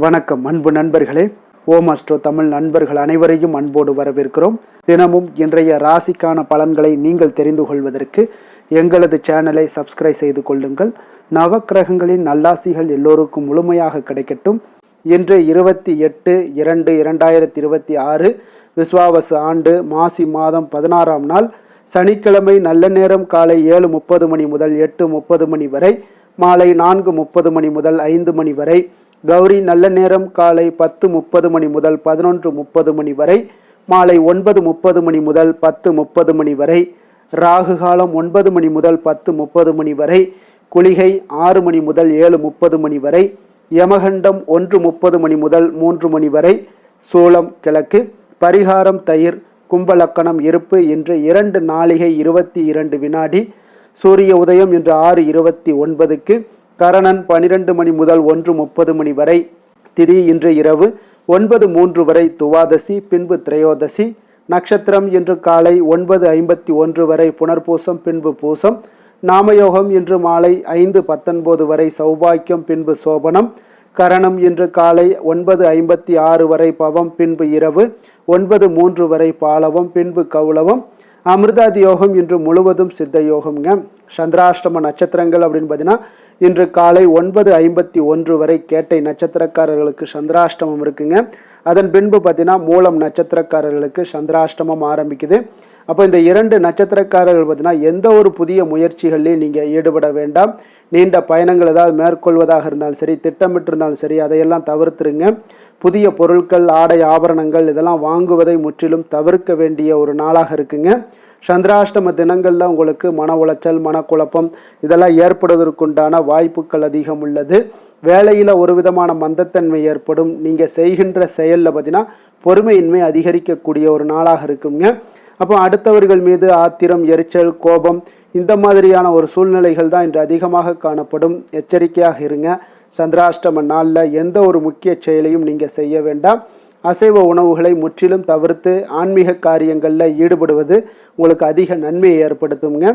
வணக்கம் அன்பு நண்பர்களே. ஓம் அஸ்ட்ரோ தமிழ் நண்பர்கள் அனைவரையும் அன்போடு வரவேற்கிறோம். தினமும் இன்றைய ராசிக்கான பலன்களை நீங்கள் தெரிந்து கொள்வதற்கு எங்களது சேனலை சப்ஸ்கிரைப் செய்து கொள்ளுங்கள். நவக்கிரகங்களின் நல்லாசிகள் எல்லோருக்கும் முழுமையாக கிடைக்கட்டும். இன்று 28/2/2026 விஸ்வாவசு ஆண்டு மாசி மாதம் 16ஆம் நாள் சனிக்கிழமை. நல்ல நேரம் காலை 7:30 மணி முதல் 8:30 மணி வரை, மாலை 4:30 மணி முதல் 5 மணி வரை. கௌரி நல்ல நேரம் காலை 10:30 மணி முதல் 11:30 மணி வரை, மாலை 9:30 மணி முதல் 10:30 மணி வரை. ராகு காலம் 9 மணி முதல் 10:30 மணி வரை. குளிகை 6 மணி முதல் 7:30 மணி வரை. யமகண்டம் 1:30 மணி முதல் 3 மணி வரை. சூலம் கிழக்கு. பரிகாரம் தயிர். கும்பலக்கணம் இருப்பு. இன்று 2 நாளிகை 22 வினாடி. சூரிய உதயம் இன்று 6:29க்கு. கரணன் 12 மணி முதல் 1:30 மணி வரை. திதி இன்று இரவு 9:03 வரை துவாதசி, பின்பு திரையோதசி. நட்சத்திரம் இன்று காலை 9:51 வரை புனர்பூசம், பின்பு பூசம். நாமயோகம் இன்று மாலை 5:19 வரை சௌபாக்கியம், பின்பு சோபனம். கரணம் இன்று காலை 9:56 வரை பவம், பின்பு இரவு 9:03 வரை பாலவம், பின்பு கௌளவம். அமிர்தாதி யோகம் இன்று முழுவதும் சித்த யோகம்ங்க. சந்திராஷ்டம நட்சத்திரங்கள் அப்படின்னு பார்த்தீங்கன்னா இன்று காலை 9:51 வரை கேட்டை நட்சத்திரக்காரர்களுக்கு சந்திராஷ்டமம் இருக்குங்க. அதன் பின்பு பார்த்தீங்கன்னா மூலம் நட்சத்திரக்காரர்களுக்கு சந்திராஷ்டமம் ஆரம்பிக்குது. அப்போ இந்த 2 நட்சத்திரக்காரர்கள் பார்த்தீங்கன்னா எந்த ஒரு புதிய முயற்சிகள்லையும் நீங்கள் ஈடுபட வேண்டாம். நீண்ட பயணங்கள் ஏதாவது மேற்கொள்வதாக இருந்தாலும் சரி, திட்டமிட்டிருந்தாலும் சரி, அதையெல்லாம் தவிர்த்துருங்க. புதிய பொருட்கள், ஆடை, ஆபரணங்கள் இதெல்லாம் வாங்குவதை முற்றிலும் தவிர்க்க வேண்டிய ஒரு நாளாக இருக்குங்க. சந்திராஷ்டம தினங்களில் உங்களுக்கு மன உளைச்சல், மனக்குழப்பம் இதெல்லாம் ஏற்படுவதற்குண்டான வாய்ப்புகள் அதிகம் உள்ளது. வேலையில் ஒரு விதமான மந்தத்தன்மை ஏற்படும். நீங்கள் செய்கின்ற செயலில் பார்த்தீங்கன்னா பொறுமையின்மை அதிகரிக்கக்கூடிய ஒரு நாளாக இருக்குங்க. அப்போ அடுத்தவர்கள் மீது ஆத்திரம், எரிச்சல், கோபம் இந்த மாதிரியான ஒரு சூழ்நிலைகள் தான் இன்று அதிகமாக காணப்படும். எச்சரிக்கையாக இருங்க. சந்திராஷ்டம நாளில் எந்த ஒரு முக்கிய செயலையும் நீங்கள் செய்ய வேண்டாம். அசைவ உணவுகளை முற்றிலும் தவிர்த்து ஆன்மீக காரியங்களில் ஈடுபடுவது உங்களுக்கு அதிக நன்மையை ஏற்படுத்துங்க.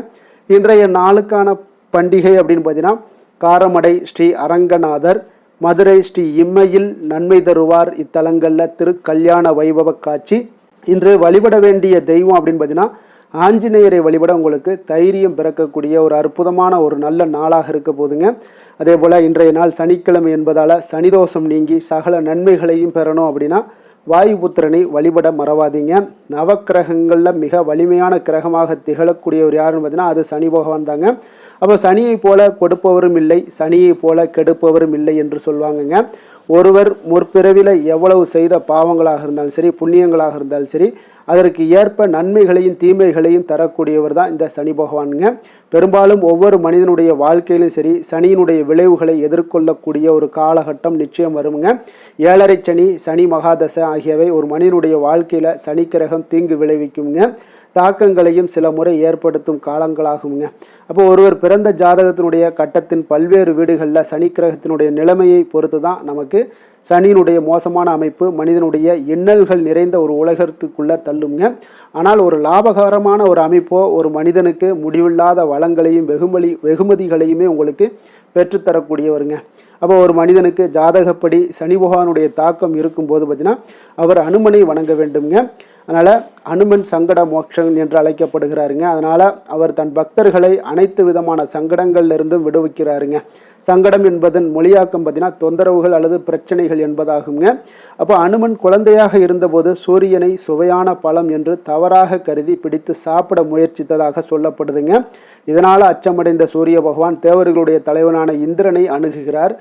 இன்றைய நாளுக்கான பண்டிகை அப்படின்னு பார்த்தீங்கன்னா காரமடை ஸ்ரீ அரங்கநாதர், மதுரை ஸ்ரீ இம்மையில் நன்மை தருவார் இத்தலங்களில் திருக்கல்யாண வைபவ காட்சி. இன்று வழிபட வேண்டிய தெய்வம் அப்படின்னு பார்த்தீங்கன்னா ஆஞ்சநேயரை வழிபட உங்களுக்கு தைரியம் பிறக்கக்கூடிய ஒரு அற்புதமான ஒரு நல்ல நாளாக இருக்க போதுங்க. அதே போல் இன்றைய நாள் சனிக்கிழமை என்பதால் சனிதோஷம் நீங்கி சகல நன்மைகளையும் பெறணும் அப்படின்னா வாயுபுத்திரனை வழிபட மறவாதீங்க. நவக்கிரகங்களில் மிக வலிமையான கிரகமாக திகழக்கூடியவர் யாருன்னு பார்த்தீங்கன்னா அது சனி பகவான் தாங்க. அப்போ சனியை போல கொடுப்பவரும் இல்லை, சனியை போல கெடுப்பவரும் இல்லை என்று சொல்லுவாங்கங்க. ஒருவர் முற்பிறவில எவ்வளவு செய்த பாவங்களாக இருந்தாலும் சரி, புண்ணியங்களாக இருந்தாலும் சரி, அதற்கு ஏற்ப நன்மைகளையும் தீமைகளையும் தரக்கூடியவர் தான் இந்த சனி பகவானுங்க. பெரும்பாலும் ஒவ்வொரு மனிதனுடைய வாழ்க்கையிலும் சரி சனியினுடைய விளைவுகளை எதிர்கொள்ளக்கூடிய ஒரு காலகட்டம் நிச்சயம் வருங்க. 7.5 சனி, சனி மகாதசை ஆகியவை ஒரு மனிதனுடைய வாழ்க்கையில் சனி கிரகம் தீங்கு விளைவிக்குங்க. தாக்கங்களையும் சில முறை ஏற்படுத்தும் காலங்களாகுங்க. அப்போ ஒருவர் பிறந்த ஜாதகத்தினுடைய கட்டத்தின் பல்வேறு வீடுகளில் சனி கிரகத்தினுடைய நிலைமையை பொறுத்து தான் நமக்கு சனியினுடைய மோசமான அமைப்பு மனிதனுடைய இன்னல்கள் நிறைந்த ஒரு உலகத்துக்குள்ளே தள்ளுங்க. ஆனால் ஒரு லாபகரமான ஒரு அமைப்போ ஒரு மனிதனுக்கு முடிவில்லாத வளங்களையும் வெகுமதிகளையுமே உங்களுக்கு பெற்றுத்தரக்கூடியவருங்க. அப்போ ஒரு மனிதனுக்கு ஜாதகப்படி சனி பகவானுடைய தாக்கம் இருக்கும்போது பார்த்தீங்கன்னா அவர் அனுமனை வணங்க வேண்டுங்க. அதனால் அனுமன் சங்கட மோட்சம் என்று அழைக்கப்படுகிறாருங்க. அதனால் அவர் தன் பக்தர்களை அனைத்து விதமான சங்கடங்கள்லிருந்தும் விடுவிக்கிறாருங்க. சங்கடம் என்பதன் மொழியாக்கம் பார்த்தீங்கன்னா தொந்தரவுகள் அல்லது பிரச்சனைகள் என்பதாகுங்க. அப்போ அனுமன் குழந்தையாக இருந்தபோது சூரியனை சுவையான பழம் என்று தவறாக கருதி பிடித்து சாப்பிட முயற்சித்ததாக சொல்லப்படுதுங்க. இதனால் அச்சமடைந்த சூரிய பகவான் தேவர்களுடைய தலைவனான இந்திரனை அணுகுகிறார்.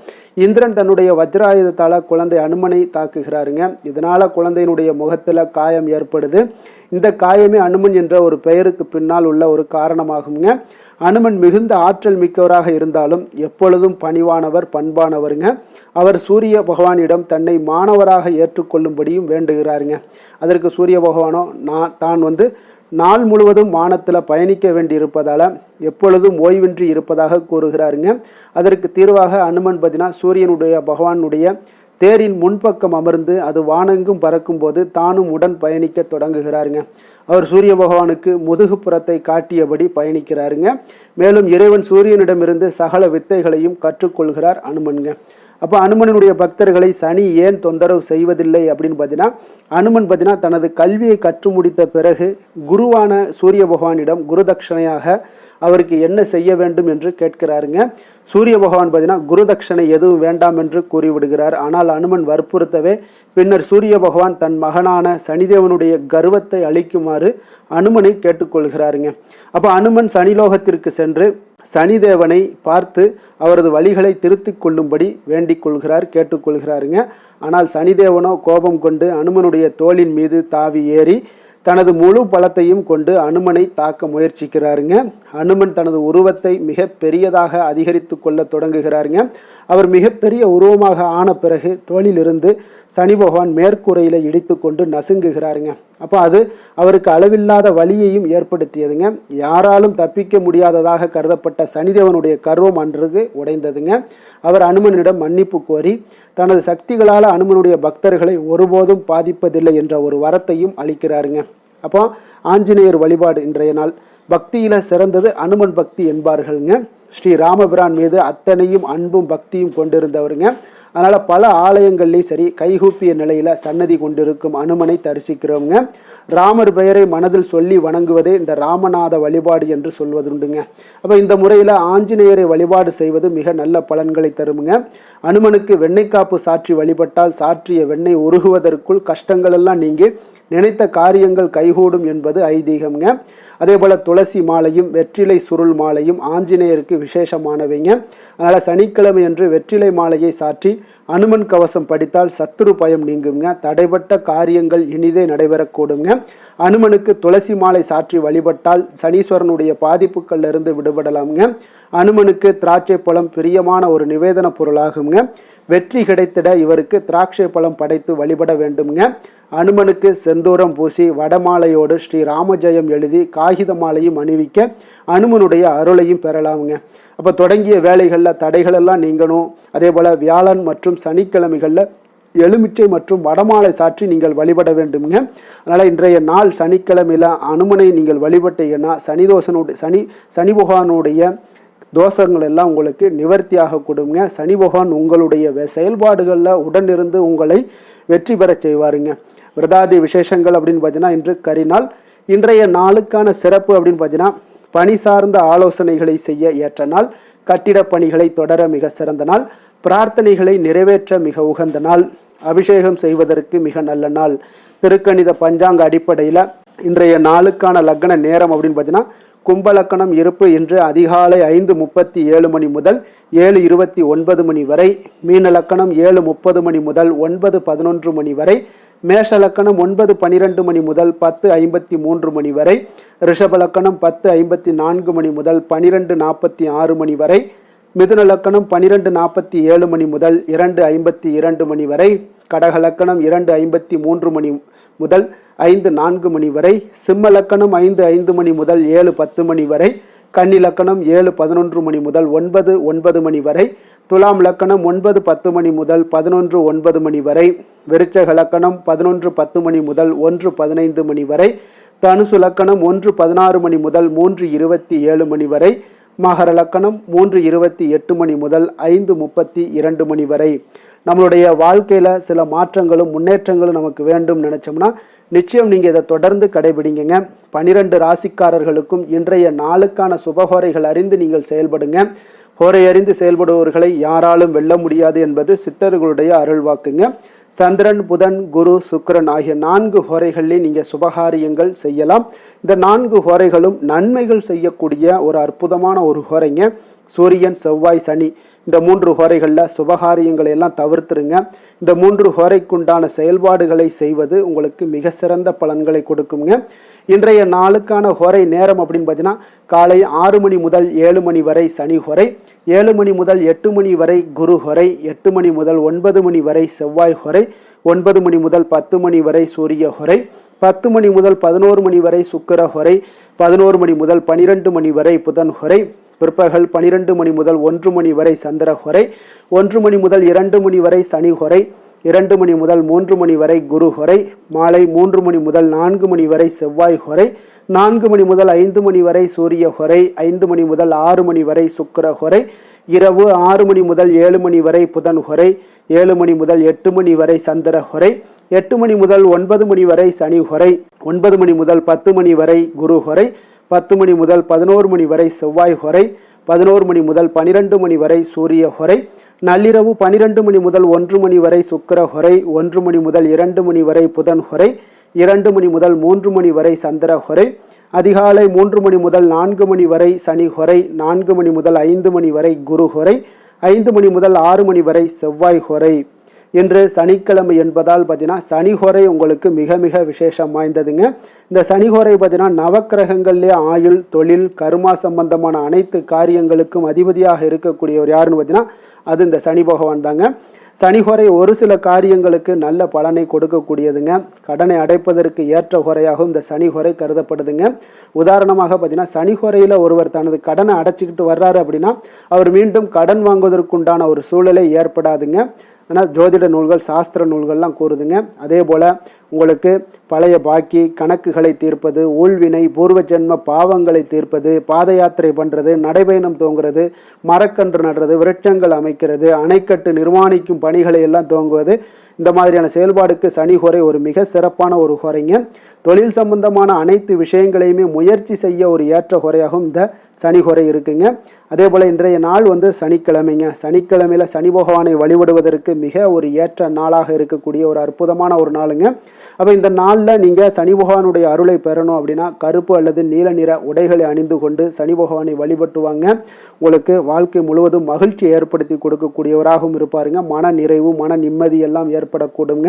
இந்திரன் தன்னுடைய வஜ்ராயுதத்தால் குழந்தை அனுமனை தாக்குகிறாருங்க. இதனால் குழந்தையினுடைய முகத்தில் காயம் ஏற்படுது. இந்த காயமே அனுமன் என்ற ஒரு பெயருக்கு பின்னால் உள்ள ஒரு காரணமாகுங்க. அனுமன் மிகுந்த ஆற்றல் மிக்கவராக இருந்தாலும் எப்பொழுதும் பணிவானவர், பண்பானவருங்க. அவர் சூரிய பகவானிடம் தன்னை மாணவராக ஏற்றுக்கொள்ளும்படியும் வேண்டுகிறாருங்க. அதற்கு சூரிய பகவானோ தான் நாள் முழுவதும் வானத்தில் பயணிக்க வேண்டி இருப்பதால் எப்பொழுதும் ஓய்வின்றி இருப்பதாக கூறுகிறாருங்க. அதற்கு தீர்வாக அனுமன் பார்த்தீங்கன்னா சூரியனுடைய பகவானுடைய தேரின் முன்பக்கம் அமர்ந்து அது வானெங்கும் பறக்கும் போது தானும் உடன் பயணிக்க தொடங்குகிறாருங்க. அவர் சூரிய பகவானுக்கு முதுகுப்புறத்தை காட்டியபடி பயணிக்கிறாருங்க. மேலும் இறைவன் சூரியனிடமிருந்து சகல வித்தைகளையும் கற்றுக்கொள்கிறார் அனுமன்க. அப்போ அனுமனுடைய பக்தர்களை சனி ஏன் தொந்தரவு செய்வதில்லை அப்படின்னு பார்த்தீங்கன்னா, அனுமன் பார்த்தீங்கன்னா தனது கல்வியை கற்று முடித்த பிறகு குருவான சூரிய பகவானிடம் குரு தட்சணையாக அவருக்கு என்ன செய்ய வேண்டும் என்று கேட்கிறாருங்க. சூரிய பகவான் பார்த்தீங்கன்னா குரு தட்சணை எதுவும் வேண்டாம் என்று கூறிவிடுகிறார். ஆனால் அனுமன் வற்புறுத்தவே பின்னர் சூரிய பகவான் தன் மகனான சனிதேவனுடைய கர்வத்தை அளிக்குமாறு அனுமனை கேட்டுக்கொள்கிறாருங்க. அப்போ அனுமன் சனிலோகத்திற்கு சென்று சனிதேவனை பார்த்து அவரது வழிகளை திருத்திக் கொள்ளும்படி வேண்டிக் கொள்கிறார், கேட்டுக்கொள்கிறாருங்க. ஆனால் சனிதேவனோ கோபம் கொண்டு அனுமனுடைய தோளின் மீது தாவி ஏறி தனது முழு பலத்தையும் கொண்டு அனுமனை தாக்க முயற்சிக்கிறாருங்க. அனுமன் தனது உருவத்தை மிக பெரியதாக அதிகரித்து கொள்ள தொடங்குகிறாருங்க. அவர் மிகப்பெரிய உருவமாக ஆன பிறகு தோளிலிருந்து சனி பகவான் மேற்கூரையில் இடித்து கொண்டு நசுங்குகிறாருங்க. அப்போ அது அவருக்கு அளவில்லாத வலியையும் ஏற்படுத்தியதுங்க. யாராலும் தப்பிக்க முடியாததாக கருதப்பட்ட சனிதேவனுடைய கர்வம் அன்றைக்கு உடைந்ததுங்க. அவர் அனுமனிடம் மன்னிப்பு கோரி தனது சக்திகளால் அனுமனுடைய பக்தர்களை ஒருபோதும் பாதிப்பதில்லை என்ற ஒரு வரத்தையும் அளிக்கிறாருங்க. அப்போ ஆஞ்சநேயர் வழிபாடு இன்றைய நாள் பக்தியில் சிறந்தது அனுமன் பக்தி என்பார்கள்ங்க. ஸ்ரீ ராமபிரான் மீது அத்தனையும் அன்பும் பக்தியும் கொண்டிருந்தவருங்க. அதனால் பல ஆலயங்கள்லையும் சரி கைகூப்பிய நிலையில் சன்னதி கொண்டிருக்கும் அனுமனை தரிசிக்கிறவங்க ராமர் பெயரை மனதில் சொல்லி வணங்குவதே இந்த ராமநாத வழிபாடு என்று சொல்வதுண்டுங்க. அப்போ இந்த முறையில் ஆஞ்சநேயரை வழிபாடு செய்வது மிக நல்ல பலன்களை தருமுங்க. அனுமனுக்கு வெண்ணெய் காப்பு சாற்றி வழிபட்டால் சாற்றிய வெண்ணெய் உருகுவதற்குள் கஷ்டங்கள் எல்லாம் நீங்கி நினைத்த காரியங்கள் கைகூடும் என்பது ஐதீகம்ங்க. அதே போல் துளசி மாலையும் வெற்றிலை சுருள் மாலையும் ஆஞ்சநேயருக்கு விசேஷமானவைங்க. அதனால் சனிக்கிழமை என்று வெற்றிலை மாலையை சாற்றி அனுமன் கவசம் படித்தால் சத்துரு பயம் நீங்குங்க. தடைப்பட்ட காரியங்கள் இனிதே நடைபெறக்கூடுங்க. அனுமனுக்கு துளசி மாலை சாற்றி வழிபட்டால் சனீஸ்வரனுடைய பாதிப்புகளிலிருந்து விடுபடலாமுங்க. அனுமனுக்கு திராட்சை பழம் பிரியமான ஒரு நிவேதன பொருளாகுங்க. வெற்றி கிடைத்திட இவருக்கு திராட்சை பழம் படைத்து வழிபட வேண்டுங்க. அனுமனுக்கு செந்தூரம் பூசி வடமாலையோடு ஸ்ரீ ராமஜெயம் எழுதி காகித மாலையும் அணிவிக்க அனுமனுடைய அருளையும் பெறலாமுங்க. அப்போ தொடங்கிய வேலைகளில் தடைகளெல்லாம் நீங்கணும். அதே போல் வியாழன் மற்றும் சனிக்கிழமைகளில் எலுமிச்சை மற்றும் வடமாலை சாற்றி நீங்கள் வழிபட வேண்டுங்க. அதனால் இன்றைய நாள் சனிக்கிழமையில் அனுமனை நீங்கள் வழிபட்டீங்கன்னா சனி பகவானுடைய தோஷங்கள் எல்லாம் உங்களுக்கு நிவர்த்தியாக கொடுங்க. சனி பகவான் உங்களுடைய செயல்பாடுகளில் உடனிருந்து உங்களை வெற்றி பெற செய்வாருங்க. விரதாதி விசேஷங்கள் அப்படின்னு பார்த்தீங்கன்னா இன்று கரிநாள். இன்றைய நாளுக்கான சிறப்பு அப்படின்னு பார்த்தீங்கன்னா பணி சார்ந்த ஆலோசனைகளை செய்ய ஏற்ற நாள், கட்டிட பணிகளை தொடர மிக சிறந்த நாள், பிரார்த்தனைகளை நிறைவேற்ற மிக உகந்த நாள், அபிஷேகம் செய்வதற்கு மிக நல்ல நாள். திருக்கணித பஞ்சாங்க அடிப்படையில் இன்றைய நாளுக்கான லக்ன நேரம் அப்படின்னு பார்த்தீங்கன்னா கும்பலக்கணம் இருப்பு இன்று அதிகாலை 5:37 மணி முதல் 7:29 மணி வரை, மீன லக்கணம் 7:30 மணி முதல் 9:11 மணி வரை, மேஷ லக்கணம் 9:12 மணி முதல் 10:53 மணி வரை, ரிஷப லக்கணம் 10:54 மணி முதல் 12:46 மணி வரை, மிதுன லக்கணம் 12:47 மணி முதல் 2:52 மணி வரை, கடக லக்கணம் 2:53 மணி முதல் 5:04 மணி வரை, சிம்ம லக்கணம் 5:05 மணி முதல் 7:10 மணி வரை, கன்னி லக்கணம் 7:11 மணி முதல் 9:09 மணி வரை, துலாம் லக்கணம் 9:10 மணி முதல் 11:09 மணி வரை, விருச்சக லக்கணம் 11:10 மணி முதல் 1:15 மணி வரை, தனுசு லக்கணம் 1:16 மணி முதல் 3:27 மணி வரை, மகர லக்கணம் 3:28 மணி முதல் 5:32 மணி வரை. நம்மளுடைய வாழ்க்கையில் சில மாற்றங்களும் முன்னேற்றங்களும் நமக்கு வேண்டும் நினச்சோம்னா நிச்சயம் நீங்கள் இதை தொடர்ந்து கடைபிடிங்க. 12 ராசிக்காரர்களுக்கும் இன்றைய நாளுக்கான சுபஹோரைகள் அறிந்து நீங்கள் செயல்படுங்க. ஹோரை அறிந்து செயல்படுபவர்களை யாராலும் வெல்ல முடியாது என்பது சித்தர்களுடைய அருள்வாக்குங்க. சந்திரன், புதன், குரு, சுக்கிரன் ஆகிய 4 ஹோரைகளில் நீங்கள் சுபகாரியங்கள் செய்யலாம். இந்த 4 ஹோரைகளும் நன்மைகள் செய்யக்கூடிய ஒரு அற்புதமான ஒரு ஹோரைங்க. சூரியன், செவ்வாய், சனி இந்த 3 ஹோரைகளில் சுபகாரியங்களை எல்லாம் தவிர்த்துருங்க. இந்த 3 ஹோரைக்குண்டான செயல்பாடுகளை செய்வது உங்களுக்கு மிக சிறந்த பலன்களை கொடுக்குங்க. இன்றைய நாளுக்கான ஹோரை நேரம் அப்படின்னு பார்த்தீங்கன்னா காலை 6 மணி முதல் 7 மணி வரை சனி ஹோரை, 7 மணி முதல் 8 மணி வரை குரு ஹோரை, 8 மணி முதல் 9 மணி வரை செவ்வாய் ஹோரை, 9 மணி முதல் 10 மணி வரை சூரிய ஹோரை, 10 மணி முதல் 11 மணி வரை சுக்கிர ஹோரை, 11 மணி முதல் 12 மணி வரை புதன் ஹோரை, பிற்பகல் 12 மணி முதல் 1 மணி வரை சந்திர ஹோரை, 1 மணி முதல் 2 மணி வரை சனி ஹோரை, 2 மணி முதல் 3 மணி வரை குரு ஹொரை, மாலை 3 மணி முதல் 4 மணி வரை செவ்வாய் ஹொரை, 4 மணி முதல் 5 மணி வரை சூரிய ஹொரை, 5 மணி முதல் 6 மணி வரை சுக்கிர ஹொரை, இரவு 6 மணி முதல் 7 மணி வரை புதன் ஹொரை, 7 மணி முதல் 8 மணி வரை சந்திர ஹொரை, 8 மணி முதல் 9 மணி வரை சனி ஹொரை, 9 மணி முதல் 10 மணி வரை குரு ஹொரை, 10 மணி முதல் 11 மணி வரை செவ்வாய் ஹொரை, 11 மணி முதல் 12 மணி வரை சூரிய ஹொரை, நள்ளிரவு 12 மணி முதல் 1 மணி வரை சுக்கிர ஹொரை, 1 மணி முதல் 2 மணி வரை புதன் ஹொரை, 2 மணி முதல் 3 மணி வரை சந்திர ஹொரை, அதிகாலை 3 மணி முதல் 4 மணி வரை சனி ஹொரை, 4 மணி முதல் 5 மணி வரை குரு ஹொரை, 5 மணி முதல் 6 மணி வரை செவ்வாய் ஹொரை. இன்று சனிக்கிழமை என்பதால் பார்த்தீங்கன்னா சனிஹொரை உங்களுக்கு மிக மிக விசேஷம் வாய்ந்ததுங்க. இந்த சனிஹொரை பார்த்தீங்கன்னா நவக்கிரகங்கள்லேயே ஆயுள், தொழில், கர்மா சம்பந்தமான அனைத்து காரியங்களுக்கும் அதிபதியாக இருக்கக்கூடியவர் யாருன்னு பார்த்தீங்கன்னா அது இந்த சனி பகவான் தாங்க. சனிஹொரை ஒரு சில காரியங்களுக்கு நல்ல பலனை கொடுக்கக்கூடியதுங்க. கடனை அடைப்பதற்கு ஏற்ற ஹொரையாகவும் இந்த சனிஹொரை கருதப்படுதுங்க. உதாரணமாக பார்த்தீங்கன்னா சனிஹொரையில் ஒருவர் தனது கடனை அடைச்சிக்கிட்டு வர்றாரு அப்படின்னா அவர் மீண்டும் கடன் வாங்குவதற்குண்டான ஒரு சூழலை ஏற்படாதுங்க. ஆனால் ஜோதிட நூல்கள், சாஸ்திர நூல்கள்லாம் கூறுதுங்க. அதே போல் உங்களுக்கு பழைய பாக்கி கணக்குகளை தீர்ப்பது, ஊழ்வினை, பூர்வ ஜென்ம பாவங்களை தீர்ப்பது, பாத யாத்திரை பண்ணுறது, நடைபயணம் துவங்குறது, மரக்கன்று நடுறது, விருட்சங்கள் அமைக்கிறது, அணைக்கட்டு நிர்மாணிக்கும் பணிகளை எல்லாம் துவங்குவது, இந்த மாதிரியான செயல்பாடுக்கு சனிஹொரை ஒரு மிக சிறப்பான ஒரு ஹொரைங்க. தொழில் சம்பந்தமான அனைத்து விஷயங்களையுமே முயற்சி செய்ய ஒரு ஏற்ற ஹொரையாகவும் இந்த சனிஹொரை இருக்குங்க. அதே போல் இன்றைய நாள் சனிக்கிழமைங்க. சனிக்கிழமையில் சனி பகவானை வழிபடுவதற்கு மிக ஒரு ஏற்ற நாளாக இருக்கக்கூடிய ஒரு அற்புதமான ஒரு நாளுங்க. அப்போ இந்த நாளில் நீங்கள் சனி பகவானுடைய அருளை பெறணும் அப்படின்னா கருப்பு அல்லது நீல நிற உடைகளை அணிந்து கொண்டு சனி பகவானை வழிபட்டுவாங்க. உங்களுக்கு வாழ்க்கை முழுவதும் மகிழ்ச்சி ஏற்படுத்தி கொடுக்கக்கூடியவராகவும் இருப்பாருங்க. மன நிறைவு, மன நிம்மதி எல்லாம் ஏற்படக்கூடுங்க.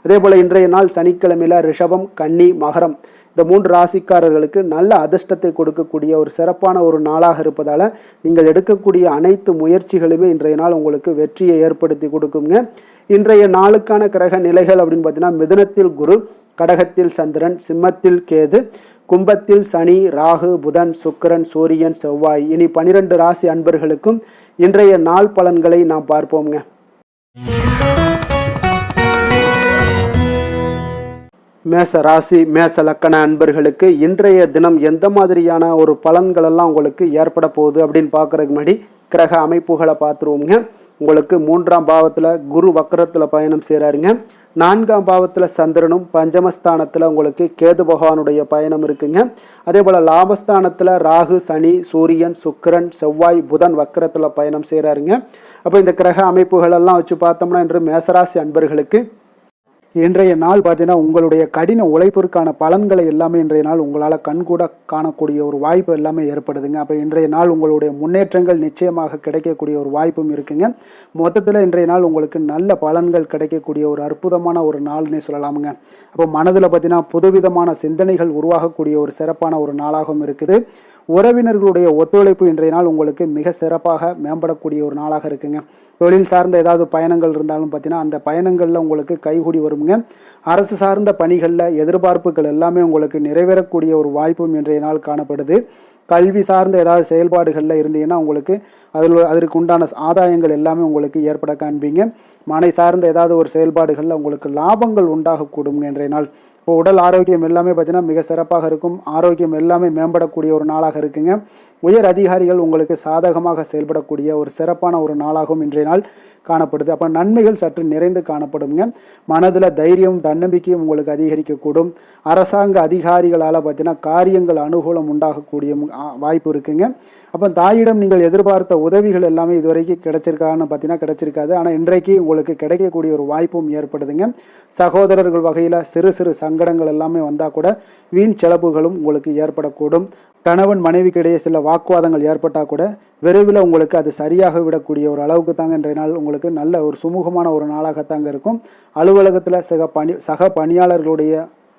அதே போல் இன்றைய நாள் சனிக்கிழமையில் ரிஷபம், கன்னி, மகரம் இந்த 3 ராசிக்காரர்களுக்கு நல்ல அதிர்ஷ்டத்தை கொடுக்கக்கூடிய ஒரு சிறப்பான ஒரு நாளாக இருப்பதால் நீங்கள் எடுக்கக்கூடிய அனைத்து முயற்சிகளுமே இன்றைய நாள் உங்களுக்கு வெற்றியை ஏற்படுத்தி கொடுக்குங்க. இன்றைய நாளுக்கான கிரக நிலைகள் அப்படின்னு பார்த்தீங்கன்னா மிதுனத்தில் குரு, கடகத்தில் சந்திரன், சிம்மத்தில் கேது, கும்பத்தில் சனி, ராகு, புதன், சுக்கிரன், சூரியன், செவ்வாய். இனி 12 ராசி அன்பர்களுக்கும் இன்றைய நாள் பலன்களை நாம் பார்ப்போம்ங்க. மேச ராசி, மேச லக்கண அன்பர்களுக்கு இன்றைய தினம் எந்த மாதிரியான ஒரு பலன்களெல்லாம் உங்களுக்கு ஏற்பட போகுது அப்படின்னு பார்க்குறதுக்கு முன்னாடி கிரக அமைப்புகளை பார்த்துருவோங்க. உங்களுக்கு 3ஆம் பாவத்தில் குரு வக்கரத்தில் பயணம் செய்கிறாருங்க. 4ஆம் பாவத்தில் சந்திரனும், பஞ்சமஸ்தானத்தில் உங்களுக்கு கேது பகவானுடைய பயணம் இருக்குங்க. அதே போல் லாபஸ்தானத்தில் ராகு, சனி, சூரியன், சுக்கிரன், செவ்வாய், புதன் வக்கரத்தில் பயணம் செய்கிறாருங்க. அப்போ இந்த கிரக அமைப்புகளெல்லாம் வச்சு பார்த்தோம்னா இன்று மேசராசி அன்பர்களுக்கு இன்றைய நாள் பார்த்தீங்கன்னா உங்களுடைய கடின உழைப்பிற்கான பலன்களை எல்லாமே இன்றைய நாள் உங்களால் கண்கூட காணக்கூடிய ஒரு வாய்ப்பு எல்லாமே ஏற்படுதுங்க. அப்போ இன்றைய நாள் உங்களுடைய முன்னேற்றங்கள் நிச்சயமாக கிடைக்கக்கூடிய ஒரு வாய்ப்பும் இருக்குங்க. மொத்தத்தில் இன்றைய நாள் உங்களுக்கு நல்ல பலன்கள் கிடைக்கக்கூடிய ஒரு அற்புதமான ஒரு நாள்னே சொல்லலாமுங்க. அப்போ மனதில் பார்த்தீங்கன்னா புதுவிதமான சிந்தனைகள் உருவாகக்கூடிய ஒரு சிறப்பான ஒரு நாளாகவும் இருக்குது. உறவினர்களுடைய ஒத்துழைப்பு இன்றைய நாள் உங்களுக்கு மிக சிறப்பாக மேம்படக்கூடிய ஒரு நாளாக இருக்குங்க. தொழில் சார்ந்த ஏதாவது பயணங்கள் இருந்தாலும் பார்த்தீங்கன்னா அந்த பயணங்களில் உங்களுக்கு கைகூடி வருங்க. அரசு சார்ந்த பணிகளில் எதிர்பார்ப்புகள் எல்லாமே உங்களுக்கு நிறைவேறக்கூடிய ஒரு வாய்ப்பும் இன்றைய நாள் காணப்படுது. கல்வி சார்ந்த ஏதாவது செயல்பாடுகளில் இருந்தீங்கன்னா உங்களுக்கு அதற்கு உண்டான ஆதாயங்கள் எல்லாமே உங்களுக்கு ஏற்பட காண்பீங்க. மனை சார்ந்த ஏதாவது ஒரு செயல்பாடுகளில் உங்களுக்கு லாபங்கள் உண்டாகக்கூடுங்க இன்றைய நாள். இப்போ உடல் ஆரோக்கியம் எல்லாமே பார்த்தீங்கன்னா மிக சிறப்பாக இருக்கும். ஆரோக்கியம் எல்லாமே மேம்படக்கூடிய ஒரு நாளாக இருக்குங்க. உயர் அதிகாரிகள் உங்களுக்கு சாதகமாக செயல்படக்கூடிய ஒரு சிறப்பான ஒரு நாளாகவும் இன்றைய நாள் காணப்படுது. அப்போ நன்மைகள் சற்று நிறைந்து காணப்படுங்க. மனதில் தைரியம், தன்னம்பிக்கையும் உங்களுக்கு அதிகரிக்கக்கூடும். அரசாங்க அதிகாரிகளால் பார்த்தீங்கன்னா காரியங்கள் அனுகூலம் உண்டாகக்கூடிய வாய்ப்பு இருக்குங்க. அப்போ தாயிடம் நீங்கள் எதிர்பார்த்த உதவிகள் எல்லாமே இதுவரைக்கும் கிடைச்சிருக்கான்னு பார்த்தீங்கன்னா கிடைச்சிருக்காது. ஆனால் இன்றைக்கு உங்களுக்கு கிடைக்கக்கூடிய ஒரு வாய்ப்பும் ஏற்படுதுங்க. சகோதரர்கள் வகையில் சிறு சிறு சங்கடங்கள் எல்லாமே வந்தால் கூட வீண் செலவுகளும் உங்களுக்கு ஏற்படக்கூடும். கணவன் மனைவிக்கு இடையே சில வாக்குவாதங்கள் ஏற்பட்டால் கூட விரைவில் உங்களுக்கு அது சரியாக விடக்கூடிய ஒரு அளவுக்கு தாங்க இன்றைய நாள் உங்களுக்கு நல்ல ஒரு சுமூகமான ஒரு நாளாகத்தாங்க இருக்கும். அலுவலகத்தில் சக பணியாளர்களுடைய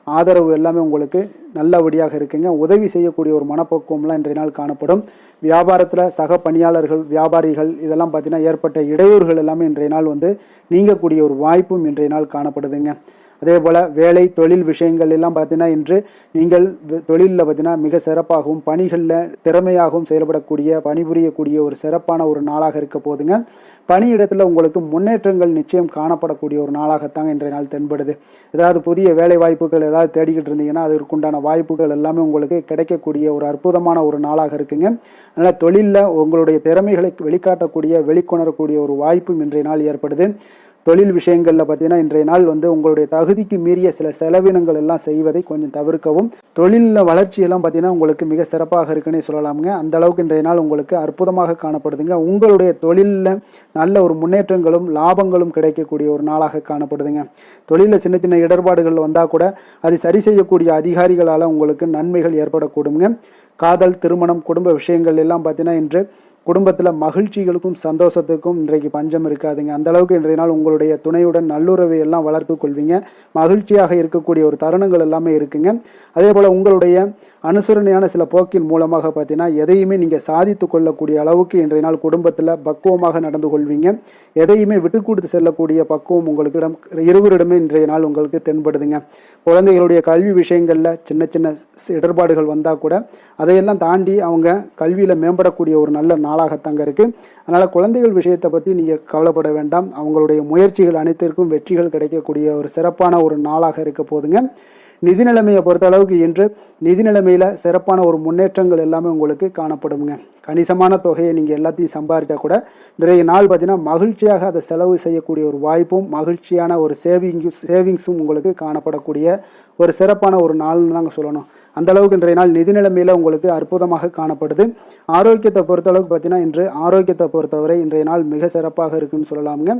ஆதரவு எல்லாமே உங்களுக்கு நல்லபடியாக இருக்குங்க. உதவி செய்யக்கூடிய ஒரு மனப்பக்குவம்லாம் இன்றைய நாள் காணப்படும். வியாபாரத்தில் சக பணியாளர்கள், வியாபாரிகள் இதெல்லாம் பார்த்தீங்கன்னா ஏற்பட்ட இடையூறுகள் எல்லாமே இன்றைய நாள் நீங்கக்கூடிய ஒரு வாய்ப்பும் இன்றைய நாள் காணப்படுதுங்க. அதே போல் வேலை தொழில் விஷயங்கள் எல்லாம் பார்த்தீங்கன்னா இன்று நீங்கள் தொழிலில் பார்த்தீங்கன்னா மிக சிறப்பாகவும் பணிகளில் திறமையாகவும் செயல்படக்கூடிய பணிபுரியக்கூடிய ஒரு சிறப்பான ஒரு நாளாக இருக்க போதுங்க. பணியிடத்தில் உங்களுக்கு முன்னேற்றங்கள் நிச்சயம் காணப்படக்கூடிய ஒரு நாளாகத்தாங்க இன்றைய நாள் தென்படுது. ஏதாவது புதிய வேலை வாய்ப்புகள் ஏதாவது தேடிக்கிட்டு இருந்தீங்கன்னா அதற்குண்டான வாய்ப்புகள் எல்லாமே உங்களுக்கு கிடைக்கக்கூடிய ஒரு அற்புதமான ஒரு நாளாக இருக்குங்க. அதனால் தொழிலில் உங்களுடைய திறமைகளை வெளிக்காட்டக்கூடிய வெளிக்கொணரக்கூடிய ஒரு வாய்ப்பும் இன்றைய நாள் ஏற்படுது. தொழில் விஷயங்களில் பார்த்தீங்கன்னா இன்றைய நாள் உங்களுடைய தகுதிக்கு மீறிய சில செலவினங்கள் எல்லாம் செய்வதை கொஞ்சம் தவிர்க்கவும். தொழிலில் வளர்ச்சியெல்லாம் பார்த்தீங்கன்னா உங்களுக்கு மிக சிறப்பாக இருக்குன்னே சொல்லலாமுங்க. அந்த அளவுக்கு இன்றைய நாள் உங்களுக்கு அற்புதமாக காணப்படுதுங்க. உங்களுடைய தொழிலில் நல்ல ஒரு முன்னேற்றங்களும் லாபங்களும் கிடைக்கக்கூடிய ஒரு நாளாக காணப்படுதுங்க. தொழிலில் சின்ன சின்ன இடர்பாடுகள் வந்தால் கூட அதை சரி செய்யக்கூடிய அதிகாரிகளால் உங்களுக்கு நன்மைகள் ஏற்படக்கூடுங்க. காதல், திருமணம், குடும்ப விஷயங்கள் எல்லாம் பார்த்தீங்கன்னா இன்று குடும்பத்தில் மகிழ்ச்சிகளுக்கும் சந்தோஷத்துக்கும் இன்றைக்கு பஞ்சம் இருக்காதுங்க. அந்த அளவுக்கு இன்றைய நாள் உங்களுடைய துணையுடன் நல்லுறவை எல்லாம் வளர்த்து கொள்வீங்க. மகிழ்ச்சியாக இருக்கக்கூடிய ஒரு தருணங்கள் எல்லாமே இருக்குங்க. அதே போல் உங்களுடைய அனுசரணையான சில போக்கின் மூலமாக பார்த்தீங்கன்னா எதையுமே நீங்கள் சாதித்து கொள்ளக்கூடிய அளவுக்கு இன்றைய நாள் குடும்பத்தில் பக்குவமாக நடந்து கொள்வீங்க. எதையுமே விட்டு கொடுத்து செல்லக்கூடிய பக்குவம் உங்களுக்கு இருவரிடமே இன்றைய நாள் உங்களுக்கு தென்படுதுங்க. குழந்தைகளுடைய கல்வி விஷயங்களில் சின்ன சின்ன இடர்பாடுகள் வந்தால் கூட அதையெல்லாம் தாண்டி அவங்க கல்வியில் மேம்படக்கூடிய ஒரு நல்ல நாளாகத்தாங்க இருக்குது. அதனால் குழந்தைகள் விஷயத்தை பற்றி நீங்கள் கவலைப்பட வேண்டாம். அவங்களுடைய முயற்சிகள் அனைத்திற்கும் வெற்றிகள் கிடைக்கக்கூடிய ஒரு சிறப்பான ஒரு நாளாக இருக்க போதுங்க. நிதி நிலைமையை பொறுத்த அளவுக்கு இன்று நிதி நிலைமையில் சிறப்பான ஒரு முன்னேற்றங்கள் எல்லாமே உங்களுக்கு காணப்படுங்க. கணிசமான தொகையை நீங்கள் எல்லாத்தையும் சம்பாதிச்சா கூட நிறைய நாள் பார்த்தீங்கன்னா மகிழ்ச்சியாக அதை செலவு செய்யக்கூடிய ஒரு வாய்ப்பும் மகிழ்ச்சியான ஒரு சேவிங்ஸும் உங்களுக்கு காணப்படக்கூடிய ஒரு சிறப்பான ஒரு நாள்னு தாங்க சொல்லணும். அந்த அளவுக்கு இன்றைய நாள் நிதி நிலைமையில் உங்களுக்கு அற்புதமாக காணப்படுது. ஆரோக்கியத்தை பொறுத்தளவுக்கு பார்த்தீங்கன்னா இன்று ஆரோக்கியத்தை பொறுத்தவரை இன்றைய நாள் மிக சிறப்பாக இருக்குன்னு சொல்லலாமுங்க.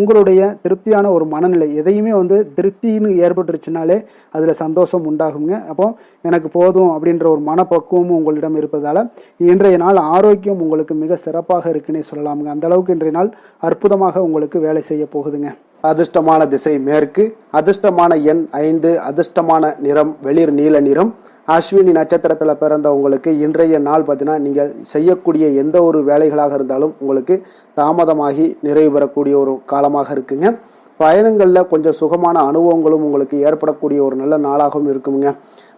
உங்களுடைய திருப்தியான ஒரு மனநிலை எதையுமே திருப்தின்னு ஏற்பட்டுருச்சுனாலே அதில் சந்தோஷம் உண்டாகுங்க. அப்போ எனக்கு போதும் அப்படின்ற ஒரு மனப்பக்குவமும் உங்களிடம் இருப்பதால் இன்றைய நாள் ஆரோக்கியம் உங்களுக்கு மிக சிறப்பாக இருக்குன்னே சொல்லலாமுங்க. அந்த அளவுக்கு இன்றைய நாள் அற்புதமாக உங்களுக்கு வேலை செய்ய போகுதுங்க. அதிர்ஷ்டமான திசை மேற்கு, அதிர்ஷ்டமான எண் 5, அதிர்ஷ்டமான நிறம் வெளிர் நீல நிறம். அஸ்வினி நட்சத்திரத்தில் பிறந்தவங்களுக்கு இன்றைய நாள் பார்த்தீங்கன்னா நீங்கள் செய்யக்கூடிய எந்த ஒரு வேலைகளாக இருந்தாலும் உங்களுக்கு தாமதமாகி நிறைவு பெறக்கூடிய ஒரு காலமாக இருக்குங்க. பயணங்களில் கொஞ்சம் சுகமான அனுபவங்களும் உங்களுக்கு ஏற்படக்கூடிய ஒரு நல்ல நாளாகவும் இருக்குங்க.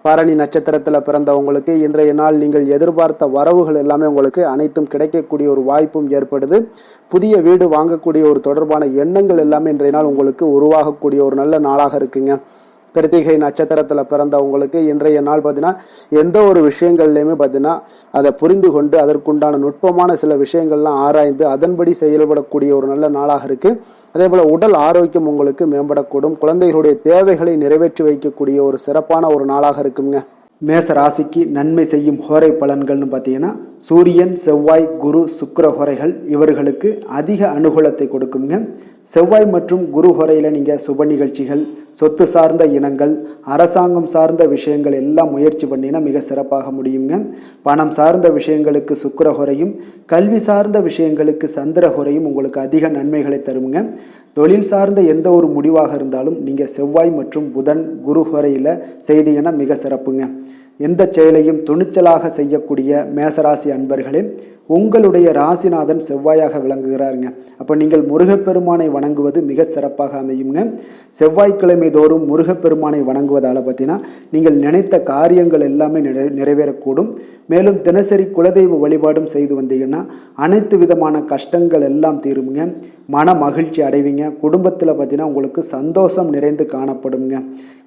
பரணி நட்சத்திரத்தில் பிறந்தவங்களுக்கு இன்றைய நாள் நீங்கள் எதிர்பார்த்த வரவுகள் எல்லாமே உங்களுக்கு அனைத்தும் கிடைக்கக்கூடிய ஒரு வாய்ப்பும் ஏற்படுது. புதிய வீடு வாங்கக்கூடிய ஒரு தொடர்பான எண்ணங்கள் எல்லாமே இன்றைய நாள் உங்களுக்கு உருவாகக்கூடிய ஒரு நல்ல நாளாக இருக்குங்க. கிருத்திகை நட்சத்திரத்தில் பிறந்தவங்களுக்கு இன்றைய நாள் பார்த்தீங்கன்னா எந்த ஒரு விஷயங்கள்லையுமே பார்த்தீங்கன்னா அதை புரிந்து கொண்டு அதற்குண்டான நுட்பமான சில விஷயங்கள்லாம் ஆராய்ந்து அதன்படி செயல்படக்கூடிய ஒரு நல்ல நாளாக இருக்குது. அதே போல் உடல் ஆரோக்கியம் உங்களுக்கு மேம்படக்கூடும். குழந்தைகளுடைய தேவைகளை நிறைவேற்றி வைக்கக்கூடிய ஒரு சிறப்பான ஒரு நாளாக இருக்குங்க. மேச ராசிக்கு நன்மை செய்யும் ஹோரை பலன்கள்னு பார்த்தீங்கன்னா சூரியன், செவ்வாய், குரு, சுக்கிர ஹோரைகள் இவர்களுக்கு அதிக அனுகூலத்தை கொடுக்குங்க. செவ்வாய் மற்றும் குரு ஹோரையில் நீங்கள் சுப நிகழ்ச்சிகள், சொத்து சார்ந்த இனங்கள், அரசாங்கம் சார்ந்த விஷயங்கள் எல்லாம் முயற்சி பண்ணினா மிக சிறப்பாக முடியுங்க. பணம் சார்ந்த விஷயங்களுக்கு சுக்கிர ஹோரையும், கல்வி சார்ந்த விஷயங்களுக்கு சந்திர ஹோரையும் உங்களுக்கு அதிக நன்மைகளை தருங்க. தொழில் சார்ந்த எந்த ஒரு முடிவாக இருந்தாலும் நீங்கள் செவ்வாய் மற்றும் புதன், குரு ஹோரையில் செய்தீங்கன்னா மிக சிறப்புங்க. எந்த செயலையும் துணிச்சலாக செய்யக்கூடிய மேசராசி அன்பர்களே, உங்களுடைய ராசிநாதன் செவ்வாயாக விளங்குகிறாருங்க. அப்போ நீங்கள் முருகப்பெருமானை வணங்குவது மிக சிறப்பாக அமையுங்க. செவ்வாய்க்கிழமை தோறும் முருகப்பெருமானை வணங்குவதால் பார்த்தீங்கன்னா நீங்கள் நினைத்த காரியங்கள் எல்லாமே நிறைவேறக்கூடும். மேலும் தினசரி குலதெய்வ வழிபாடும் செய்து வந்தீங்கன்னா அனைத்து விதமான கஷ்டங்கள் எல்லாம் தீருங்க. மன மகிழ்ச்சி அடைவீங்க. குடும்பத்தில் பார்த்தீங்கன்னா உங்களுக்கு சந்தோஷம் நிறைந்து காணப்படுங்க.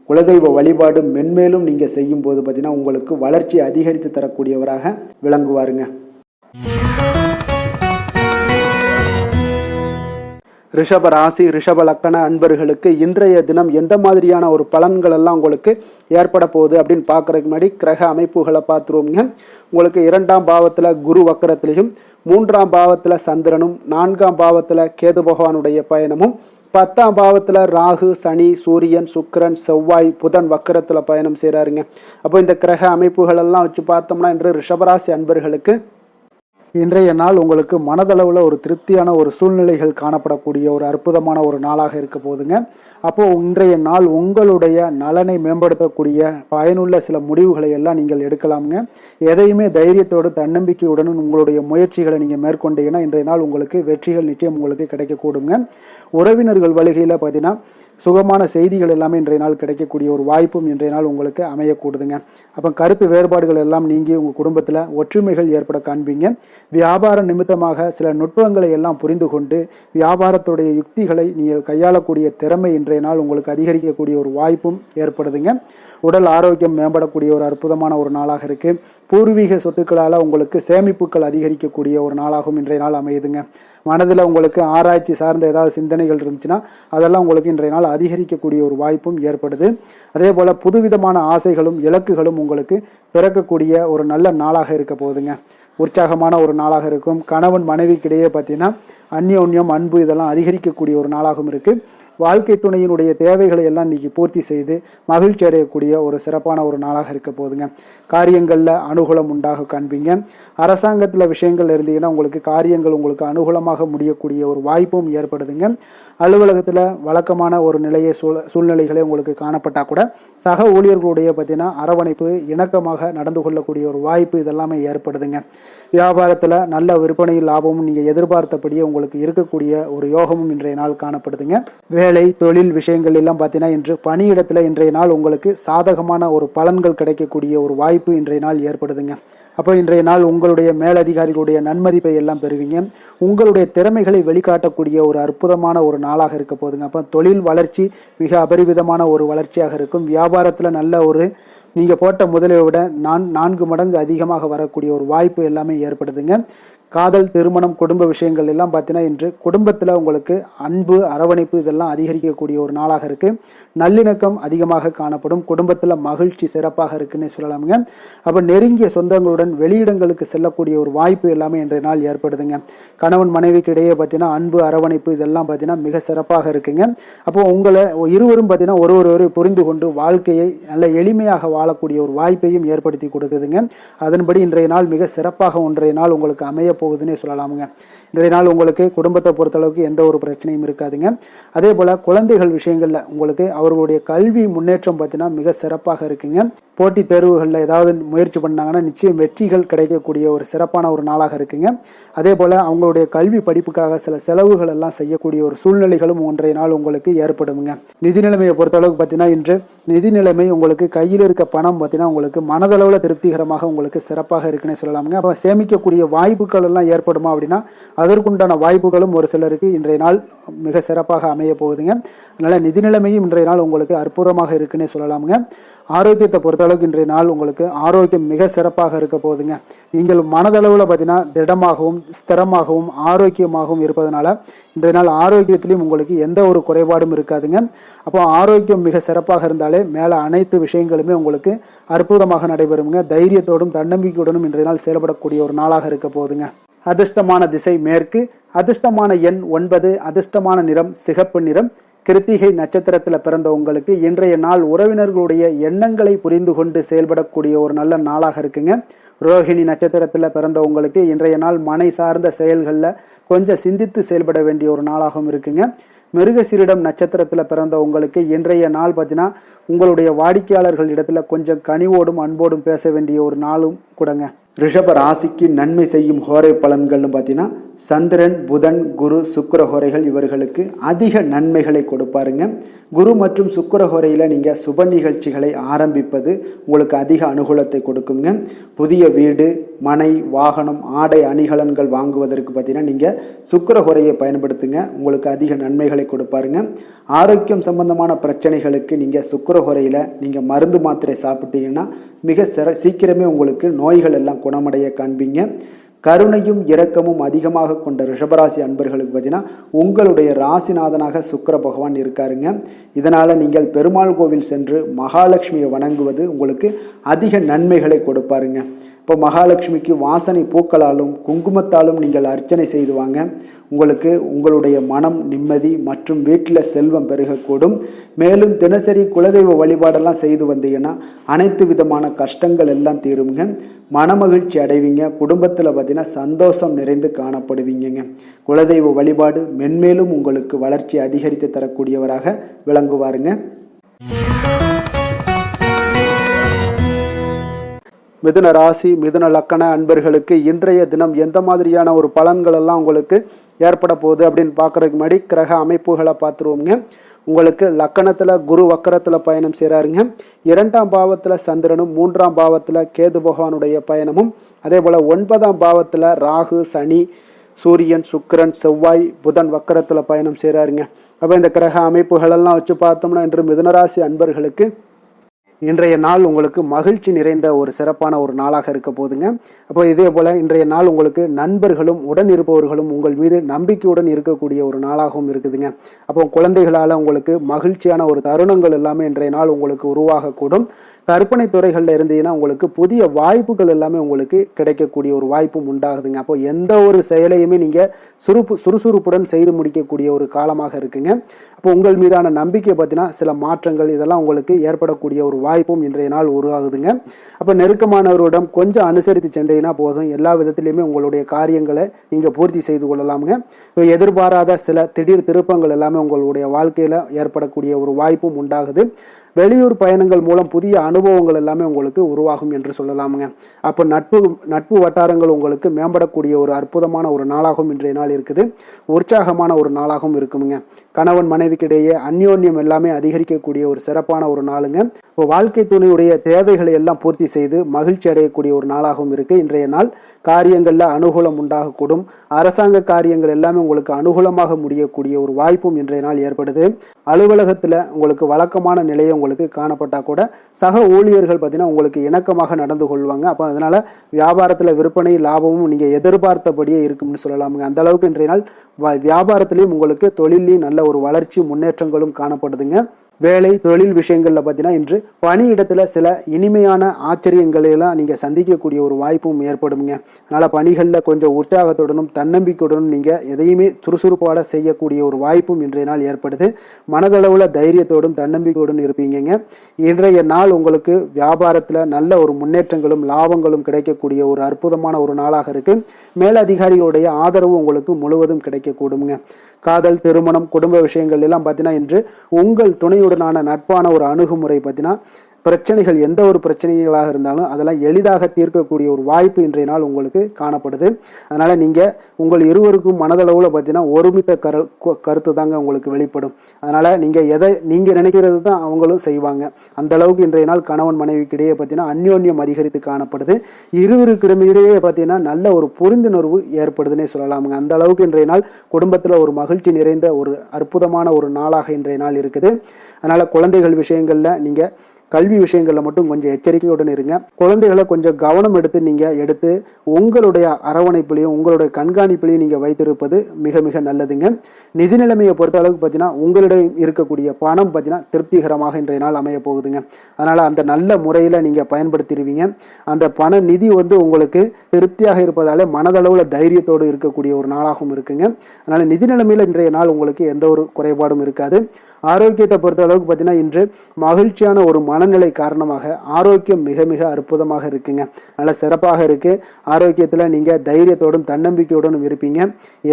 குலதெய்வ வழிபாடு மென்மேலும் நீங்கள் செய்யும்போது பார்த்தீங்கன்னா உங்களுக்கு வளர்ச்சி அதிகரித்து தரக்கூடியவராக விளங்குவாருங்க. ரிஷப ராசி, ரிஷப லக்கண அன்பர்களுக்கு இன்றைய தினம் எந்த மாதிரியான ஒரு பலன்கள் எல்லாம் உங்களுக்கு ஏற்பட போகுது அப்படின்னு பார்க்கறதுக்கு முன்னாடி கிரக அமைப்புகளை பார்த்துருவோங்க. உங்களுக்கு 2ஆம் பாவத்தில் குரு வக்கரத்திலையும், 3ஆம் பாவத்தில் சந்திரனும், 4ஆம் பாவத்தில் கேது பகவானுடைய பயணமும், 10ஆம் பாவத்தில் ராகு, சனி, சூரியன், சுக்கிரன், செவ்வாய், புதன் வக்கரத்தில் பயணம் செய்கிறாருங்க. அப்போ இந்த கிரக அமைப்புகள் எல்லாம் வச்சு பார்த்தோம்னா இன்று ரிஷபராசி அன்பர்களுக்கு இன்றைய நாள் உங்களுக்கு மனதளவில் ஒரு திருப்தியான ஒரு சூழ்நிலைகள் காணப்படக்கூடிய ஒரு அற்புதமான ஒரு நாளாக இருக்க போதுங்க. அப்போது இன்றைய நாள் உங்களுடைய நலனை மேம்படுத்தக்கூடிய பயனுள்ள சில முடிவுகளை எல்லாம் நீங்கள் எடுக்கலாமுங்க. எதையுமே தைரியத்தோடு தன்னம்பிக்கையுடன் உங்களுடைய முயற்சிகளை நீங்கள் மேற்கொண்டீங்கன்னா இன்றைய நாள் உங்களுக்கு வெற்றிகள் நிச்சயம் உங்களுக்கு கிடைக்கக்கூடுங்க. உறவினர்கள் வழிகையில் பார்த்தீங்கன்னா சுகமான செய்திகள் எல்லாமே இன்றைய நாள் கிடைக்கக்கூடிய ஒரு வாய்ப்பும் இன்றைய நாள் உங்களுக்கு அமையக்கூடுதுங்க. அப்போ கருத்து வேறுபாடுகள் எல்லாம் நீங்கி உங்கள் குடும்பத்தில் ஒற்றுமைகள் ஏற்பட காண்பீங்க. வியாபார நிமித்தமாக சில நுட்பங்களை எல்லாம் புரிந்து கொண்டு வியாபாரத்துடைய யுக்திகளை நீங்கள் கையாளக்கூடிய திறமை இன்றைய நாள் உங்களுக்கு அதிகரிக்கக்கூடிய ஒரு வாய்ப்பும் ஏற்படுதுங்க. உடல் ஆரோக்கியம் மேம்படக்கூடிய ஒரு அற்புதமான ஒரு நாளாக இருக்குது. பூர்வீக சொத்துக்களால் உங்களுக்கு சேமிப்புகள் அதிகரிக்கக்கூடிய ஒரு நாளாகவும் இன்றைய நாள் அமையுதுங்க. மனதில் உங்களுக்கு ஆராய்ச்சி சார்ந்த ஏதாவது சிந்தனைகள் இருந்துச்சுன்னா அதெல்லாம் உங்களுக்கு இன்றைய நாள் அதிகரிக்கக்கூடிய ஒரு வாய்ப்பும் ஏற்படுது. அதே போல் புதுவிதமான ஆசைகளும் இலக்குகளும் உங்களுக்கு பிறக்கக்கூடிய ஒரு நல்ல நாளாக இருக்க போகுதுங்க. உற்சாகமான ஒரு நாளாக இருக்கும். கணவன் மனைவிக்கிடையே பார்த்தீங்கன்னா அந்யோன்யம் அன்பு இதெல்லாம் அதிகரிக்கக்கூடிய ஒரு நாளாகவும் இருக்குது. வாழ்க்கை துணையினுடைய தேவைகளை எல்லாம் இன்றைக்கி பூர்த்தி செய்து மகிழ்ச்சி அடையக்கூடிய ஒரு சிறப்பான ஒரு நாளாக இருக்க போகுதுங்க. காரியங்களில் அனுகூலம் உண்டாக காண்பீங்க. அரசாங்கத்தில் விஷயங்கள் இருந்தீங்கன்னா உங்களுக்கு காரியங்கள் உங்களுக்கு அனுகூலமாக முடியக்கூடிய ஒரு வாய்ப்பும் ஏற்படுதுங்க. அலுவலகத்தில் வழக்கமான ஒரு நிலையை சூழ்நிலைகளே உங்களுக்கு காணப்பட்டால் கூட சக ஊழியர்களுடைய பார்த்தீங்கன்னா அரவணைப்பு இணக்கமாக நடந்து கொள்ளக்கூடிய ஒரு வாய்ப்பு இதெல்லாமே ஏற்படுதுங்க. வியாபாரத்தில் நல்ல விற்பனையில் லாபமும் நீங்கள் எதிர்பார்த்தபடியே உங்களுக்கு இருக்கக்கூடிய ஒரு யோகமும் இன்றைய நாள் காணப்படுதுங்க. வேலை தொழில் விஷயங்கள் எல்லாம் பார்த்தீங்கன்னா இன்று பணியிடத்தில் இன்றைய நாள் உங்களுக்கு சாதகமான ஒரு பலன்கள் கிடைக்கக்கூடிய ஒரு வாய்ப்பு இன்றைய நாள் ஏற்படுதுங்க. அப்போ இன்றைய நாள் உங்களுடைய மேலதிகாரிகளுடைய நன்மதிப்பை எல்லாம் பெறுவீங்க. உங்களுடைய திறமைகளை வெளிக்காட்டக்கூடிய ஒரு அற்புதமான ஒரு நாளாக இருக்க போகுதுங்க. அப்போ தொழில் வளர்ச்சி மிக அபரிவிதமான ஒரு வளர்ச்சியாக இருக்கும். வியாபாரத்தில் நல்ல ஒரு நீங்கள் போட்ட முதலை விட 4 மடங்கு அதிகமாக வரக்கூடிய ஒரு வாய்ப்பு எல்லாமே ஏற்படுதுங்க. காதல் திருமணம் குடும்ப விஷயங்கள் எல்லாம் பார்த்தீங்கன்னா இன்று குடும்பத்தில் உங்களுக்கு அன்பு அரவணைப்பு இதெல்லாம் அதிகரிக்கக்கூடிய ஒரு நாளாக இருக்குது. நல்லிணக்கம் அதிகமாக காணப்படும். குடும்பத்தில் மகிழ்ச்சி சிறப்பாக இருக்குன்னு சொல்லலாமுங்க. அப்போ நெருங்கிய சொந்தங்களுடன் வெளியிடங்களுக்கு செல்லக்கூடிய ஒரு வாய்ப்பு எல்லாமே இன்றைய நாள் ஏற்படுதுங்க. கணவன் மனைவிக்கு இடையே பார்த்தீங்கன்னா அன்பு அரவணைப்பு இதெல்லாம் பார்த்தீங்கன்னா மிக சிறப்பாக இருக்குங்க. அப்போ உங்களை இருவரும் பார்த்தீங்கன்னா ஒருவரை புரிந்து கொண்டு வாழ்க்கையை நல்ல எளிமையாக வாழக்கூடிய ஒரு வாய்ப்பையும் ஏற்படுத்தி கொடுக்குதுங்க. அதன்படி இன்றைய நாள் மிக சிறப்பாக ஒன்றைய நாள் உங்களுக்கு அமைய போகுதுன்னே சொல்லலாமுங்க. இன்றைய நாள் உங்களுக்கு குடும்பத்தை பொறுத்தளவுக்கு எந்த ஒரு பிரச்சனையும் இருக்காதுங்க. அதே போல் குழந்தைகள் விஷயங்களில் உங்களுக்கு அவர்களுடைய கல்வி முன்னேற்றம் பார்த்தீங்கன்னா மிக சிறப்பாக இருக்குங்க. போட்டித் தேர்வுகளில் ஏதாவது முயற்சி பண்ணாங்கன்னா நிச்சயம் வெற்றிகள் கிடைக்கக்கூடிய ஒரு சிறப்பான ஒரு நாளாக இருக்குங்க. அதே போல் அவங்களுடைய கல்வி படிப்புக்காக சில செலவுகள் எல்லாம் செய்யக்கூடிய ஒரு சூழ்நிலைகளும் ஒன்றைய நாள் உங்களுக்கு ஏற்படுங்க. நிதி நிலைமையை பொறுத்தளவுக்கு பார்த்தீங்கன்னா இன்று நிதி நிலைமை உங்களுக்கு கையில் இருக்க பணம் பார்த்தீங்கன்னா உங்களுக்கு மனதளவில் திருப்திகரமாக உங்களுக்கு சிறப்பாக இருக்குன்னு சொல்லலாமுங்க. அப்போ சேமிக்கக்கூடிய வாய்ப்புகள் எல்லாம் ஏற்படுமா அப்படின்னா அதற்குண்டான வாய்ப்புகளும் ஒரு சிலருக்கு இன்றைய நாள் மிக சிறப்பாக அமைய போகுதுங்க. அதனால் நிதி நிலைமையும் இன்றைய நாள் உங்களுக்கு அற்புதமாக இருக்குன்னே சொல்லலாமுங்க. ஆரோக்கியத்தை பொறுத்தளவுக்கு இன்றைய நாள் உங்களுக்கு ஆரோக்கியம் மிக சிறப்பாக இருக்க போகுதுங்க. நீங்கள் மனதளவில் பார்த்தீங்கன்னா திடமாகவும் ஸ்திரமாகவும் ஆரோக்கியமாகவும் இருப்பதனால இன்றைய நாள் ஆரோக்கியத்திலையும் உங்களுக்கு எந்த ஒரு குறைபாடும் இருக்காதுங்க. அப்போ ஆரோக்கியம் மிக சிறப்பாக இருந்தாலே மேலே அனைத்து விஷயங்களுமே உங்களுக்கு அற்புதமாக நடைபெறுங்க. தைரியத்தோடும் தன்னம்பிக்கையுடனும் இன்றைய நாள் செயல்படக்கூடிய ஒரு நாளாக இருக்க போகுதுங்க. அதிர்ஷ்டமான திசை மேற்கு. அதிர்ஷ்டமான எண் 9. அதிர்ஷ்டமான நிறம் சிகப்பு நிறம். கிருத்திகை நட்சத்திரத்தில் பிறந்த உங்களுக்கு இன்றைய நாள் உறவினர்களுடைய எண்ணங்களை புரிந்து கொண்டு செயல்படக்கூடிய ஒரு நல்ல நாளாக இருக்குங்க. ரோஹிணி நட்சத்திரத்தில் பிறந்த உங்களுக்கு இன்றைய நாள் மனை சார்ந்த செயல்களில் கொஞ்சம் சிந்தித்து செயல்பட வேண்டிய ஒரு நாளாகவும் இருக்குங்க. மிருகசீரிடம் நட்சத்திரத்தில் பிறந்த உங்களுக்கு இன்றைய நாள் பார்த்தீங்கன்னா உங்களுடைய வாடிக்கையாளர்கள் இடத்துல கொஞ்சம் கனிவோடும் அன்போடும் பேச வேண்டிய ஒரு நாளும் கூடங்க. ரிஷப ராசிக்கு நன்மை செய்யும் ஹோரை பலன்கள்னு பார்த்தீங்கன்னா சந்திரன் புதன் குரு சுக்கிர ஹோரைகள் இவர்களுக்கு அதிக நன்மைகளை கொடுப்பாருங்க. குரு மற்றும் சுக்கிர ஹோரையில் நீங்கள் சுப நிகழ்ச்சிகளை ஆரம்பிப்பது உங்களுக்கு அதிக அனுகூலத்தை கொடுக்குங்க. புதிய வீடு மனை வாகனம் ஆடை அணிகலன்கள் வாங்குவதற்கு பார்த்தீங்கன்னா நீங்கள் சுக்கிர ஹோரையை பயன்படுத்துங்க. உங்களுக்கு அதிக நன்மைகளை கொடுப்பாருங்க. ஆரோக்கியம் சம்பந்தமான பிரச்சனைகளுக்கு நீங்கள் சுக்கிர ஹோரையில் நீங்கள் மருந்து மாத்திரை சாப்பிட்டீங்கன்னா மிக சீக்கிரமே உங்களுக்கு நோய்கள் எல்லாம் குணமடைய காண்பீங்க. கருணையும் இரக்கமும் அதிகமாக கொண்ட ரிஷபராசி அன்பர்களுக்கு பார்த்தீங்கன்னா உங்களுடைய ராசிநாதனாக சுக்கிர பகவான் இருக்காருங்க. இதனால் நீங்கள் பெருமாள் கோவில் சென்று மகாலட்சுமியை வணங்குவது உங்களுக்கு அதிக நன்மைகளை கொடுப்பாருங்க. இப்போ மகாலட்சுமிக்கு வாசனை பூக்களாலும் குங்குமத்தாலும் நீங்கள் அர்ச்சனை செய்து வாங்க. உங்களுக்கு உங்களுடைய மனம் நிம்மதி மற்றும் வீட்டில் செல்வம் பெருகக்கூடும். மேலும் தினசரி குலதெய்வ வழிபாடெல்லாம் செய்து வந்தீங்கன்னா அனைத்து விதமான கஷ்டங்கள் எல்லாம் தீருங்க. மனமகிழ்ச்சி அடைவீங்க. குடும்பத்தில் பார்த்தீங்கன்னா சந்தோஷம் நிறைந்து காணப்படுவீங்க. குலதெய்வ வழிபாடு மென்மேலும் உங்களுக்கு வளர்ச்சி அதிகரித்து தரக்கூடியவராக விளங்குவாருங்க. மிதுன ராசி மிதுன லக்கண அன்பர்களுக்கு இன்றைய தினம் எந்த மாதிரியான ஒரு பலன்கள் எல்லாம் உங்களுக்கு ஏற்பட போகுது அப்படின்னு பார்க்குறதுக்கு முன்னாடி கிரக அமைப்புகளை பார்த்துருவோங்க. உங்களுக்கு லக்கணத்தில் குரு வக்கரத்தில் பயணம் செய்கிறாருங்க. 2ஆம் பாவத்தில் சந்திரனும் 3ஆம் பாவத்தில் கேது பகவானுடைய பயணமும், அதே போல் 9ஆம் பாவத்தில் ராகு சனி சூரியன் சுக்கிரன் செவ்வாய் புதன் வக்கரத்தில் பயணம் செய்கிறாருங்க. அப்போ இந்த கிரக அமைப்புகளெல்லாம் வச்சு பார்த்தோம்னா இன்று மிதுனராசி அன்பர்களுக்கு இன்றைய நாள் உங்களுக்கு மகிழ்ச்சி நிறைந்த ஒரு சிறப்பான ஒரு நாளாக இருக்க போதுங்க. அப்போ இதே போல் இன்றைய நாள் உங்களுக்கு நண்பர்களும் உடன் இருப்பவர்களும் உங்கள் மீது நம்பிக்கையுடன் இருக்கக்கூடிய ஒரு நாளாகவும் இருக்குதுங்க. அப்போ குழந்தைகளால் உங்களுக்கு மகிழ்ச்சியான ஒரு தருணங்கள் எல்லாமே இன்றைய நாள் உங்களுக்கு உருவாகக்கூடும். கற்பனை துறைகளில் இருந்தீங்கன்னா உங்களுக்கு புதிய வாய்ப்புகள் எல்லாமே உங்களுக்கு கிடைக்கக்கூடிய ஒரு வாய்ப்பும் உண்டாகுதுங்க. அப்போ எந்த ஒரு செயலையுமே நீங்கள் சுறுசுறுப்புடன் செய்து முடிக்கக்கூடிய ஒரு காலமாக இருக்குங்க. அப்போ உங்கள் மீதான நம்பிக்கை பார்த்தீங்கன்னா சில மாற்றங்கள் இதெல்லாம் உங்களுக்கு ஏற்படக்கூடிய ஒரு வாய்ப்பும் இன்றைய நாள் உருவாகுதுங்க. அப்போ நெருக்கமானவரிடம் கொஞ்சம் அனுசரித்து சென்றீங்கன்னா போதும், எல்லா விதத்திலையுமே உங்களுடைய காரியங்களை நீங்கள் பூர்த்தி செய்து கொள்ளலாமுங்க. இப்போ எதிர்பாராத சில திடீர் திருப்பங்கள் எல்லாமே உங்களுடைய வாழ்க்கையில் ஏற்படக்கூடிய ஒரு வாய்ப்பும் உண்டாகுது. வெளியூர் பயணங்கள் மூலம் புதிய அனுபவங்கள் எல்லாமே உங்களுக்கு உருவாகும் என்று சொல்லலாமுங்க. அப்போ நட்பு வட்டாரங்கள் உங்களுக்கு மேம்படக்கூடிய ஒரு அற்புதமான ஒரு நாளாகவும் இன்றைய நாள் இருக்குது. உற்சாகமான ஒரு நாளாகவும் இருக்குமுங்க. கணவன் மனைவிக்கிடையே அந்யோன்யம் எல்லாமே அதிகரிக்கக்கூடிய ஒரு சிறப்பான ஒரு நாளுங்க. இப்போ வாழ்க்கை துணையுடைய தேவைகளை எல்லாம் பூர்த்தி செய்து மகிழ்ச்சி அடையக்கூடிய ஒரு நாளாகவும் இருக்கு இன்றைய நாள். காரியங்களில் அனுகூலம் உண்டாகக்கூடும். அரசாங்க காரியங்கள் எல்லாமே உங்களுக்கு அனுகூலமாக முடியக்கூடிய ஒரு வாய்ப்பும் இன்றைய நாள் ஏற்படுது. அலுவலகத்தில் உங்களுக்கு வழக்கமான நிலையை உங்களுக்கு காணப்பட்டா கூட சக ஊழியர்கள் பார்த்தீங்கன்னா உங்களுக்கு இணக்கமாக நடந்து கொள்வாங்க. அப்போ அதனால வியாபாரத்தில் விற்பனை லாபமும் நீங்கள் எதிர்பார்த்தபடியே இருக்கும்னு சொல்லலாமுங்க. அந்த அளவுக்கு இன்றைய நாள் வியாபாரத்திலையும் உங்களுக்கு தொழிலையும் நல்ல ஒரு வளர்ச்சி முன்னேற்றங்களும் காணப்படுதுங்க. வேலை தொழில் விஷயங்களில் பார்த்தீங்கன்னா இன்று பணியிடத்தில் சில இனிமையான ஆச்சரியங்களை எல்லாம் நீங்கள் சந்திக்கக்கூடிய ஒரு வாய்ப்பும் ஏற்படுங்க. அதனால் பணிகளில் கொஞ்சம் உற்சாகத்துடனும் தன்னம்பிக்கையுடனும் நீங்கள் எதையுமே சுறுசுறுப்பாக செய்யக்கூடிய ஒரு வாய்ப்பும் இன்றைய நாள் ஏற்படுது. மனதளவில் தைரியத்தோடும் தன்னம்பிக்கையோடும் இருப்பீங்க. இன்றைய நாள் உங்களுக்கு வியாபாரத்தில் நல்ல ஒரு முன்னேற்றங்களும் லாபங்களும் கிடைக்கக்கூடிய ஒரு அற்புதமான ஒரு நாளாக இருக்குது. மேலதிகாரிகளுடைய ஆதரவு உங்களுக்கு முழுவதும் கிடைக்கக்கூடுங்க. காதல் திருமணம் குடும்ப விஷயங்கள் எல்லாம் பார்த்தீங்கன்னா இன்று உங்கள் துணையுடனான நட்பான ஒரு அணுகுமுறை பார்த்தீங்கன்னா பிரச்சனைகள் எந்த ஒரு பிரச்சனைகளாக இருந்தாலும் அதெல்லாம் எளிதாக தீர்க்கக்கூடிய ஒரு வாய்ப்பு இன்றைய நாள் உங்களுக்கு காணப்படுது. அதனால் நீங்கள் உங்கள் இருவருக்கும் மனதளவில் பார்த்தீங்கன்னா ஒருமித்த கருத்து தாங்க உங்களுக்கு வெளிப்படும். அதனால் நீங்கள் நினைக்கிறது தான் அவங்களும் செய்வாங்க. அந்த அளவுக்கு இன்றைய நாள் கணவன் மனைவிக்கிடையே பார்த்தீங்கன்னா அந்யோன்யம் அதிகரித்து காணப்படுது. இருவருக்கிடையே பார்த்தீங்கன்னா நல்ல ஒரு புரிந்துணர்வு ஏற்படுதுன்னே சொல்லலாமுங்க. அந்த அளவுக்கு இன்றைய நாள் குடும்பத்தில் ஒரு மகிழ்ச்சி நிறைந்த ஒரு அற்புதமான ஒரு நாளாக இன்றைய நாள் இருக்குது. அதனால் குழந்தைகள் விஷயங்களில் நீங்கள் கல்வி விஷயங்களில் மட்டும் கொஞ்சம் எச்சரிக்கையுடன் இருங்க. குழந்தைகளை கொஞ்சம் கவனம் எடுத்து உங்களுடைய அரவணைப்பிலையும் உங்களுடைய கண்காணிப்பிலையும் நீங்கள் வைத்திருப்பது மிக மிக நல்லதுங்க. நிதி நிலைமையை பொறுத்த அளவுக்கு பார்த்தீங்கன்னா உங்களிடம் இருக்கக்கூடிய பணம் பார்த்தீங்கன்னா திருப்திகரமாக இன்றைய நாள் அமைய போகுதுங்க. அதனால் அந்த நல்ல முறையில் நீங்கள் பயன்படுத்திடுவீங்க. அந்த பண நிதி உங்களுக்கு திருப்தியாக இருப்பதாலே மனதளவில் தைரியத்தோடு இருக்கக்கூடிய ஒரு நாளாகவும் இருக்குங்க. அதனால் நிதி நிலைமையில் இன்றைய நாள் உங்களுக்கு எந்த ஒரு குறைபாடும் இருக்காது. ஆரோக்கியத்தை பொறுத்த அளவுக்கு பார்த்தீங்கன்னா இன்று மகிழ்ச்சியான ஒரு மனநிலை காரணமாக ஆரோக்கியம் மிக மிக அற்புதமாக இருக்குங்க. நல்ல சிறப்பாக இருக்கு. ஆரோக்கியத்தில் நீங்கள் தைரியத்தோடும் தன்னம்பிக்கையோடும் இருப்பீங்க.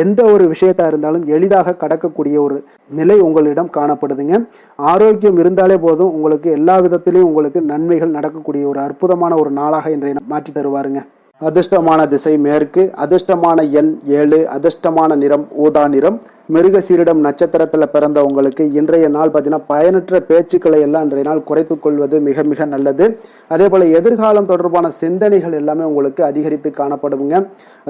எந்த ஒரு விஷயத்தா இருந்தாலும் எளிதாக கடக்கக்கூடிய ஒரு நிலை உங்களிடம் காணப்படுதுங்க. ஆரோக்கியம் இருந்தாலே போதும் உங்களுக்கு எல்லா விதத்திலையும் உங்களுக்கு நன்மைகள் நடக்கக்கூடிய ஒரு அற்புதமான ஒரு நாளாக இன்றைய மாற்றி தருவாருங்க. அதிர்ஷ்டமான திசை மேற்கு, அதிர்ஷ்டமான எண் 7, அதிர்ஷ்டமான நிறம் ஊதா நிறம். மிருகசீரிடம் நட்சத்திரத்தில் பிறந்த உங்களுக்கு இன்றைய நாள் பார்த்தீங்கன்னா பயனற்ற பேச்சுக்களை எல்லாம் இன்றைய நாள் குறைத்து கொள்வது மிக மிக நல்லது. அதே போல் எதிர்காலம் தொடர்பான சிந்தனைகள் எல்லாமே உங்களுக்கு அதிகரித்து காணப்படுங்க.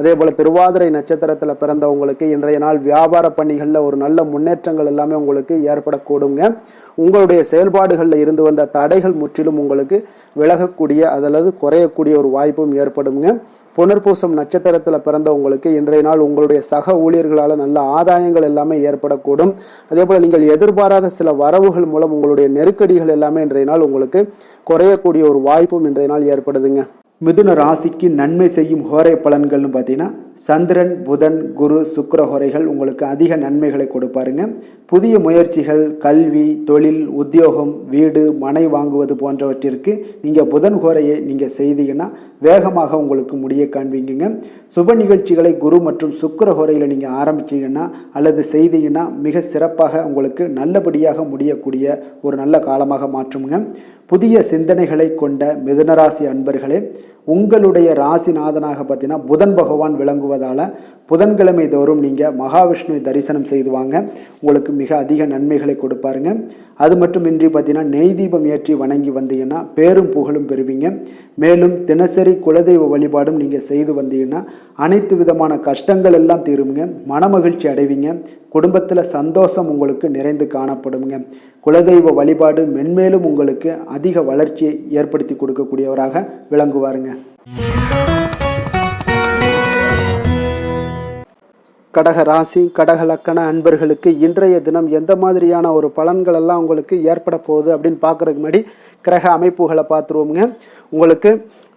அதே போல் திருவாதிரை நட்சத்திரத்தில் பிறந்தவங்களுக்கு இன்றைய நாள் வியாபார பணிகளில் ஒரு நல்ல முன்னேற்றங்கள் எல்லாமே உங்களுக்கு ஏற்படக்கூடுங்க. உங்களுடைய செயல்பாடுகளில் இருந்து வந்த தடைகள் முற்றிலும் உங்களுக்கு விலகக்கூடிய அல்லது குறையக்கூடிய ஒரு வாய்ப்பும் ஏற்படுங்க. புனர்பூசம் நட்சத்திரத்தில் பிறந்தவங்களுக்கு இன்றைய நாள் உங்களுடைய சக ஊழியர்களால் நல்ல ஆதாயங்கள் எல்லாமே ஏற்படக்கூடும். அதே போல் நீங்கள் எதிர்பாராத சில வரவுகள் மூலம் உங்களுடைய நெருக்கடிகள் எல்லாமே இன்றைய நாள் உங்களுக்கு குறையக்கூடிய ஒரு வாய்ப்பும் இன்றைய நாள் ஏற்படுதுங்க. மிதுன ராசிக்கு நன்மை செய்யும் ஹோரை பலன்கள்னு பார்த்தீங்கன்னா சந்திரன் புதன் குரு சுக்கிர ஹோரைகள் உங்களுக்கு அதிக நன்மைகளை கொடுப்பாருங்க. புதிய முயற்சிகள் கல்வி தொழில் உத்தியோகம் வீடு மனை வாங்குவது போன்றவற்றிற்கு நீங்கள் புதன் ஹோரையை நீங்கள் செய்தீங்கன்னா வேகமாக உங்களுக்கு முடிய காண்பீங்க. சுப நிகழ்ச்சிகளை குரு மற்றும் சுக்கிர ஹோரையில் நீங்கள் ஆரம்பிச்சிங்கன்னா அல்லது செய்தீங்கன்னா மிக சிறப்பாக உங்களுக்கு நல்லபடியாக முடியக்கூடிய ஒரு நல்ல காலமாக மாற்றுங்க. புதிய சிந்தனைகளை கொண்ட மிதுனராசி அன்பர்களே, உங்களுடைய ராசிநாதனாக பார்த்தீங்கன்னா புதன் பகவான் விளங்குவதால் புதன்கிழமை தோறும் நீங்கள் மகாவிஷ்ணுவை தரிசனம் செய்து வாங்க, உங்களுக்கு மிக அதிக நன்மைகளை கொடுப்பாருங்க. அது மட்டுமின்றி பார்த்தீங்கன்னா நெய் தீபம் ஏற்றி வணங்கி வந்தீங்கன்னா பேரும் புகழும் பெறுவீங்க. மேலும் தினசரி குலதெய்வ வழிபாடும் நீங்கள் செய்து வந்தீங்கன்னா அனைத்து விதமான கஷ்டங்கள் எல்லாம் தீருங்க, மனமகிழ்ச்சி அடைவீங்க, குடும்பத்தில் சந்தோஷம் உங்களுக்கு நிறைந்து காணப்படுங்க. குலதெய்வ வழிபாடு மென்மேலும் உங்களுக்கு அதிக வளர்ச்சியை ஏற்படுத்தி கொடுக்கக்கூடியவராக விளங்குவாருங்க. கடக ராசி கடக லக்கண அன்பர்களுக்கு இன்றைய தினம் எந்த மாதிரியான ஒரு பலன்கள் எல்லாம் உங்களுக்கு ஏற்பட போகுது அப்படின்னு பார்க்குறதுக்கு முன்னாடி கிரக அமைப்புகளை பார்த்துருவோங்க. உங்களுக்கு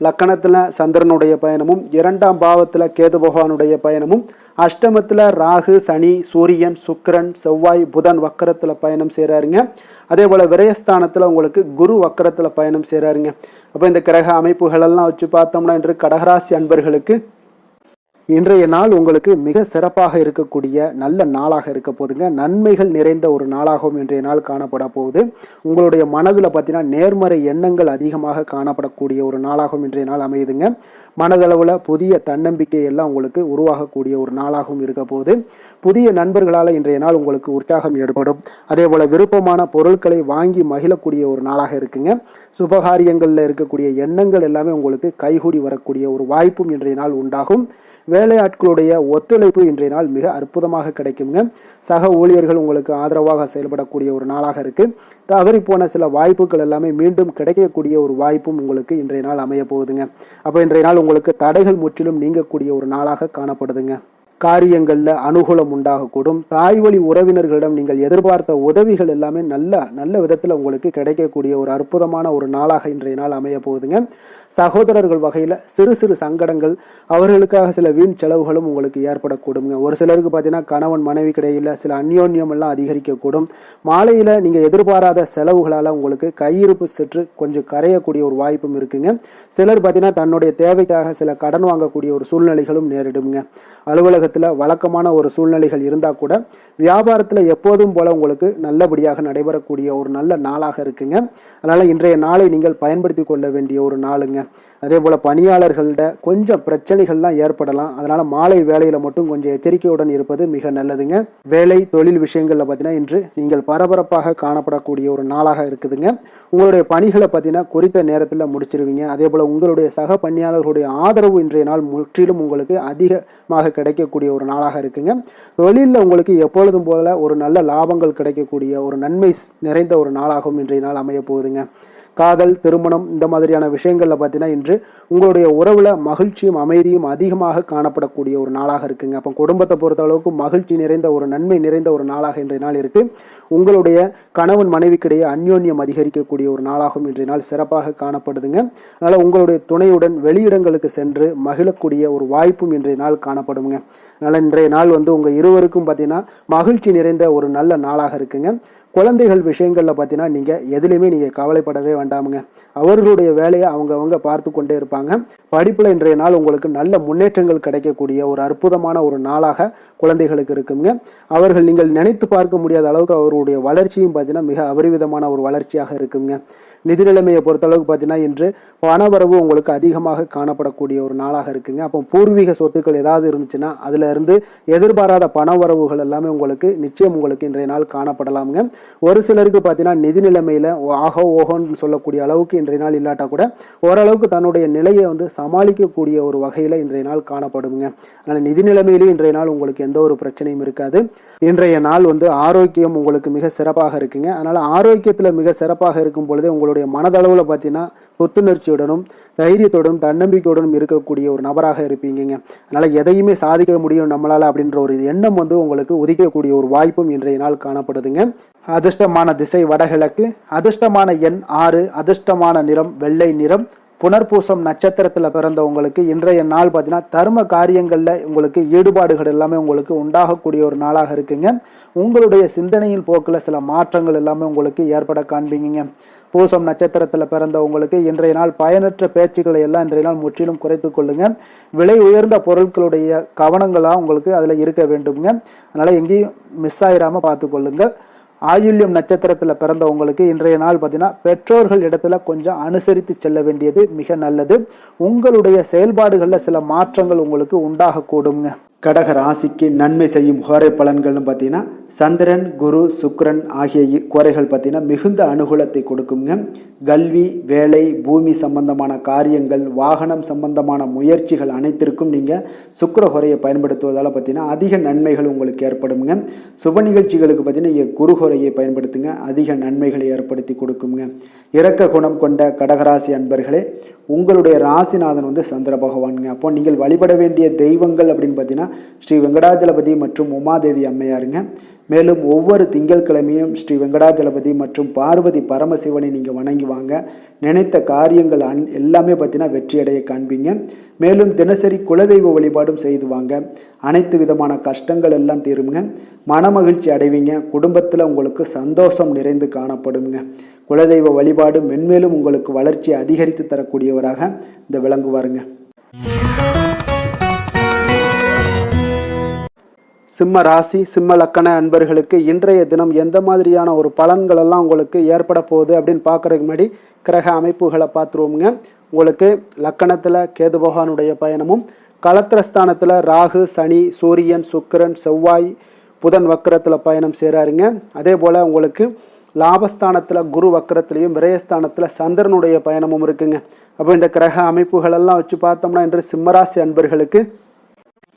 லக்கணத்தில் சந்திரனுடைய பயணமும், 2ஆம் பாவத்தில் கேது பகவானுடைய பயணமும், அஷ்டமத்தில் ராகு சனி சூரியன் சுக்கிரன் செவ்வாய் புதன் வக்கரத்தில் பயணம் செய்கிறாருங்க. அதே போல் விரயஸ்தானத்தில் உங்களுக்கு குரு வக்கரத்தில் பயணம் செய்கிறாருங்க. அப்போ இந்த கிரக அமைப்புகளெல்லாம் வச்சு பார்த்தோம்னா இன்று கடகராசி அன்பர்களுக்கு இன்றைய நாள் உங்களுக்கு மிக சிறப்பாக இருக்கக்கூடிய நல்ல நாளாக இருக்க போதுங்க. நன்மைகள் நிறைந்த ஒரு நாளாகவும் இன்றைய நாள் காணப்பட போகுது. உங்களுடைய மனதில் பார்த்தீங்கன்னா நேர்மறை எண்ணங்கள் அதிகமாக காணப்படக்கூடிய ஒரு நாளாகவும் இன்றைய நாள் அமையுதுங்க. மனதளவில் புதிய தன்னம்பிக்கை எல்லாம் உங்களுக்கு உருவாகக்கூடிய ஒரு நாளாகவும் இருக்க போகுது. புதிய நண்பர்களால் இன்றைய நாள் உங்களுக்கு உற்சாகம் ஏற்படும். அதே போல் விருப்பமான பொருட்களை வாங்கி மகிழக்கூடிய ஒரு நாளாக இருக்குங்க. சுபகாரியங்களில் இருக்கக்கூடிய எண்ணங்கள் எல்லாமே உங்களுக்கு கைகூடி வரக்கூடிய ஒரு வாய்ப்பும் இன்றைய நாள் உண்டாகும். வேலையாட்களுடைய ஒத்துழைப்பு இன்றைய நாள் மிக அற்புதமாக கிடைக்குங்க. சக ஊழியர்கள் உங்களுக்கு ஆதரவாக செயல்படக்கூடிய ஒரு நாளாக இருக்குது. தவறி போன சில வாய்ப்புகள் எல்லாமே மீண்டும் கிடைக்கக்கூடிய ஒரு வாய்ப்பும் உங்களுக்கு இன்றைய நாள் அமைய போகுதுங்க. அப்போ இன்றைய நாள் உங்களுக்கு தடைகள் முற்றிலும் நீங்கக்கூடிய ஒரு நாளாக காணப்படுதுங்க. காரியங்களில் அனுகூலம் உண்டாகக்கூடும். தாய் வழி உறவினர்களிடம் நீங்கள் எதிர்பார்த்த உதவிகள் எல்லாமே நல்ல விதத்தில் உங்களுக்கு கிடைக்கக்கூடிய ஒரு அற்புதமான ஒரு நாளாக இன்றைய நாள் அமைய போகுதுங்க. சகோதரர்கள் வகையில் சிறு சிறு சங்கடங்கள், அவர்களுக்காக சில வீண் செலவுகளும் உங்களுக்கு ஏற்படக்கூடுங்க. ஒரு சிலருக்கு பார்த்தீங்கன்னா கணவன் மனைவி கிடையில் சில அந்யோன்யம் எல்லாம் அதிகரிக்கக்கூடும். மாலையில் நீங்கள் எதிர்பாராத செலவுகளால் உங்களுக்கு கையிருப்பு சற்று கொஞ்சம் கரையக்கூடிய ஒரு வாய்ப்பும் இருக்குங்க. சிலர் பார்த்தீங்கன்னா தன்னுடைய தேவைக்காக சில கடன் வாங்கக்கூடிய ஒரு சூழ்நிலைகளும் நேரிடுங்க. அலுவலகத்தில் வழக்கமான ஒரு சூழ்நிலைகள் இருந்தால் கூட வியாபாரத்தில் எப்போதும் போல உங்களுக்கு நல்லபடியாக நடைபெறக்கூடிய ஒரு நல்ல நாளாக இருக்குங்க. அதனால் இன்றைய நாளை நீங்கள் பயன்படுத்தி கொள்ள வேண்டிய ஒரு நாளுங்க. அதே போல் பணியாளர்கள்ட கொஞ்சம் பிரச்சனைகள்லாம் ஏற்படலாம். அதனால் மாலை வேலையில் மட்டும் கொஞ்சம் எச்சரிக்கையுடன் இருப்பது மிக நல்லதுங்க. வேலை தொழில் விஷயங்களில் பார்த்தீங்கன்னா இன்று நீங்கள் பரபரப்பாக காணப்படக்கூடிய ஒரு நாளாக இருக்குதுங்க. உங்களுடைய பணிகளை பார்த்தீங்கன்னா குறித்த நேரத்தில் முடிச்சிருவீங்க. அதே போல் உங்களுடைய சக பணியாளர்களுடைய ஆதரவு இன்றைய நாள் முற்றிலும் உங்களுக்கு அதிகமாக கிடைக்கக்கூடிய ஒரு நாளாக இருக்குங்க. தொழிலில் உங்களுக்கு எப்பொழுதும் போல ஒரு நல்ல லாபங்கள் கிடைக்கக்கூடிய ஒரு நன்மை நிறைந்த ஒரு நாளாகவும் இன்றைய நாள் அமைய போகுதுங்க. காதல் திருமணம் இந்த மாதிரியான விஷயங்களில் பார்த்தீங்கன்னா இன்று உங்களுடைய உறவில் மகிழ்ச்சியும் அமைதியும் அதிகமாக காணப்படக்கூடிய ஒரு நாளாக இருக்குங்க. அப்போ குடும்பத்தை பொறுத்த அளவுக்கு மகிழ்ச்சி நிறைந்த ஒரு நன்மை நிறைந்த ஒரு நாளாக இன்றைய நாள் இருக்குது. உங்களுடைய கணவன் மனைவிக்கிடையே அந்யோன்யம் அதிகரிக்கக்கூடிய ஒரு நாளாகவும் இன்றைய நாள் சிறப்பாக காணப்படுதுங்க. அதனால் உங்களுடைய துணையுடன் வெளியிடங்களுக்கு சென்று மகிழக்கூடிய ஒரு வாய்ப்பும் இன்றைய நாள் காணப்படுங்க. அதனால் இன்றைய நாள் உங்கள் இருவருக்கும் பார்த்தீங்கன்னா மகிழ்ச்சி நிறைந்த ஒரு நல்ல நாளாக இருக்குங்க. குழந்தைகள் விஷயங்களில் பார்த்தீங்கன்னா நீங்கள் எதுலேயுமே நீங்கள் கவலைப்படவே வேண்டாமுங்க. அவர்களுடைய வேலையை அவங்க பார்த்து கொண்டே இருப்பாங்க. படிப்பில் இன்றைய நாள் உங்களுக்கு நல்ல முன்னேற்றங்கள் கிடைக்கக்கூடிய ஒரு அற்புதமான ஒரு நாளாக குழந்தைகளுக்கு இருக்குங்க. அவர்கள் நீங்கள் நினைத்து பார்க்க முடியாத அளவுக்கு அவருடைய வளர்ச்சியும் பார்த்தீங்கன்னா மிக அபரிவிதமான ஒரு வளர்ச்சியாக இருக்குங்க. நிதி நிலைமையை பொறுத்தளவுக்கு பார்த்தீங்கன்னா இன்று பணவரவு உங்களுக்கு அதிகமாக காணப்படக்கூடிய ஒரு நாளாக இருக்குங்க. அப்போ பூர்வீக சொத்துக்கள் ஏதாவது இருந்துச்சுன்னா அதில் இருந்து எதிர்பாராத பணவரவுகள் எல்லாமே உங்களுக்கு நிச்சயம் உங்களுக்கு இன்றைய நாள் காணப்படலாமுங்க. ஒரு சிலருக்கு பார்த்தீங்கன்னா நிதி நிலைமையில் ஓஹோன்னு சொல்லக்கூடிய அளவுக்கு இன்றைய நாள் இல்லாட்டா கூட ஓரளவுக்கு தன்னுடைய நிலையை சமாளிக்கக்கூடிய ஒரு வகையில் இன்றைய நாள் காணப்படுங்க. அதனால் நிதி நிலைமையிலும் இன்றைய நாள் உங்களுக்கு எந்த ஒரு பிரச்சனையும் இருக்காது. இன்றைய நாள் ஆரோக்கியம் உங்களுக்கு மிக சிறப்பாக இருக்குங்க. அதனால் ஆரோக்கியத்தில் மிக சிறப்பாக இருக்கும் பொழுதே உங்களுடைய மனதளவில் பார்த்தீங்கன்னா புத்துணர்ச்சியுடனும் தைரியத்துடனும் தன்னம்பிக்கையுடனும் இருக்கக்கூடிய ஒரு நபராக இருப்பீங்க. அதனால் எதையுமே சாதிக்க முடியும் நம்மளால் அப்படின்ற ஒரு எண்ணம் உங்களுக்கு உதிக்கக்கூடிய ஒரு வாய்ப்பும் இன்றைய நாள் காணப்படுதுங்க. அதிர்ஷ்டமான திசை வடகிழக்கு, அதிர்ஷ்டமான எண் 6, அதிர்ஷ்டமான நிறம் வெள்ளை நிறம். புனர்பூசம் நட்சத்திரத்தில் பிறந்தவங்களுக்கு இன்றைய நாள் பார்த்தீங்கன்னா தர்ம காரியங்களில் உங்களுக்கு ஈடுபாடுகள் எல்லாமே உங்களுக்கு உண்டாகக்கூடிய ஒரு நாளாக இருக்குங்க. உங்களுடைய சிந்தனையின் போக்கில் சில மாற்றங்கள் எல்லாமே உங்களுக்கு ஏற்பட காண்பீங்க. பூசம் நட்சத்திரத்தில் பிறந்தவங்களுக்கு இன்றைய நாள் பயனற்ற பேச்சுக்களை எல்லாம் இன்றைய நாள் முற்றிலும் குறைத்து கொள்ளுங்க. விலை உயர்ந்த பொருட்களுடைய கவனங்களாக உங்களுக்கு அதில் இருக்க வேண்டுங்க. அதனால் எங்கேயும் மிஸ் ஆயிராமல் பார்த்து கொள்ளுங்கள். ஆயுள்யம் நட்சத்திரத்தில் பிறந்தவங்களுக்கு இன்றைய நாள் பார்த்தீங்கன்னா பெற்றோர்கள் இடத்துல கொஞ்சம் அனுசரித்து செல்ல வேண்டியது மிக நல்லது. உங்களுடைய செயல்பாடுகளில் சில மாற்றங்கள் உங்களுக்கு உண்டாகக்கூடுங்க. கடக ராசிக்கு நன்மை செய்யும் கோரை பலன்கள்னு பார்த்தீங்கன்னா சந்திரன், குரு, சுக்கிரன் ஆகிய கோரைகள் பார்த்தீங்கன்னா மிகுந்த அனுகூலத்தை கொடுக்குங்க. கல்வி, வேலை, பூமி சம்பந்தமான காரியங்கள், வாகனம் சம்பந்தமான முயற்சிகள் அனைத்திற்கும் நீங்கள் சுக்கிர கோரையை பயன்படுத்துவதால் பார்த்தீங்கன்னா அதிக நன்மைகள் உங்களுக்கு ஏற்படுங்க. சுப நிகழ்ச்சிகளுக்கு பார்த்தீங்கன்னா நீங்கள் குரு கோரையை பயன்படுத்துங்க, அதிக நன்மைகளை ஏற்படுத்தி கொடுக்குங்க. இரக்க குணம் கொண்ட கடகராசி அன்பர்களே, உங்களுடைய ராசிநாதன் சந்திர பகவானுங்க. அப்போ நீங்கள் வழிபட வேண்டிய தெய்வங்கள் அப்படின்னு பார்த்தீங்கன்னா ஸ்ரீ வெங்கடாஜலபதி மற்றும் உமாதேவி அம்மையாருங்க. மேலும் ஒவ்வொரு திங்கட்கிழமையும் ஸ்ரீ வெங்கடாஜலபதி மற்றும் பார்வதி பரமசிவனை நீங்கள் வணங்கி வாங்க. நினைத்த காரியங்கள் எல்லாமே பார்த்தீங்கன்னா வெற்றியடைய காண்பீங்க. மேலும் தினசரி குலதெய்வ வழிபாடும் செய்து வாங்க. அனைத்து விதமான கஷ்டங்கள் எல்லாம் தீருங்க. மனமகிழ்ச்சி அடைவீங்க. குடும்பத்தில் உங்களுக்கு சந்தோஷம் நிறைந்து காணப்படுங்க. குலதெய்வ வழிபாடு மென்மேலும் உங்களுக்கு வளர்ச்சி அதிகரித்து தரக்கூடியவராக இந்த விளங்குவாருங்க. சிம்ம ராசி, சிம்ம லக்கண அன்பர்களுக்கு இன்றைய தினம் எந்த மாதிரியான ஒரு பலன்கள் எல்லாம் உங்களுக்கு ஏற்பட போகுது அப்படின்னு பார்க்குறதுக்கு முன்னாடி கிரக அமைப்புகளை பார்த்துருவோமுங்க. உங்களுக்கு லக்கணத்தில் கேது பகவானுடைய பயணமும், களத்திரஸ்தானத்தில் ராகு, சனி, சூரியன், சுக்கிரன், செவ்வாய், புதன் வக்கரத்தில் பயணம் செய்கிறாருங்க. அதே போல் உங்களுக்கு லாபஸ்தானத்தில் குரு வக்கரத்துலேயும், விரயஸ்தானத்தில் சந்திரனுடைய பயணமும் இருக்குங்க. அப்போ இந்த கிரக அமைப்புகளெல்லாம் வச்சு பார்த்தோம்னா இன்று சிம்மராசி அன்பர்களுக்கு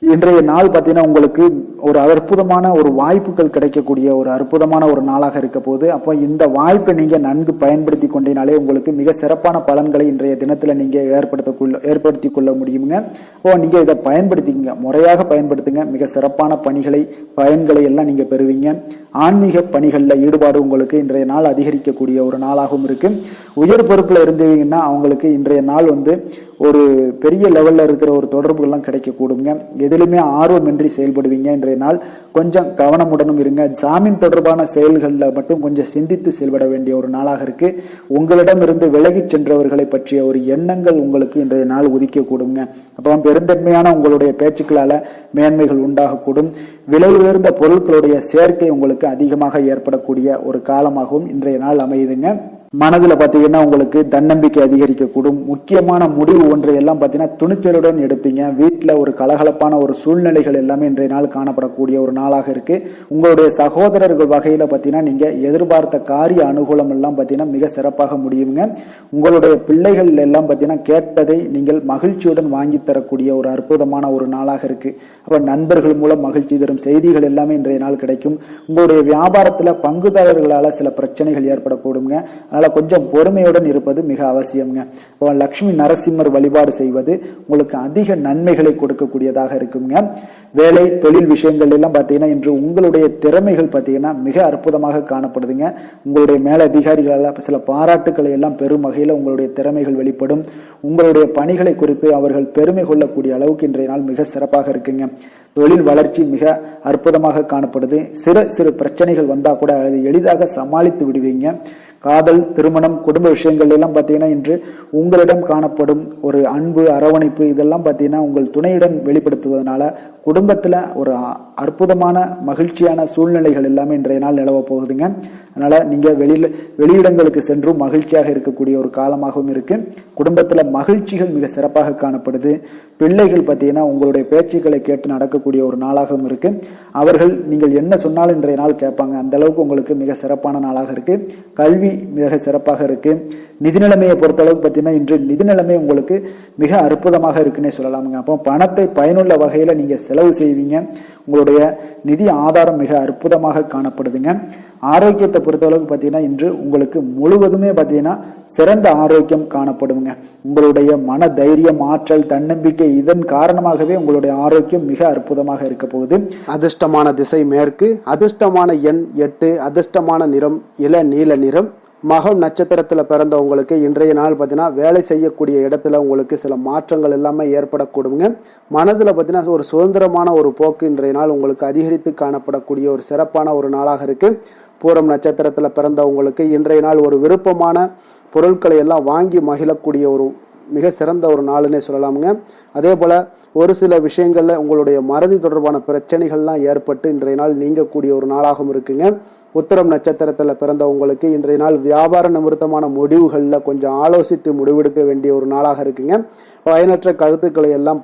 இன்றைய நாள் பார்த்தீங்கன்னா உங்களுக்கு ஒரு அற்புதமான ஒரு வாய்ப்புகள் கிடைக்கக்கூடிய ஒரு அற்புதமான ஒரு நாளாக இருக்க போகுது. அப்போ இந்த வாய்ப்பை நீங்கள் நன்கு பயன்படுத்தி கொண்டீனாலே உங்களுக்கு மிக சிறப்பான பலன்களை இன்றைய தினத்தில் நீங்கள் ஏற்படுத்தி கொள்ள முடியுங்க. அப்போ நீங்கள் இதை பயன்படுத்திக்கங்க, முறையாக பயன்படுத்துங்க. மிக சிறப்பான பயன்களை எல்லாம் நீங்கள் பெறுவீங்க. ஆன்மீக பணிகளில் ஈடுபாடு உங்களுக்கு இன்றைய நாள் அதிகரிக்கக்கூடிய ஒரு நாளாகவும் இருக்கு. உயர் பொறுப்பில் இருந்தீங்கன்னா அவங்களுக்கு இன்றைய நாள் ஒரு பெரிய லெவலில் இருக்கிற ஒரு தொடர்புகள்லாம் கிடைக்கக்கூடுங்க. எதிலுமே ஆர்வமின்றி செயல்படுவீங்க. இன்றைய நாள் கொஞ்சம் கவனமுடனும் இருங்க. ஜாமீன் தொடர்பான செயல்களில் மட்டும் கொஞ்சம் சிந்தித்து செயல்பட வேண்டிய ஒரு நாளாக இருக்கு. உங்களிடமிருந்து விலகி சென்றவர்களை பற்றிய ஒரு எண்ணங்கள் உங்களுக்கு இன்றைய நாள் உதிக்கக்கூடுங்க. அப்போ பெருந்தன்மையான உங்களுடைய பேச்சுக்களால் மேன்மைகள் உண்டாகக்கூடும். விலை உயர்ந்த பொருட்களுடைய சேர்க்கை உங்களுக்கு அதிகமாக ஏற்படக்கூடிய ஒரு காலமாகவும் இன்றைய நாள் அமையுதுங்க. மனதில் பார்த்தீங்கன்னா உங்களுக்கு தன்னம்பிக்கை அதிகரிக்கக்கூடும். முக்கியமான முடிவு ஒன்றை எல்லாம் பார்த்தீங்கன்னா துணிச்சலுடன் எடுப்பீங்க. வீட்டில் ஒரு கலகலப்பான ஒரு சூழ்நிலைகள் எல்லாமே இன்றைய நாள் காணப்படக்கூடிய ஒரு நாளாக இருக்கு. உங்களுடைய சகோதரர்கள் வகையில் பார்த்தீங்கன்னா நீங்கள் எதிர்பார்த்த காரிய அனுகூலம் எல்லாம் பார்த்தீங்கன்னா மிக சிறப்பாக முடியுங்க. உங்களுடைய பிள்ளைகள் எல்லாம் பார்த்தீங்கன்னா கேட்டதை நீங்கள் மகிழ்ச்சியுடன் வாங்கி தரக்கூடிய ஒரு அற்புதமான ஒரு நாளாக இருக்கு. அப்போ நண்பர்கள் மூலம் மகிழ்ச்சி தரும் செய்திகள் எல்லாமே இன்றைய நாள் கிடைக்கும். உங்களுடைய வியாபாரத்தில் பங்குதாரர்களால் சில பிரச்சனைகள் ஏற்படக்கூடுங்க. கொஞ்சம் பொறுமையுடன் இருப்பது மிக அவசியம்ங்க. லட்சுமி நரசிம்மர் வழிபாடு செய்வது உங்களுக்கு அதிக நன்மைகளை கொடுக்கக்கூடியதாக இருக்குங்க. வேலை தொழில் விஷயங்கள் எல்லாம் பார்த்தீங்கன்னா இன்று உங்களுடைய திறமைகள் பார்த்தீங்கன்னா மிக அற்புதமாக காணப்படுதுங்க. உங்களுடைய மேலதிகாரிகளால் சில பாராட்டுக்களை எல்லாம் பெரும் வகையில் உங்களுடைய திறமைகள் வெளிப்படும். உங்களுடைய பணிகளை குறித்து அவர்கள் பெருமை கொள்ளக்கூடிய அளவுக்கு இன்றைய நாள் மிக சிறப்பாக இருக்குங்க. தொழில் வளர்ச்சி மிக அற்புதமாக காணப்படுது. சிறு பிரச்சனைகள் வந்தா கூட அதை எளிதாக சமாளித்து விடுவீங்க. காதல், திருமணம், குடும்ப விஷயங்கள் எல்லாம் பார்த்தீங்கன்னா இன்று உங்களிடம் காணப்படும் ஒரு அன்பு, அரவணைப்பு இதெல்லாம் பார்த்தீங்கன்னா உங்கள் துணையுடன் வெளிப்படுத்துவதனால குடும்பத்தில் ஒரு அற்புதமான மகிழ்ச்சியான சூழ்நிலைகள் எல்லாமே இன்றைய நாள் நிலவ போகுதுங்க. அதனால நீங்கள் வெளியிடங்களுக்கு சென்றும் மகிழ்ச்சியாக இருக்கக்கூடிய ஒரு காலமாகவும் இருக்கு. குடும்பத்தில் மகிழ்ச்சிகள் மிக சிறப்பாக காணப்படுது. பிள்ளைகள் பார்த்தீங்கன்னா உங்களுடைய பேச்சுக்களை கேட்டு நடக்கக்கூடிய ஒரு நாளாகவும் இருக்கு. அவர்கள் நீங்கள் என்ன சொன்னாலும் இன்றைய நாள் கேட்பாங்க. அந்த அளவுக்கு உங்களுக்கு மிக சிறப்பான நாளாக இருக்கு. கல்வி மிக சிறப்பாக இருக்கு. நிதி நிலைமையை பொறுத்தளவுக்கு பார்த்தீங்கன்னா இன்று நிதி நிலைமை உங்களுக்கு மிக அற்புதமாக இருக்குன்னே சொல்லலாமுங்க. அப்போ பணத்தை பயனுள்ள வகையில் நீங்கள் செலவு செய்வீங்க. உங்களுடைய நிதி ஆதாரம் மிக அற்புதமாக காணப்படுதுங்க. ஆரோக்கியத்தை பொறுத்தளவுக்கு பார்த்தீங்கன்னா இன்று உங்களுக்கு முழுவதுமே பார்த்தீங்கன்னா சிறந்த ஆரோக்கியம் காணப்படுங்க. உங்களுடைய மன தைரியம், ஆற்றல், தன்னம்பிக்கை இதன் காரணமாகவே உங்களுடைய ஆரோக்கியம் மிக அற்புதமாக இருக்க போகுது. அதிர்ஷ்டமான திசை மேற்கு, அதிர்ஷ்டமான எண் 8, அதிர்ஷ்டமான நிறம் இளநீல நிறம். மகம் நட்சத்திரத்தில் பிறந்தவங்களுக்கு இன்றைய நாள் பார்த்தீங்கன்னா வேலை செய்யக்கூடிய இடத்துல உங்களுக்கு சில மாற்றங்கள் எல்லாமே ஏற்படக்கூடுங்க. மனதில் பார்த்தீங்கன்னா ஒரு சுதந்திரமான ஒரு போக்கு இன்றைய நாள் உங்களுக்கு அதிகரித்து காணப்படக்கூடிய ஒரு சிறப்பான ஒரு நாளாக இருக்குது. பூரம் நட்சத்திரத்தில் பிறந்தவங்களுக்கு இன்றைய நாள் ஒரு விருப்பமான பொருட்களை எல்லாம் வாங்கி மகிழக்கூடிய ஒரு மிக சிறந்த ஒரு நாளுன்னே சொல்லலாமுங்க. அதே போல் ஒரு சில விஷயங்களில் உங்களுடைய மறதி தொடர்பான பிரச்சனைகள்லாம் ஏற்பட்டு இன்றைய நாள் நீங்கக்கூடிய ஒரு நாளாகவும் இருக்குங்க. உத்திரம் நட்சத்திரத்தில் பிறந்தவங்களுக்கு இன்றைய நாள் வியாபார நிமித்தமான முடிவுகளில் கொஞ்சம் ஆலோசித்து முடிவெடுக்க வேண்டிய ஒரு நாளாக இருக்குங்க. பயனற்ற கருத்துக்களை எல்லாம்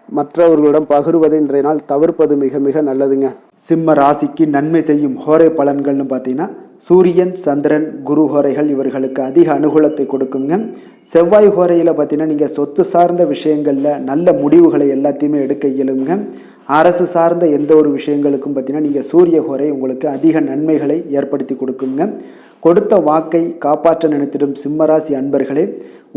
மற்றவர்களிடம் பகிர்வதை இன்றைய நாள் தவிர்ப்பது மிக மிக நல்லதுங்க. சிம்ம ராசிக்கு நன்மை செய்யும் ஹோரை பலன்கள்னு பார்த்தீங்கன்னா சூரியன், சந்திரன், குரு ஹோரைகள் இவர்களுக்கு அதிக அனுகூலத்தை கொடுக்குங்க. செவ்வாய் ஹோரையில் பார்த்தீங்கன்னா நீங்கள் சொத்து சார்ந்த விஷயங்களில் நல்ல முடிவுகளை எல்லாத்தையுமே எடுக்க இயலுங்க. அரசு சார்ந்த எந்த ஒரு விஷயங்களுக்கும் பார்த்தீங்கன்னா நீங்கள் சூரிய ஹோரை உங்களுக்கு அதிக நன்மைகளை ஏற்படுத்தி கொடுக்குங்க. கொடுத்த வாக்கை காப்பாற்ற நினைத்திடும் சிம்மராசி அன்பர்களே,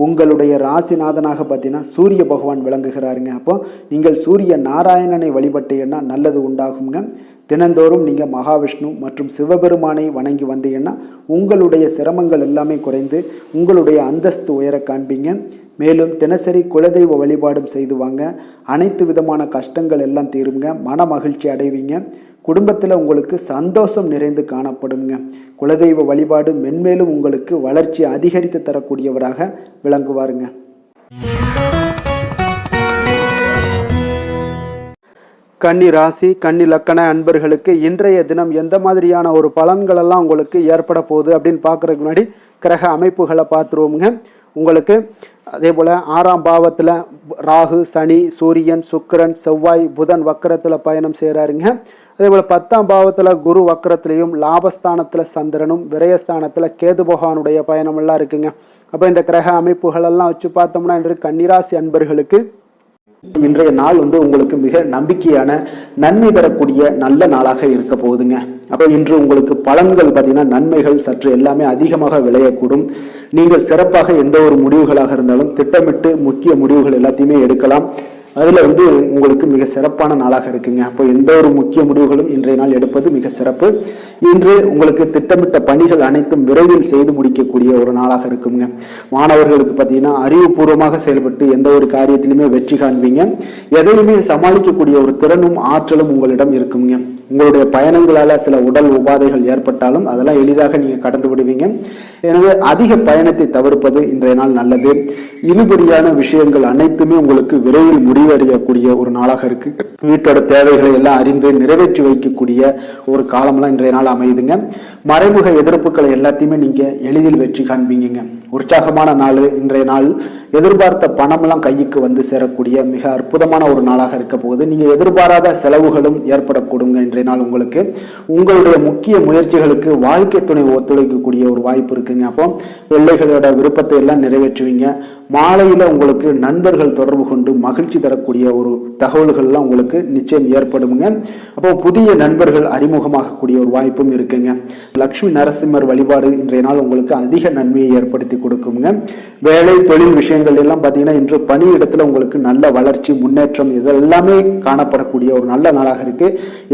உங்களுடைய ராசிநாதனாக பார்த்தீங்கன்னா சூரிய பகவான் விளங்குகிறாருங்க. அப்போ நீங்கள் சூரிய நாராயணனை வழிபட்டீங்கன்னா நல்லது உண்டாகுங்க. தினந்தோறும் நீங்கள் மகாவிஷ்ணு மற்றும் சிவபெருமானை வணங்கி வந்தீங்கன்னா உங்களுடைய சிரமங்கள் எல்லாமே குறைந்து உங்களுடைய அந்தஸ்து உயர காண்பீங்க. மேலும் தினசரி குலதெய்வ வழிபாடும் செய்து வாங்க. அனைத்து விதமான கஷ்டங்கள் எல்லாம் தீருங்க. மன மகிழ்ச்சி அடைவீங்க. குடும்பத்தில் உங்களுக்கு சந்தோஷம் நிறைந்து காணப்படுங்க. குலதெய்வ வழிபாடு மென்மேலும் உங்களுக்கு வளர்ச்சி அதிகரித்து தரக்கூடியவராக விளங்குவாருங்க. கன்னி ராசி, கன்னி லக்கண அன்பர்களுக்கு இன்றைய தினம் எந்த மாதிரியான ஒரு பலன்களெல்லாம் உங்களுக்கு ஏற்பட போகுது அப்படின்னு பார்க்குறதுக்கு முன்னாடி கிரக அமைப்புகளை பார்த்துருவோமுங்க. உங்களுக்கு அதே போல் 6ஆம் பாவத்தில் ராகு, சனி, சூரியன், சுக்கிரன், செவ்வாய், புதன் வக்கரத்தில் பயணம் செய்கிறாருங்க. அதே போல் 10ஆம் பாவத்தில் குரு வக்கரத்திலையும், லாபஸ்தானத்தில் சந்திரனும், விரயஸ்தானத்தில் கேது பகவானுடைய பயணமெல்லாம் இருக்குங்க. அப்போ இந்த கிரக அமைப்புகளெல்லாம் வச்சு பார்த்தோம்னா இன்று கன்னிராசி அன்பர்களுக்கு இன்றைய நாள் உங்களுக்கு மிக நம்பிக்கையான நன்மை தரக்கூடிய நல்ல நாளாக இருக்க போகுதுங்க. அப்போ இன்று உங்களுக்கு பலன்கள் பார்த்தீங்கன்னா நன்மைகள் சற்று எல்லாமே அதிகமாக விளையக்கூடும். நீங்கள் சிறப்பாக எந்த ஒரு முடிவுகளாக இருந்தாலும் திட்டமிட்டு முக்கிய முடிவுகள் எல்லாத்தையுமே எடுக்கலாம். அதில் உங்களுக்கு மிக சிறப்பான நாளாக இருக்குங்க. அப்போ எந்த ஒரு முக்கிய முடிவுகளும் இன்றைய நாள் எடுப்பது மிக சிறப்பு. இன்று உங்களுக்கு திட்டமிட்ட பணிகள் அனைத்தும் விரைவில் செய்து முடிக்கக்கூடிய ஒரு நாளாக இருக்குங்க. மாணவர்களுக்கு பார்த்தீங்கன்னா அறிவுபூர்வமாக செயல்பட்டு எந்த ஒரு காரியத்திலுமே வெற்றி காண்பீங்க. எதையுமே சமாளிக்கக்கூடிய ஒரு திறனும் ஆற்றலும் உங்களிடம் இருக்குங்க. உங்களுடைய பயணங்களால சில உடல் உபாதைகள் ஏற்பட்டாலும் அதெல்லாம் எளிதாக நீங்க கடந்து விடுவீங்க. எனவே அதிக பயணத்தை தவிர்ப்பது இன்றைய நாள் நல்லது. இழுபறியான விஷயங்கள் அனைத்துமே உங்களுக்கு விரைவில் முடிவடையக்கூடிய ஒரு நாளாக இருக்கு. வீட்டோட தேவைகளை எல்லாம் அறிந்து நிறைவேற்றி வைக்கக்கூடிய ஒரு காலம்லாம் இன்றைய நாள் அமையுதுங்க. மறைமுக எதிர்ப்புகளை எல்லாத்தையுமே நீங்க எளிதில் வெற்றி காண்பீங்க. உற்சாகமான நாள் இன்றைய நாள். எதிர்பார்த்த பணமெல்லாம் கைக்கு வந்து சேரக்கூடிய மிக அற்புதமான ஒரு நாளாக இருக்க போகுது. நீங்க எதிர்பாராத செலவுகளும் ஏற்படக்கூடுங்க இன்றைய நாள். உங்களுக்கு உங்களுடைய முக்கிய முயற்சிகளுக்கு வாழ்க்கை துணை ஒத்துழைக்கக்கூடிய ஒரு வாய்ப்பு இருக்குங்க. அப்போ பிள்ளைகளோட விருப்பத்தை எல்லாம் நிறைவேற்றுவீங்க. மாலையில உங்களுக்கு நண்பர்கள் தொடர்பு கொண்டு மகிழ்ச்சி தரக்கூடிய ஒரு தகவல்கள்லாம் உங்களுக்கு நிச்சயம் ஏற்படுங்க. அப்போ புதிய நண்பர்கள் அறிமுகமாகக்கூடிய ஒரு வாய்ப்பும் இருக்குங்க. லட்சுமி நரசிம்மர் வழிபாடு இன்றைய நாள் உங்களுக்கு அதிக நன்மையை ஏற்படுத்தி கொடுக்குங்க. வேலை தொழில் விஷயங்கள் எல்லாம் பார்த்தீங்கன்னா இன்று பணியிடத்துல உங்களுக்கு நல்ல வளர்ச்சி முன்னேற்றம் இதெல்லாமே காணப்படக்கூடிய ஒரு நல்ல நாளாக இருக்கு.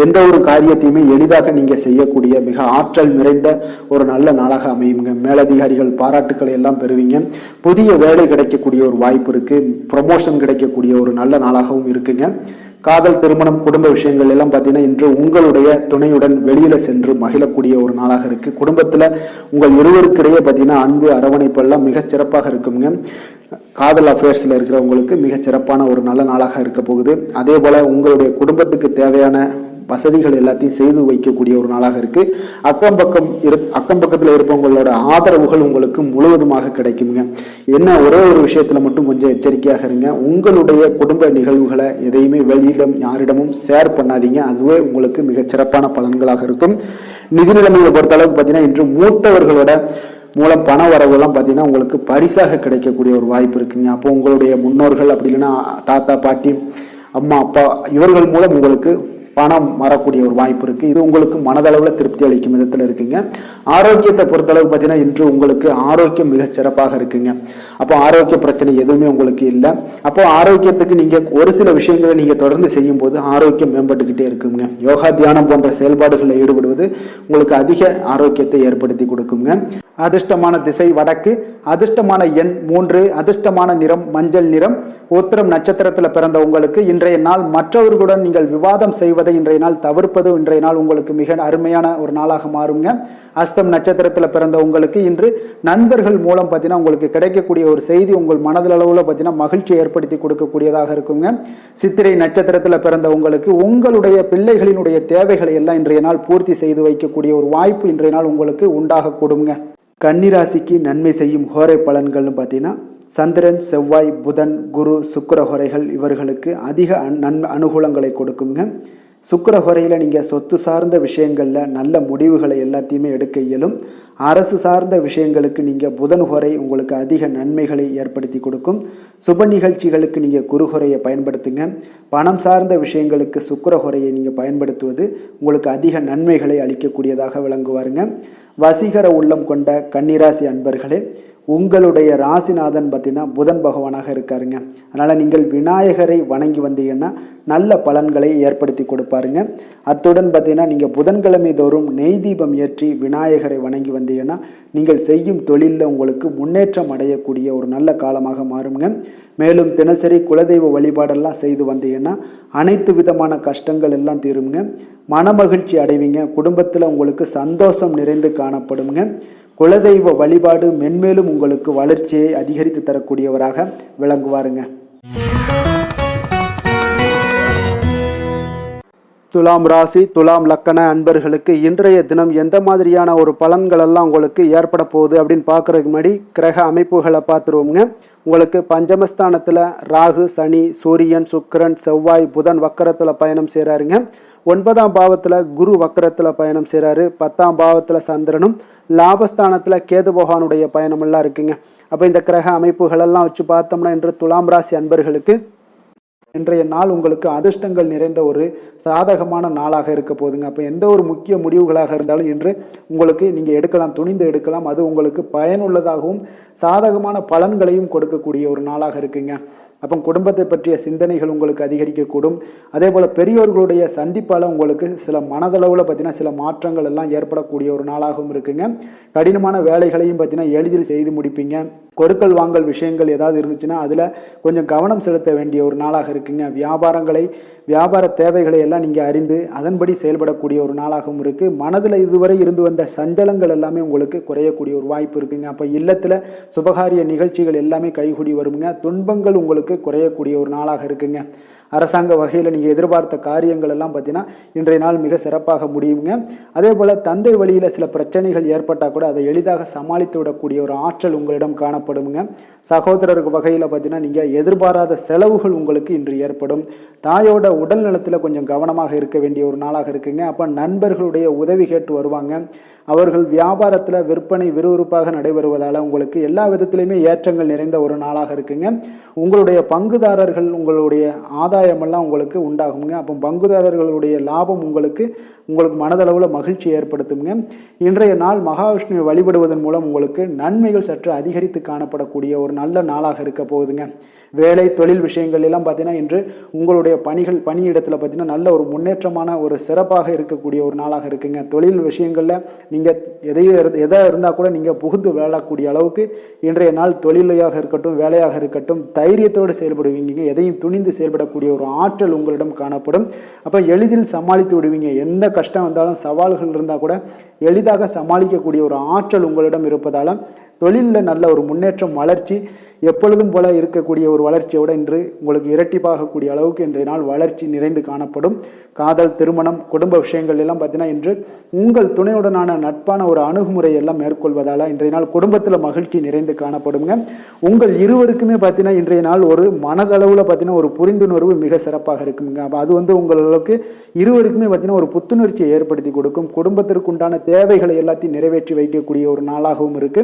எந்த ஒரு காரியத்தையுமே எளிதாக நீங்க செய்யக்கூடிய மிக ஆற்றல் நிறைந்த ஒரு நல்ல நாளாக அமையுங்க. மேலதிகாரிகள் பாராட்டுக்களை எல்லாம் பெறுவீங்க. புதிய வேலை கிடைக்கக்கூடிய ஒரு வாய்ப்பு இருக்கு. ப்ரமோஷன் கிடைக்கக்கூடிய ஒரு நல்ல நாளாகவும் இருக்குங்க. காதல், திருமணம், குடும்ப விஷயங்கள் எல்லாம் பார்த்தீங்கன்னா இன்று உங்களுடைய துணையுடன் வெளியில சென்று மகிழக்கூடிய ஒரு நாளாக இருக்கு. குடும்பத்துல உங்கள் இருவருக்கிடையே பார்த்தீங்கன்னா அன்பு, அரவணைப்பு எல்லாம் மிகச் சிறப்பாக இருக்குங்க. காதல் அஃபேர்ஸ்ல இருக்கிறவங்களுக்கு மிகச் சிறப்பான ஒரு நல்ல நாளாக இருக்க போகுது. அதே போல உங்களுடைய குடும்பத்துக்கு தேவையான வசதிகள் எல்லாத்தையும் செய்து வைக்கக்கூடிய ஒரு நாளாக இருக்கு. அக்கம் பக்கத்துல இருப்பவங்களோட ஆதரவுகள் உங்களுக்கு முழுவதுமாக கிடைக்குங்க. என்ன ஒரே ஒரு விஷயத்துல மட்டும் கொஞ்சம் எச்சரிக்கையாக இருங்க. உங்களுடைய குடும்ப நிகழ்வுகளை எதையுமே வெளியிடம் யாரிடமும் ஷேர் பண்ணாதீங்க. அதுவே உங்களுக்கு மிகச் சிறப்பான பலன்களாக இருக்கும். நிதி நிலைமையை பொறுத்த அளவுக்கு பார்த்தீங்கன்னா இன்று மூத்தவர்களோட மூலம் பண வரவுலாம் பார்த்தீங்கன்னா உங்களுக்கு பரிசாக கிடைக்கக்கூடிய ஒரு வாய்ப்பு இருக்குங்க. அப்போ உங்களுடைய முன்னோர்கள் அப்படி இல்லைன்னா தாத்தா, பாட்டி, அம்மா, அப்பா இவர்கள் மூலம் உங்களுக்கு பணம் வரக்கூடிய ஒரு வாய்ப்பு இருக்கு. இது உங்களுக்கு மனதளவில் திருப்தி அளிக்கும் விதத்தில் இருக்குங்க. ஆரோக்கியத்தை பொறுத்தளவு பார்த்தீங்கன்னா இன்று உங்களுக்கு ஆரோக்கியம் மிகச் சிறப்பாக இருக்குங்க. அப்போ ஆரோக்கிய பிரச்சனை எதுவுமே உங்களுக்கு இல்லை. அப்போ ஆரோக்கியத்துக்கு நீங்க ஒரு சில விஷயங்களை நீங்க தொடர்ந்து செய்யும் போது ஆரோக்கியம் மேம்பட்டுக்கிட்டே இருக்குங்க. யோகா, தியானம் போன்ற செயல்பாடுகளில் ஈடுபடுவது உங்களுக்கு அதிக ஆரோக்கியத்தை ஏற்படுத்தி கொடுக்குங்க. அதிர்ஷ்டமான திசை வடக்கு, அதிர்ஷ்டமான எண் 3, அதிர்ஷ்டமான நிறம் மஞ்சள் நிறம். உத்திரம் நட்சத்திரத்தில் பிறந்த உங்களுக்கு இன்றைய நாள் மற்றவர்களுடன் நீங்கள் விவாதம் செய்வதை இன்றைய நாள் தவிர்ப்பது இன்றைய நாள் உங்களுக்கு மிக அருமையான ஒரு நாளாக மாறுங்க. அஸ்தம் நட்சத்திரத்தில் பிறந்த உங்களுக்கு இன்று நண்பர்கள் மூலம் பார்த்தீங்கன்னா உங்களுக்கு கிடைக்கக்கூடிய ஒரு செய்தி உங்கள் மனதளவில் பார்த்தீங்கன்னா மகிழ்ச்சியை ஏற்படுத்தி கொடுக்கக்கூடியதாக இருக்குங்க. சித்திரை நட்சத்திரத்தில் பிறந்த உங்களுக்கு உங்களுடைய பிள்ளைகளினுடைய தேவைகளை எல்லாம் இன்றைய நாள் பூர்த்தி செய்து வைக்கக்கூடிய ஒரு வாய்ப்பு இன்றைய நாள் உங்களுக்கு உண்டாக கூடுங்க. கன்னிராசிக்கு நன்மை செய்யும் ஹோரை பலன்கள்னு பார்த்தீங்கன்னா சந்திரன், செவ்வாய், புதன், குரு, சுக்கிர ஹோரைகள் இவர்களுக்கு அதிக அனுகூலங்களை கொடுக்குங்க. சுக்கிர ஹோரையில் நீங்கள் சொத்து சார்ந்த விஷயங்களில் நல்ல முடிவுகளை எல்லாத்தையுமே எடுக்க இயலும். அரசு சார்ந்த விஷயங்களுக்கு நீங்கள் புதன் ஹோரை உங்களுக்கு அதிக நன்மைகளை ஏற்படுத்தி கொடுக்கும். சுப நிகழ்ச்சிகளுக்கு நீங்கள் குரு ஹோரையை பயன்படுத்துங்க. பணம் சார்ந்த விஷயங்களுக்கு சுக்கிர ஹோரையை நீங்கள் பயன்படுத்துவது உங்களுக்கு அதிக நன்மைகளை அளிக்கக்கூடியதாக விளங்குவாருங்க. வசீகர உள்ளம் கொண்ட கன்னிராசி அன்பர்களே, உங்களுடைய ராசிநாதன் பார்த்தீங்கன்னா புதன் பகவானாக இருக்காருங்க. அதனால் நீங்கள் விநாயகரை வணங்கி வந்தீங்கன்னா நல்ல பலன்களை ஏற்படுத்தி கொடுப்பாருங்க. அத்துடன் பார்த்தீங்கன்னா நீங்கள் புதன்கிழமை தோறும் நெய் தீபம் ஏற்றி விநாயகரை வணங்கி வந்தீங்கன்னா நீங்கள் செய்யும் தொழிலில் உங்களுக்கு முன்னேற்றம் அடையக்கூடிய ஒரு நல்ல காலமாக மாறுங்க. மேலும் தினசரி குலதெய்வ வழிபாடெல்லாம் செய்து வந்தீங்கன்னா அனைத்து விதமான கஷ்டங்கள் எல்லாம் தீருங்க. மனமகிழ்ச்சி அடைவீங்க. குடும்பத்தில் உங்களுக்கு சந்தோஷம் நிறைந்து காணப்படுங்க. குலதெய்வ வழிபாடு மென்மேலும் உங்களுக்கு வளர்ச்சியை அதிகரித்து தரக்கூடியவராக விளங்குவாருங்க. துலாம் ராசி, துலாம் லக்கண அன்பர்களுக்கு இன்றைய தினம் எந்த மாதிரியான ஒரு பலன்கள் எல்லாம் உங்களுக்கு ஏற்பட போகுது அப்படின்னு பார்க்கறதுக்கு முன்னாடி கிரக அமைப்புகளை பார்த்துருவோங்க. உங்களுக்கு பஞ்சமஸ்தானத்தில் ராகு, சனி, சூரியன், சுக்கிரன், செவ்வாய், புதன் வக்கரத்தில் பயணம் செய்கிறாருங்க. 9ஆம் பாவத்தில் குரு வக்கரத்தில் பயணம் செய்கிறாரு. 10ஆம் பாவத்தில் சந்திரனும், லாபஸ்தானத்தில் கேது பகவானுடைய பயணமெல்லாம் இருக்குங்க. அப்போ இந்த கிரக அமைப்புகளெல்லாம் வச்சு பார்த்தோம்னா இன்று துலாம் ராசி அன்பர்களுக்கு இன்றைய நாள் உங்களுக்கு அதிர்ஷ்டங்கள் நிறைந்த ஒரு சாதகமான நாளாக இருக்க போகுதுங்க. அப்போ எந்த ஒரு முக்கிய முடிவுகளாக இருந்தாலும் இன்று உங்களுக்கு நீங்கள் எடுக்கலாம், துணிந்து எடுக்கலாம். அது உங்களுக்கு பயனுள்ளதாகவும் சாதகமான பலன்களையும் கொடுக்கக்கூடிய ஒரு நாளாக இருக்குங்க. அப்போ குடும்பத்தை பற்றிய சிந்தனைகள் உங்களுக்கு அதிகரிக்கக்கூடும். அதே போல் பெரியோர்களுடைய சந்திப்பால் உங்களுக்கு சில மனதளவில் பார்த்தீங்கன்னா சில மாற்றங்கள் எல்லாம் ஏற்படக்கூடிய ஒரு நாளாகவும் இருக்குங்க. கடினமான வேலைகளையும் பார்த்தீங்கன்னா எளிதில் செய்து முடிப்பீங்க. கொடுக்கல் வாங்கல் விஷயங்கள் ஏதாவது இருந்துச்சுன்னா அதில் கொஞ்சம் கவனம் செலுத்த வேண்டிய ஒரு நாளாக இருக்குங்க. வியாபார தேவைகளை எல்லாம் நீங்கள் அறிந்து அதன்படி செயல்படக்கூடிய ஒரு நாளாகவும் இருக்குது. மனதில் இதுவரை இருந்து வந்த சஞ்சலங்கள் எல்லாமே உங்களுக்கு குறையக்கூடிய ஒரு வாய்ப்பு இருக்குங்க. அப்போ இல்லத்தில் சுபகாரிய நிகழ்ச்சிகள் எல்லாமே கைகூடி வருங்க. துன்பங்கள் உங்களுக்கு குறையக்கூடிய ஒரு நாளாக இருக்குங்க. அரசாங்க வகையில் நீங்கள் எதிர்பார்த்த காரியங்கள் எல்லாம் பார்த்தீங்கன்னா இன்றைய நாள் மிக சிறப்பாக முடியுங்க. அதே போல் தந்தை வழியில் சில பிரச்சனைகள் ஏற்பட்டால் கூட அதை எளிதாக சமாளித்து விடக்கூடிய ஒரு ஆற்றல் உங்களிடம் காணப்படுங்க. சகோதரருக்கு வகையில் பார்த்தீங்கன்னா நீங்கள் எதிர்பாராத செலவுகள் உங்களுக்கு இன்று ஏற்படும். தாயோட உடல் நலத்தில் கொஞ்சம் கவனமாக இருக்க வேண்டிய ஒரு நாளாக இருக்குங்க. அப்போ நண்பர்களுடைய உதவி கேட்டு வருவாங்க. அவர்கள் வியாபாரத்தில் விற்பனை விறுவிறுப்பாக நடைபெறுவதால் உங்களுக்கு எல்லா விதத்திலையுமே ஏற்றங்கள் நிறைந்த ஒரு நாளாக இருக்குங்க. உங்களுடைய பங்குதாரர்கள் உங்களுடைய ஆதாயமெல்லாம் உங்களுக்கு உண்டாகுங்க. அப்போ பங்குதாரர்களுடைய லாபம் உங்களுக்கு மனதளவில் மகிழ்ச்சி ஏற்படுத்துங்க. இன்றைய நாள் மகாவிஷ்ணுவை வழிபடுவதன் மூலம் உங்களுக்கு நன்மைகள் சற்று அதிகரித்து காணப்படக்கூடிய ஒரு நல்ல நாளாக இருக்க போகுதுங்க. வேலை தொழில் விஷயங்கள் எல்லாம் பார்த்தீங்கன்னா இன்று உங்களுடைய பணியிடத்தில் பார்த்தீங்கன்னா நல்ல ஒரு முன்னேற்றமான ஒரு சிறப்பாக இருக்கக்கூடிய ஒரு நாளாக இருக்குங்க. தொழில் விஷயங்களில் நீங்கள் எதாக இருந்தால் கூட நீங்கள் புகுந்து விளையாடக்கூடிய அளவுக்கு இன்றைய நாள் தொழிலையாக இருக்கட்டும் வேலையாக இருக்கட்டும் தைரியத்தோடு செயல்படுவீங்க. எதையும் துணிந்து செயல்படக்கூடிய ஒரு ஆற்றல் உங்களிடம் காணப்படும். அப்போ எளிதில் சமாளித்து விடுவீங்க. எந்த கஷ்டம் வந்தாலும் சவால்கள் இருந்தால் கூட எளிதாக சமாளிக்கக்கூடிய ஒரு ஆற்றல் உங்களிடம் இருப்பதால் தொழிலில் நல்ல ஒரு முன்னேற்றம் வளர்ச்சி எப்பொழுதும் போல இருக்கக்கூடிய ஒரு வளர்ச்சியோட இன்று உங்களுக்கு இரட்டிப்பாகக்கூடிய அளவுக்கு இன்றைய நாள் வளர்ச்சி நிறைந்து காணப்படும். காதல், திருமணம், குடும்ப விஷயங்கள் எல்லாம் பார்த்தீங்கன்னா இன்று உங்கள் துணையுடனான நட்பான ஒரு அணுகுமுறை எல்லாம் மேற்கொள்வதால் இன்றைய நாள் குடும்பத்தில் மகிழ்ச்சி நிறைந்து காணப்படுங்க. உங்கள் இருவருக்குமே பார்த்தீங்கன்னா இன்றைய நாள் ஒரு மனதளவில் பார்த்தீங்கன்னா ஒரு புரிந்துணர்வு மிக சிறப்பாக இருக்குங்க. அப்போ அது உங்களுக்கு இருவருக்குமே பார்த்தீங்கன்னா ஒரு புத்துணர்ச்சியை ஏற்படுத்தி கொடுக்கும். குடும்பத்திற்கு உண்டான தேவைகளை எல்லாத்தையும் நிறைவேற்றி வைக்கக்கூடிய ஒரு நாளாகவும் இருக்கு.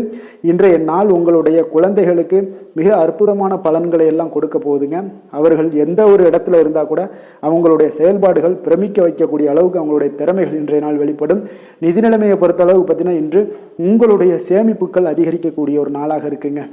இன்றைய நாள் உங்களுடைய குழந்தைகளுக்கு மிக அற்புதமான பலன்களை எல்லாம் கொடுக்க போகுதுங்க. அவர்கள் எந்த ஒரு இடத்துல இருந்தால் கூட அவங்களுடைய செயல்பாடுகள் பிரமிக்க வைக்கக்கூடிய அளவுக்கு அவங்களுடைய திறமைகள் இன்றைய நாள் வெளிப்படும். நிதி நிலைமையை பொறுத்த அளவுக்கு பார்த்தீங்கன்னா இன்று உங்களுடைய சேமிப்புகள் அதிகரிக்கக்கூடிய ஒரு நாளாக இருக்குங்க.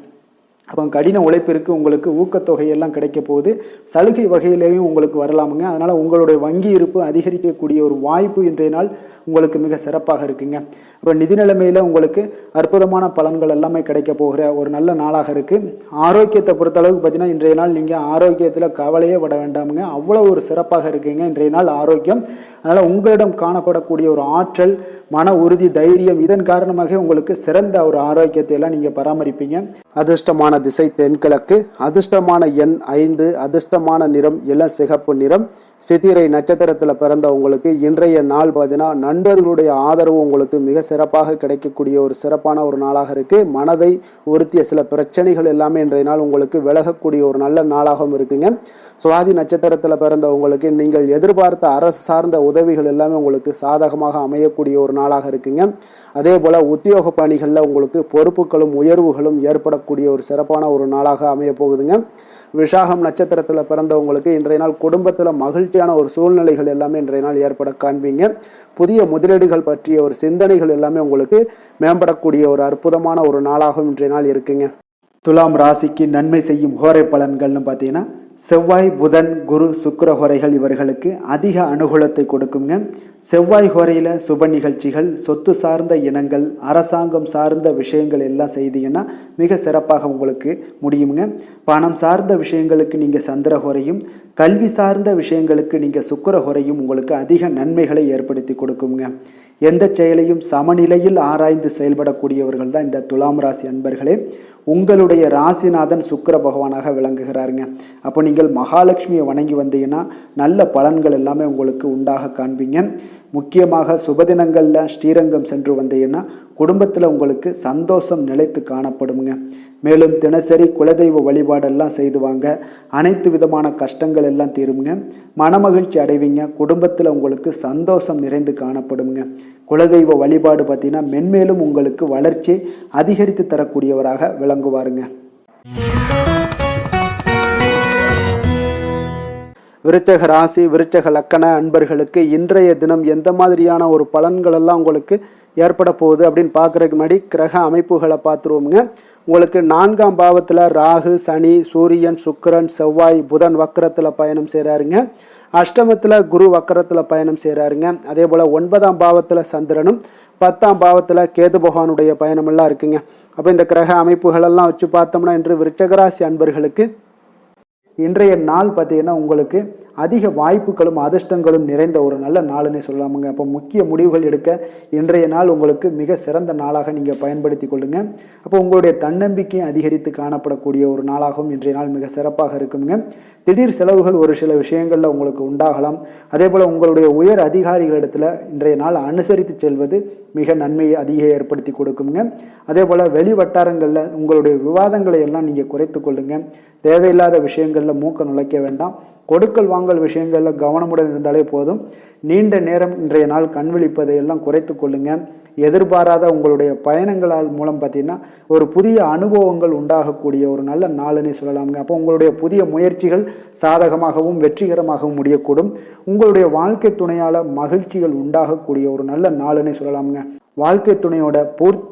அப்போ கடின உழைப்பிற்கு உங்களுக்கு ஊக்கத்தொகையெல்லாம் கிடைக்க போகுது. சலுகை வகையிலேயும் உங்களுக்கு வரலாமுங்க. அதனால் உங்களுடைய வங்கி இருப்பு அதிகரிக்கக்கூடிய ஒரு வாய்ப்பு இன்றைய நாள் உங்களுக்கு மிக சிறப்பாக இருக்குங்க. அப்போ நிதி நிலைமையில் உங்களுக்கு அற்புதமான பலன்கள் எல்லாமே கிடைக்க போகிற ஒரு நல்ல நாளாக இருக்குது. ஆரோக்கியத்தை பொறுத்தளவுக்கு பார்த்தீங்கன்னா இன்றைய நாள் நீங்கள் ஆரோக்கியத்தில் கவலையே பட வேண்டாமுங்க. அவ்வளோ ஒரு சிறப்பாக இருக்குங்க இன்றைய நாள் ஆரோக்கியம். அதனால் உங்களிடம் காணப்படக்கூடிய ஒரு ஆற்றல், மன உறுதி, தைரியம் இதன் காரணமாக உங்களுக்கு சிறந்த ஒரு ஆரோக்கியத்தை எல்லாம் நீங்கள் பராமரிப்பீங்க. அதிர்ஷ்டமான திசை தென்கிழக்கு, அதிர்ஷ்டமான எண் 5, அதிர்ஷ்டமான நிறம் இளம் சிகப்பு நிறம், சித்திரை நட்சத்திரத்தில் பிறந்தவங்களுக்கு இன்றைய நாள் பார்த்தீங்கன்னா நண்பர்களுடைய ஆதரவு உங்களுக்கு மிக சிறப்பாக கிடைக்கக்கூடிய ஒரு சிறப்பான ஒரு நாளாக இருக்கு. மனதை உறுத்திய சில பிரச்சனைகள் எல்லாமே இன்றைய நாள் உங்களுக்கு விலகக்கூடிய ஒரு நல்ல நாளாகவும் இருக்குங்க. சுவாதி நட்சத்திரத்தில் பிறந்தவங்களுக்கு நீங்கள் எதிர்பார்த்த அரசு சார்ந்த உதவிகள் எல்லாமே உங்களுக்கு சாதகமாக அமையக்கூடிய ஒரு நாளாக இருக்குங்க. அதே போல உத்தியோக பணிகளில் உங்களுக்கு பொறுப்புகளும் உயர்வுகளும் ஏற்படக்கூடிய ஒரு சிறப்பான ஒரு நாளாக அமைய போகுதுங்க. விஷாகம் நட்சத்திரத்தில் பிறந்தவங்களுக்கு இன்றைய நாள் குடும்பத்தில் மகிழ்ச்சியான ஒரு சூழ்நிலைகள் எல்லாமே இன்றைய நாள் ஏற்பட காண்பீங்க. புதிய முதலீடுகள் பற்றிய ஒரு சிந்தனைகள் எல்லாமே உங்களுக்கு மேம்படக்கூடிய ஒரு அற்புதமான ஒரு நாளாகவும் இன்றைய நாள் இருக்குங்க. துலாம் ராசிக்கு நன்மை செய்யும் ஹோரை பலன்கள்னு பார்த்தீங்கன்னா செவ்வாய், புதன், குரு, சுக்கிர ஹோரைகள் இவர்களுக்கு அதிக அனுகூலத்தை கொடுக்குங்க. செவ்வாய் ஹோரையில் சுப நிகழ்ச்சிகள், சொத்து சார்ந்த இனங்கள், அரசாங்கம் சார்ந்த விஷயங்கள் எல்லாம் செய்தீங்கன்னா மிக சிறப்பாக உங்களுக்கு முடியுங்க. பணம் சார்ந்த விஷயங்களுக்கு நீங்கள் சந்திர ஹோரையும், கல்வி சார்ந்த விஷயங்களுக்கு நீங்கள் சுக்கிர ஹோரையும் உங்களுக்கு அதிக நன்மைகளை ஏற்படுத்தி கொடுக்குங்க. எந்த செயலையும் சமநிலையில் ஆராய்ந்து செயல்படக்கூடியவர்கள் தான் இந்த துலாம் ராசி அன்பர்களே. உங்களுடைய ராசிநாதன் சுக்கிர பகவானாக விளங்குகிறாருங்க. அப்போ நீங்கள் மகாலட்சுமியை வணங்கி வந்தீங்கன்னா நல்ல பலன்கள் எல்லாமே உங்களுக்கு உண்டாக காண்பீங்க. முக்கியமாக சுபதினங்களில் ஸ்ரீரங்கம் சென்று வந்தீங்கன்னா குடும்பத்தில் உங்களுக்கு சந்தோஷம் நிலைத்து காணப்படுங்க. மேலும் தினசரி குலதெய்வ வழிபாடெல்லாம் செய்து வாங்க. அனைத்து விதமான கஷ்டங்கள் எல்லாம் தீருங்க. மனமகிழ்ச்சி அடைவீங்க. குடும்பத்தில் உங்களுக்கு சந்தோஷம் நிறைந்து காணப்படுங்க. குலதெய்வ வழிபாடு பார்த்தீங்கன்னா மென்மேலும் உங்களுக்கு வளர்ச்சி அதிகரித்து தரக்கூடியவராக விளங்குவாருங்க. விருச்சக ராசி, விருச்சக லக்கண அன்பர்களுக்கு இன்றைய தினம் எந்த மாதிரியான ஒரு பலன்கள் எல்லாம் உங்களுக்கு ஏற்பட போகுது அப்படின்னு பார்க்குறதுக்கு முன்னாடி கிரக அமைப்புகளை பார்த்துருவோமுங்க. உங்களுக்கு 4ஆம் பாவத்தில் ராகு, சனி, சூரியன், சுக்கிரன், செவ்வாய், புதன் வக்கரத்தில் பயணம் செய்கிறாருங்க. அஷ்டமத்தில் குரு வக்கரத்தில் பயணம் செய்கிறாருங்க. அதே போல் 9ஆம் பாவத்தில் சந்திரனும் 10ஆம் பாவத்தில் கேது பகவானுடைய பயணமெல்லாம் இருக்குங்க. அப்போ இந்த கிரக அமைப்புகளெல்லாம் வச்சு பார்த்தோம்னா இன்று விருச்சகராசி அன்பர்களுக்கு இன்றைய நாள் பார்த்தீங்கன்னா உங்களுக்கு அதிக வாய்ப்புகளும் அதிர்ஷ்டங்களும் நிறைந்த ஒரு நல்ல நாளுன்னே சொல்லலாமுங்க. அப்போ முக்கிய முடிவுகள் எடுக்க இன்றைய நாள் உங்களுக்கு மிக சிறந்த நாளாக நீங்கள் பயன்படுத்தி கொள்ளுங்க. அப்போ உங்களுடைய தன்னம்பிக்கை அதிகரித்து காணப்படக்கூடிய ஒரு நாளாகவும் இன்றைய நாள் மிக சிறப்பாக இருக்குங்க. திடீர் செலவுகள் ஒரு சில விஷயங்களில் உங்களுக்கு உண்டாகலாம். அதே போல் உங்களுடைய உயர் அதிகாரிகளிடத்தில் இன்றைய நாள் அனுசரித்து செல்வது மிக நன்மையை அதிக ஏற்படுத்தி கொடுக்குங்க. அதே போல் வெளி வட்டாரங்களில் உங்களுடைய விவாதங்களை எல்லாம் நீங்கள் குறைத்து கொள்ளுங்க. தேவையில்லாத விஷயங்களில் மூக்க நுழைக்க வேண்டாம். கொடுக்கல் வாங்கல் விஷயங்களில் கவனமுடன் இருந்தாலே போதும். நீண்ட நேரம் இன்றைய நாள் கண் விழிப்பதை எல்லாம் குறைத்து கொள்ளுங்க. எதிர்பாராத உங்களுடைய பயணங்களால் மூலம் பார்த்தீங்கன்னா ஒரு புதிய அனுபவங்கள் உண்டாகக்கூடிய ஒரு நல்ல நாளுன்னே சொல்லலாமுங்க. அப்போ உங்களுடைய புதிய முயற்சிகள் சாதகமாகவும் வெற்றிகரமாகவும் முடியக்கூடும். உங்களுடைய வாழ்க்கை துணையால் மகிழ்ச்சிகள் உண்டாகக்கூடிய ஒரு நல்ல நாளுன்னே சொல்லலாமுங்க. வாழ்க்கை துணையோட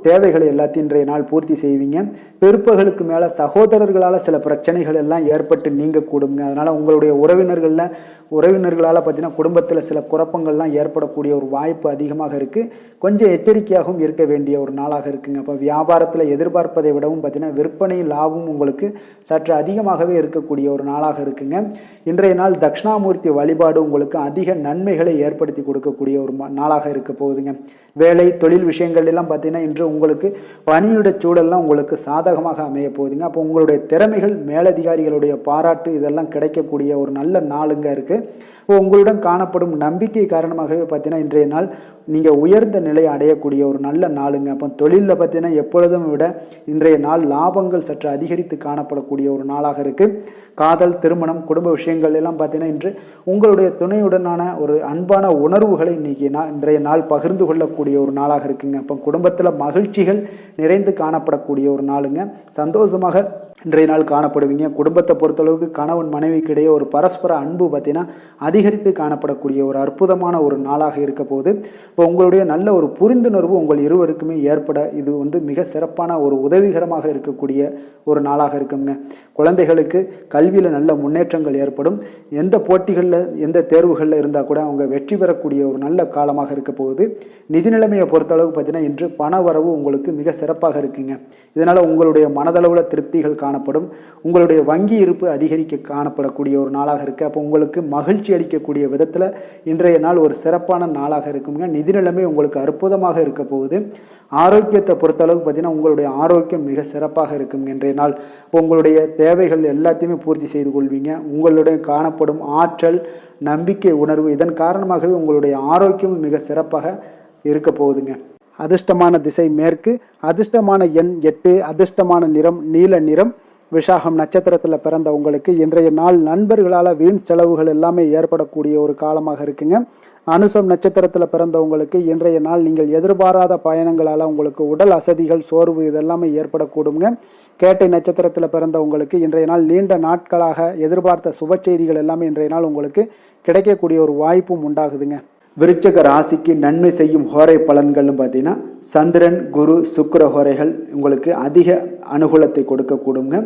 தேவைகளை எல்லாத்தையும் இன்றைய நாள் பூர்த்தி செய்வீங்க. பிற்பகலுக்கு மேலே சகோதரர்களால் சில பிரச்சனைகள் எல்லாம் ஏற்பட்டு நீங்கக்கூடுங்க. அதனால் உங்களுடைய உறவினர்களால் பார்த்தீங்கன்னா குடும்பத்தில் சில குழப்பங்கள்லாம் ஏற்படக்கூடிய ஒரு வாய்ப்பு அதிகமாக இருக்குது. கொஞ்சம் எச்சரிக்கையாகவும் இருக்க வேண்டிய ஒரு நாளாக இருக்குங்க. அப்போ வியாபாரத்தில் எதிர்பார்ப்பதை விடவும் பார்த்தீங்கன்னா விற்பனை லாபம் உங்களுக்கு சற்று அதிகமாகவே இருக்கக்கூடிய ஒரு நாளாக இருக்குங்க. இன்றைய நாள் தட்சிணாமூர்த்தி வழிபாடு உங்களுக்கு அதிக நன்மைகளை ஏற்படுத்தி கொடுக்கக்கூடிய ஒரு நாளாக இருக்க போகுதுங்க. வேலை தொழில் விஷயங்கள் எல்லாம் பார்த்தீங்கன்னா இன்று உங்களுக்கு பணியுடைய சூழல்லாம் உங்களுக்கு சாதகமாக அமைய போகுதுங்க. அப்போ உங்களுடைய திறமைகள் மேலதிகாரிகளுடைய பாராட்டு இதெல்லாம் கிடைக்கக்கூடிய ஒரு நல்ல நாளுங்க இருக்குது. உங்களுடன் காணப்படும் நம்பிக்கை காரணமாகவே பார்த்தீங்கன்னா இன்றைய நாள் நீங்கள் உயர்ந்த நிலையை அடையக்கூடிய ஒரு நல்ல நாளுங்க. அப்போ தொழிலில் பார்த்தீங்கன்னா எப்பொழுதும் விட இன்றைய நாள் லாபங்கள் சற்று அதிகரித்து காணப்படக்கூடிய ஒரு நாளாக இருக்குது. காதல், திருமணம், குடும்ப விஷயங்கள் எல்லாம் பார்த்தீங்கன்னா இன்று உங்களுடைய துணையுடனான ஒரு அன்பான உணர்வுகளை இன்றைய நாள் பகிர்ந்து கொள்ளக்கூடிய ஒரு நாளாக இருக்குங்க. அப்போ குடும்பத்தில் மகிழ்ச்சிகள் நிறைந்து காணப்படக்கூடிய ஒரு நாளுங்க. சந்தோஷமாக இன்றைய நாள் காணப்படுவீங்க. குடும்பத்தை பொறுத்தளவுக்கு கணவன் மனைவிக்கு இடையே ஒரு பரஸ்பர அன்பு பார்த்தீங்கன்னா அதிகரித்து காணப்படக்கூடிய ஒரு அற்புதமான ஒரு நாளாக இருக்க போகுது. இப்போ உங்களுடைய நல்ல ஒரு புரிந்துணர்வு உங்கள் இருவருக்குமே ஏற்பட இது மிக சிறப்பான ஒரு உதவிகரமாக இருக்கக்கூடிய ஒரு நாளாக இருக்குங்க. குழந்தைகளுக்கு கல்வியில் நல்ல முன்னேற்றங்கள் ஏற்படும். எந்த போட்டிகளில் எந்த தேர்வுகளில் இருந்தால் கூட அவங்க வெற்றி பெறக்கூடிய ஒரு நல்ல காலமாக இருக்க போகுது. நிதி நிலைமையை பொறுத்தளவுக்கு பார்த்தீங்கன்னா இன்று பண வரவு உங்களுக்கு மிக சிறப்பாக இருக்குங்க. இதனால் உங்களுடைய மனதளவில் திருப்திகள் காணப்படும். உங்களுடைய வங்கி இருப்பு அதிகரிக்க காணப்படக்கூடிய ஒரு நாளாக இருக்குது. அப்போ உங்களுக்கு மகிழ்ச்சி அளிக்கக்கூடிய விதத்தில் இன்றைய நாள் ஒரு சிறப்பான நாளாக இருக்குங்க. நிதி நிலைமை உங்களுக்கு அற்புதமாக இருக்க போகுது. ஆரோக்கியத்தை பொறுத்தளவுக்கு பார்த்தீங்கன்னா உங்களுடைய ஆரோக்கியம் மிக சிறப்பாக இருக்கும் இன்றைய நாள். இப்போ உங்களுடைய தேவைகள் எல்லாத்தையுமே பூர்த்தி செய்து கொள்வீங்க. உங்களுடைய காணப்படும் ஆற்றல், நம்பிக்கை உணர்வு, இதன் காரணமாகவே உங்களுடைய ஆரோக்கியம் மிக சிறப்பாக இருக்க போகுதுங்க. அதிர்ஷ்டமான திசை மேற்கு, அதிர்ஷ்டமான எண் 8, அதிர்ஷ்டமான நிறம் நீல நிறம். விசாகம் நட்சத்திரத்தில் பிறந்த உங்களுக்கு இன்றைய நாள் நண்பர்களால் வீண் செலவுகள் எல்லாமே ஏற்படக்கூடிய ஒரு காலமாக இருக்குங்க. அனுசம் நட்சத்திரத்தில் பிறந்தவங்களுக்கு இன்றைய நாள் நீங்கள் எதிர்பாராத பயணங்களால் உங்களுக்கு உடல் அசதிகள், சோர்வு இதெல்லாமே ஏற்படக்கூடுங்க. கேட்டை நட்சத்திரத்தில் பிறந்தவங்களுக்கு இன்றைய நாள் நீண்ட நாட்களாக எதிர்பார்த்த சுப செய்திகள் எல்லாமே இன்றைய நாள் உங்களுக்கு கிடைக்கக்கூடிய ஒரு வாய்ப்பும் உண்டாகுதுங்க. விருச்சக ராசிக்கு நன்மை செய்யும் ஹோரை பலன்கள்னு பார்த்தீங்கன்னா சந்திரன், குரு, சுக்கிர ஹோரைகள் உங்களுக்கு அதிக அனுகூலத்தை கொடுக்கக்கூடுங்க.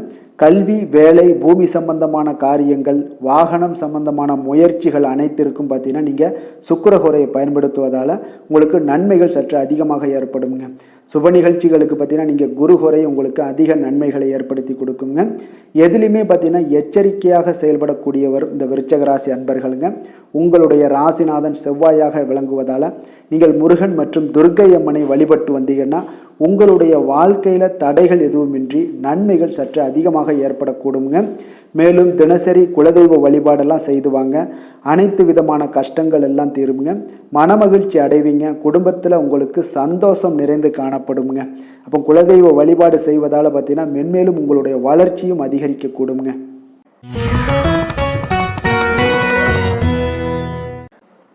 கல்வி, வேலை, பூமி சம்பந்தமான காரியங்கள், வாகனம் சம்பந்தமான முயற்சிகள் அனைத்திற்கும் பார்த்தீங்கன்னா நீங்கள் சுக்கிர ஹோரையை பயன்படுத்துவதால் உங்களுக்கு நன்மைகள் சற்று அதிகமாக ஏற்படுங்க. சுப நிகழ்ச்சிகளுக்கு பார்த்தீங்கன்னா நீங்கள் குரு ஹோரை உங்களுக்கு அதிக நன்மைகளை ஏற்படுத்தி கொடுக்குங்க. எதுலையுமே பார்த்தீங்கன்னா எச்சரிக்கையாக செயல்படக்கூடியவர் இந்த விருச்சக ராசி அன்பர்களுங்க. உங்களுடைய ராசிநாதன் செவ்வாயாக விளங்குவதால் நீங்கள் முருகன் மற்றும் துர்க்கை அம்மனை வழிபட்டு வந்தீங்கன்னா உங்களுடைய வாழ்க்கையில் தடைகள் எதுவுமின்றி நன்மைகள் சற்று அதிகமாக ஏற்படக்கூடுங்க. மேலும் தினசரி குலதெய்வ வழிபாடெல்லாம் செய்து வாங்க. அனைத்து விதமான கஷ்டங்கள் எல்லாம் தீருங்க. மனமகிழ்ச்சி அடைவீங்க. குடும்பத்தில் உங்களுக்கு சந்தோஷம் நிறைந்து காணப்படுங்க. அப்போ குலதெய்வ வழிபாடு செய்வதால் பார்த்தீங்கன்னா மென்மேலும் உங்களுடைய வளர்ச்சியும் அதிகரிக்கக்கூடுங்க.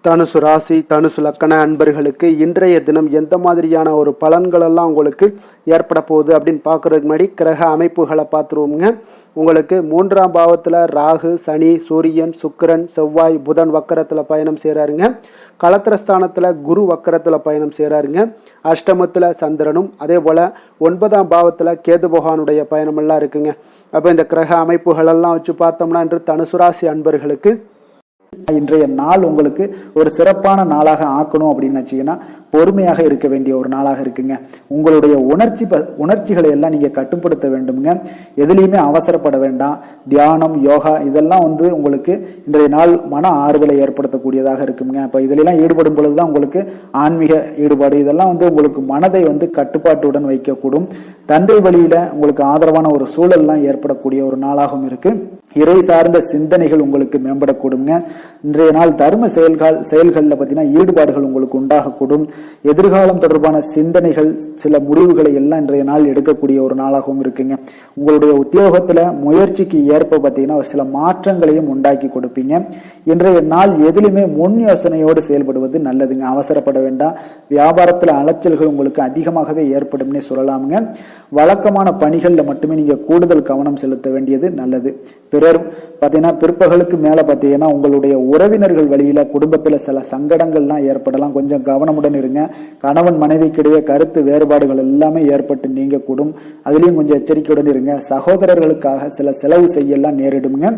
தனுசு ராசி, தனுசு லக்கண அன்பர்களுக்கு இன்றைய தினம் எந்த மாதிரியான ஒரு பலன்களெல்லாம் உங்களுக்கு ஏற்பட போகுது அப்படின்னு பார்க்குறதுக்கு முன்னாடி கிரக அமைப்புகளை பார்த்துருவோங்க. உங்களுக்கு 3ஆம் பாவத்தில் ராகு, சனி, சூரியன், சுக்கிரன், செவ்வாய், புதன் வக்கரத்தில் பயணம் செய்கிறாருங்க. களத்திரஸ்தானத்தில் குரு வக்கரத்தில் பயணம் செய்கிறாருங்க. அஷ்டமத்தில் சந்திரனும், அதே போல் 9ஆம் பாவத்தில் கேது பகவானுடைய பயணமெல்லாம் இருக்குங்க. அப்போ இந்த கிரக அமைப்புகளெல்லாம் வச்சு பார்த்தோம்னா இன்று தனுசு ராசி அன்பர்களுக்கு இன்றைய நாள் உங்களுக்கு ஒரு சிறப்பான நாளாக ஆக்கணும் அப்படின்னு வச்சீங்கன்னா பொறுமையாக இருக்க வேண்டிய ஒரு நாளாக இருக்குங்க. உங்களுடைய உணர்ச்சிகளை எல்லாம் நீங்க கட்டுப்படுத்த வேண்டுங்க. எதுலையுமே அவசரப்பட வேண்டாம். தியானம், யோகா இதெல்லாம் உங்களுக்கு இன்றைய நாள் மன ஆறுதலை ஏற்படுத்தக்கூடியதாக இருக்குங்க. அப்ப இதுலாம் ஈடுபடும் பொழுதுதான் உங்களுக்கு ஆன்மீக ஈடுபாடு இதெல்லாம் உங்களுக்கு மனதை கட்டுப்பாட்டுடன் வைக்கக்கூடும். தந்தை வழியில உங்களுக்கு ஆதரவான ஒரு சூழல்லாம் ஏற்படக்கூடிய ஒரு நாளாகவும் இருக்கு. இறை சார்ந்த சிந்தனைகள் உங்களுக்கு மேம்படக்கூடுங்க. இன்றைய நாள் தர்ம செயல்களில் பார்த்தீங்கன்னா ஈடுபாடுகள் உங்களுக்கு உண்டாகக்கூடும். எதிர்காலம் தொடர்பான சிந்தனைகள், சில முடிவுகளை எல்லாம் இன்றைய நாள் எடுக்கக்கூடிய ஒரு நாளாகவும் இருக்குங்க. உங்களுடைய உத்தியோகத்துல முயற்சிக்கு ஏற்ப பார்த்தீங்கன்னா சில மாற்றங்களையும் உண்டாக்கி கொடுப்பீங்க. இன்றைய நாள் எதிலுமே முன் யோசனையோடு செயல்படுவது நல்லதுங்க. அவசரப்பட வேண்டாம். வியாபாரத்துல அலைச்சல்கள் உங்களுக்கு அதிகமாகவே ஏற்படும்னே சொல்லலாமுங்க. வழக்கமான பணிகளில் மட்டுமே நீங்க கூடுதல் கவனம் செலுத்த வேண்டியது நல்லது. பிறர் பார்த்தீங்கன்னா பிற்பகலுக்கு மேல பார்த்தீங்கன்னா உங்களுடைய உறவினர்கள் வழியில குடும்பத்துல சில சங்கடங்கள்லாம் ஏற்படலாம். கொஞ்சம் கவனமுடன் இருங்க. கணவன் மனைவிக்கிடையே கருத்து வேறுபாடுகள் எல்லாமே ஏற்பட்டு நீங்க கூடும். அதுலயும் கொஞ்சம் எச்சரிக்கையுடன் இருங்க. சகோதரர்களுக்காக சில செலவு செய்யலாம் நேரிடுங்க.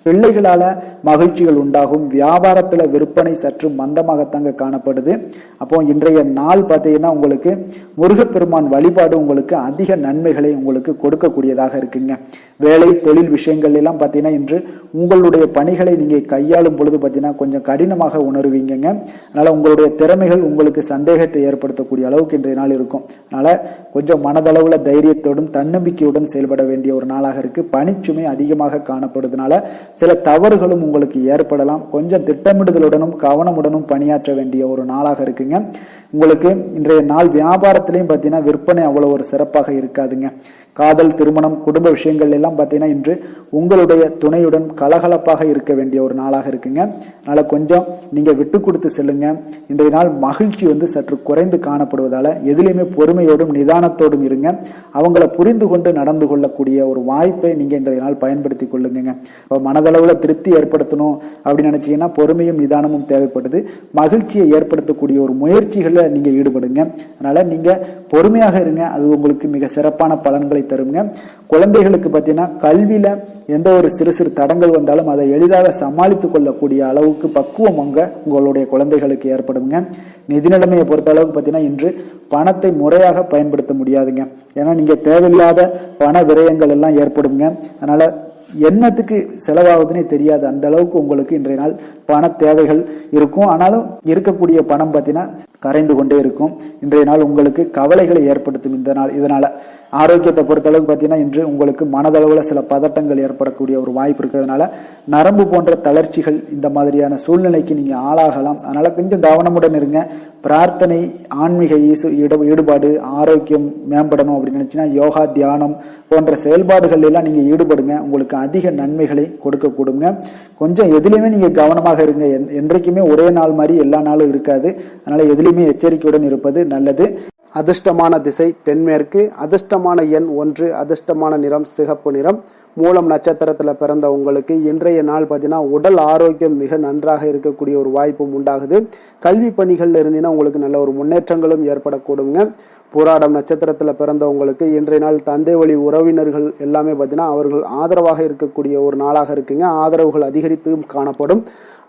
பிள்ளைகளால மகிழ்ச்சிகள் உண்டாகும். வியாபாரத்துல விற்பனை சற்று மந்தமாகத்தாங்க காணப்படுது. அப்போ இன்றைய நாள் பார்த்தீங்கன்னா உங்களுக்கு முருகப்பெருமான் வழிபாடு உங்களுக்கு அதிக நன்மைகளை உங்களுக்கு கொடுக்கக்கூடியதாக இருக்குங்க. வேலை, தொழில் விஷயங்கள் எல்லாம் பார்த்தீங்கன்னா இன்று உங்களுடைய பணிகளை நீங்க கையாளும் பொழுது பார்த்தீங்கன்னா கொஞ்சம் கடினமாக உணர்வீங்க. அதனால உங்களுடைய திறமைகள் உங்களுக்கு சந்தேகத்தை ஏற்படுத்தக்கூடிய அளவுக்கு இன்றைய நாள் இருக்கும். அதனால கொஞ்சம் மனதளவுல தைரியத்தோடும் தன்னம்பிக்கையுடன் செயல்பட வேண்டிய ஒரு நாளாக இருக்கு. பணிச்சுமை அதிகமாக காணப்படுவதனால சில தவறுகளும் உங்களுக்கு ஏற்படலாம். கொஞ்சம் திட்டமிடுதலுடனும் கவனமுடனும் பணியாற்ற வேண்டிய ஒரு நாளாக இருக்குங்க. உங்களுக்கு இன்றைய நாள் வியாபாரத்திலையும் பார்த்தீங்கன்னா விற்பனை அவ்வளவு ஒரு சிறப்பாக இருக்காதுங்க. காதல், திருமணம், குடும்ப விஷயங்கள் எல்லாம் பார்த்தீங்கன்னா இன்று உங்களுடைய துணையுடன் கலகலப்பாக இருக்க வேண்டிய ஒரு நாளாக இருக்குங்க. அதனால கொஞ்சம் நீங்க விட்டு கொடுத்து செல்லுங்க. இன்றைய நாள் மகிழ்ச்சி சற்று குறைந்து காணப்படுவதால எதிலையுமே பொறுமையோடும் நிதானத்தோடும் இருங்க. அவங்கள புரிந்து கொண்டு நடந்து கொள்ளக்கூடிய ஒரு வாய்ப்பை நீங்க இன்றைய நாள் பயன்படுத்தி கொள்ளுங்க. மனதளவுல திருப்தி ஏற்படுத்தணும் அப்படின்னு நினைச்சீங்கன்னா பொறுமையும் நிதானமும் தேவைப்படுது. மகிழ்ச்சியை ஏற்படுத்தக்கூடிய ஒரு முயற்சிகளை நீங்க ஈடுபடுங்க. அதனால நீங்க பொறுமையாக இருங்க. அது உங்களுக்கு மிக சிறப்பான பலன்களை தருங்க. குழந்தைகளுக்கு பார்த்தீங்கன்னா கல்வியில எந்த ஒரு சிறு சிறு தடங்கள் வந்தாலும் அதை எளிதாக சமாளித்துக் கொள்ளக்கூடிய அளவுக்கு பக்குவம் உங்களுடைய குழந்தைகளுக்கு ஏற்படுங்க. நிதி நிலைமையை பொறுத்த அளவுக்கு பார்த்தீங்கன்னா இன்று பணத்தை முறையாக பயன்படுத்த முடியாதுங்க. ஏன்னா நீங்க தேவையில்லாத பண விரயங்கள் எல்லாம் ஏற்படுங்க. அதனால என்னத்துக்கு செலவாகுதுன்னே தெரியாது. அந்த அளவுக்கு உங்களுக்கு இன்றைய நாள் பண தேவைகள் இருக்கும். ஆனாலும் இருக்கக்கூடிய பணம் பார்த்தீங்கன்னா கரைந்து கொண்டே இருக்கும். இன்றைய நாள் உங்களுக்கு கவலைகளை ஏற்படுத்தும் இந்த நாள். இதனால ஆரோக்கியத்தை பொறுத்தளவுக்கு பார்த்தீங்கன்னா இன்று உங்களுக்கு மனதளவில் சில பதட்டங்கள் ஏற்படக்கூடிய ஒரு வாய்ப்பு இருக்கிறதுனால நரம்பு போன்ற தளர்ச்சிகள் இந்த மாதிரியான சூழ்நிலைக்கு நீங்கள் ஆளாகலாம். அதனால் கொஞ்சம் கவனமுடன் இருங்க. பிரார்த்தனை, ஆன்மீக ஈடுபாடு, ஆரோக்கியம் மேம்படணும் அப்படின்னு நினச்சின்னா யோகா, தியானம் போன்ற செயல்பாடுகள் எல்லாம் நீங்கள் ஈடுபடுங்க. உங்களுக்கு அதிக நன்மைகளை கொடுக்க கொடுங்க. கொஞ்சம் எதுலேயுமே நீங்கள் கவனமாக இருங்க. என்றைக்குமே ஒரே நாள் மாதிரி எல்லா நாளும் இருக்காது. அதனால் எதுலேயுமே எச்சரிக்கையுடன் இருப்பது நல்லது. அதிர்ஷ்டமான திசை தென்மேற்கு, அதிர்ஷ்டமான எண் 1, அதிர்ஷ்டமான நிறம் சிகப்பு நிறம். மூலம் நட்சத்திரத்தில் பிறந்த உங்களுக்கு இன்றைய நாள் பார்த்தீங்கன்னா உடல் ஆரோக்கியம் மிக நன்றாக இருக்கக்கூடிய ஒரு வாய்ப்பும் உண்டாகுது. கல்வி பணிகளில் இருந்தீங்கன்னா உங்களுக்கு நல்ல ஒரு முன்னேற்றங்களும் ஏற்படக்கூடுங்க. பூராடம் நட்சத்திரத்தில் பிறந்தவங்களுக்கு இன்றைய நாள் தந்தை வழி உறவினர்கள் எல்லாமே பார்த்தீங்கன்னா அவர்கள் ஆதரவாக இருக்கக்கூடிய ஒரு நாளாக இருக்குங்க. ஆதரவுகள் அதிகரித்தும் காணப்படும்.